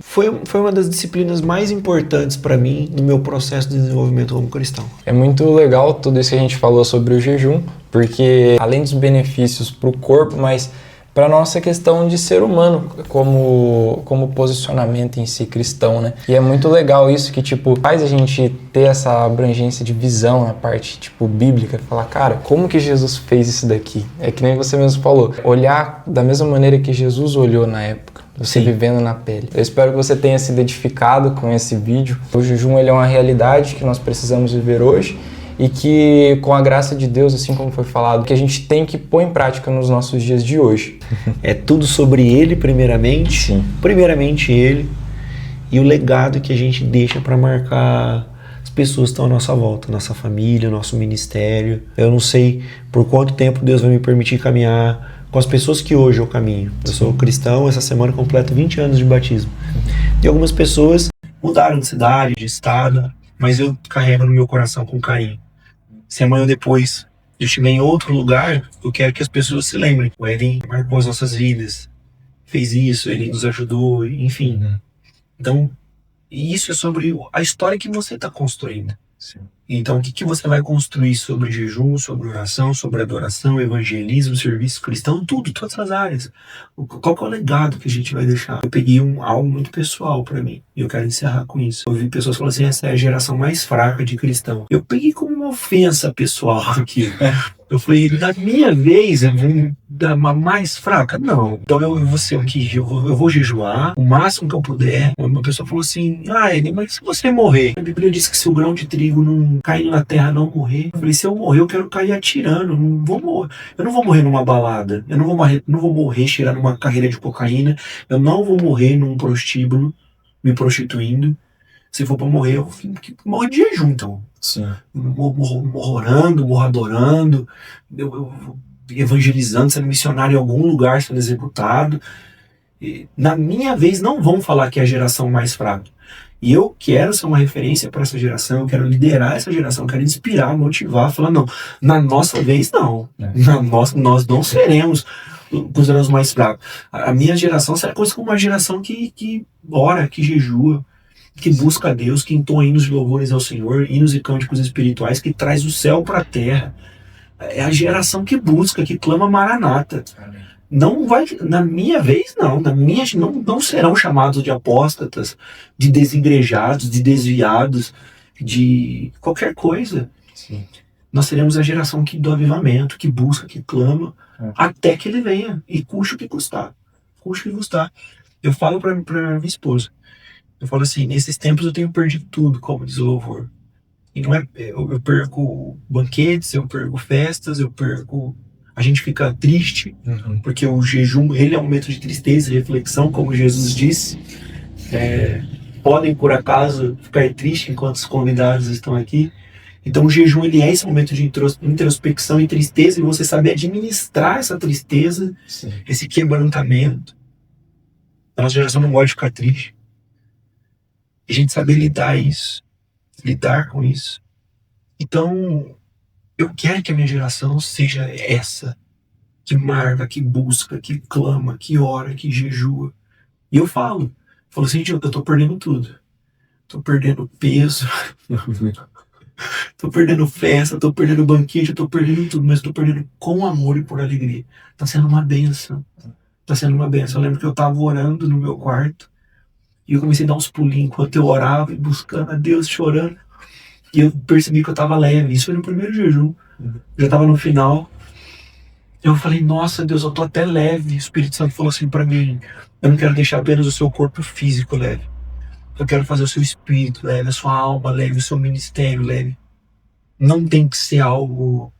foi uma das disciplinas mais importantes para mim no meu processo de desenvolvimento como cristão. É muito legal tudo isso que a gente falou sobre o jejum, porque além dos benefícios para o corpo, mas para a nossa questão de ser humano, como posicionamento em si cristão, né? E é muito legal isso que, faz a gente ter essa abrangência de visão na parte, bíblica, falar, cara, como que Jesus fez isso daqui? É que nem você mesmo falou, olhar da mesma maneira que Jesus olhou na época, você vivendo na pele. Eu espero que você tenha se identificado com esse vídeo. O jejum, ele é uma realidade que nós precisamos viver hoje, e que, com a graça de Deus, assim como foi falado, que a gente tem que pôr em prática nos nossos dias de hoje. É tudo sobre Ele, primeiramente. Sim. Primeiramente Ele. E o legado que a gente deixa para marcar as pessoas que estão à nossa volta, nossa família, nosso ministério. Eu não sei por quanto tempo Deus vai me permitir caminhar com as pessoas que hoje eu caminho. Eu sou cristão, essa semana completo 20 anos de batismo. E algumas pessoas mudaram de cidade, de estado, mas eu carrego no meu coração com carinho. Se amanhã ou depois eu estiver em outro lugar, eu quero que as pessoas se lembrem. O Edin marcou as nossas vidas, fez isso, ele nos ajudou, enfim. Então, isso é sobre a história que você está construindo. Sim. Então, o que você vai construir sobre jejum, sobre oração, sobre adoração, evangelismo, serviço cristão, tudo, todas as áreas. Qual que é o legado que a gente vai deixar? Eu peguei algo muito pessoal para mim, e eu quero encerrar com isso. Eu ouvi pessoas falando assim, essa é a geração mais fraca de cristão. Eu peguei como uma ofensa pessoal aqui. Eu falei, na minha vez, mais fraca? Não. Então eu vou ser aqui, eu vou jejuar o máximo que eu puder. Uma pessoa falou assim, mas se você morrer? A Bíblia diz que se o grão de trigo não cair na terra não morrer. Eu falei, se eu morrer, eu quero cair atirando. Não vou morrer. Eu não vou morrer numa balada. Eu não vou morrer cheirando uma carreira de cocaína. Eu não vou morrer num prostíbulo, me prostituindo. Se for pra morrer, eu morro de jejum, então. Sim. Morro orando, morro adorando, eu evangelizando, sendo missionário em algum lugar, sendo executado. E, na minha vez, não vão falar que é a geração mais fraca. E eu quero ser uma referência para essa geração, eu quero liderar essa geração, eu quero inspirar, motivar, falar, não, na nossa vez, não. Nós não seremos considerados mais fracos. A minha geração será coisa como uma geração que ora, que jejua, que busca a Deus, que entoa hinos de louvores ao Senhor, hinos e cânticos espirituais, que traz o céu para a terra. É a geração que busca, que clama Maranata. Amém. Não vai, na minha vez, não serão chamados de apóstatas, de desigrejados, de desviados, de qualquer coisa. Sim. Nós seremos a geração do avivamento, que busca, que clama, até que ele venha, e custe o que custar. Custe o que custar. Eu falo para minha esposa, eu falo assim, nesses tempos eu tenho perdido tudo, como diz o louvor. E não é, eu perco banquetes, eu perco festas, a gente fica triste, porque o jejum, ele é um momento de tristeza, de reflexão, como Jesus disse. Podem, por acaso, ficar tristes enquanto os convidados estão aqui. Então o jejum, ele é esse momento de introspecção e tristeza, e você saber administrar essa tristeza, sim, esse quebrantamento. A nossa geração não gosta de ficar triste. E a gente saber lidar com isso. Então, eu quero que a minha geração seja essa, que marca, que busca, que clama, que ora, que jejua. E eu falo assim, eu tô perdendo tudo. Tô perdendo peso, tô perdendo festa, tô perdendo banquete, tô perdendo tudo, mas tô perdendo com amor e por alegria. Tá sendo uma bênção. Tá sendo uma bênção. Eu lembro que eu tava orando no meu quarto, e eu comecei a dar uns pulinhos enquanto eu orava, e buscando a Deus, chorando. E eu percebi que eu tava leve. Isso foi no primeiro jejum. Já tava no final. Eu falei, nossa Deus, eu tô até leve. O Espírito Santo falou assim pra mim, eu não quero deixar apenas o seu corpo físico leve. Eu quero fazer o seu espírito leve, a sua alma leve, o seu ministério leve. Não tem que ser algo...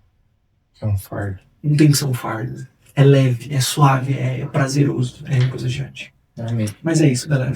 É um fardo. Não tem que ser um fardo. É leve, é suave, é prazeroso. É coisa adiante. Amém. Mas é isso, galera.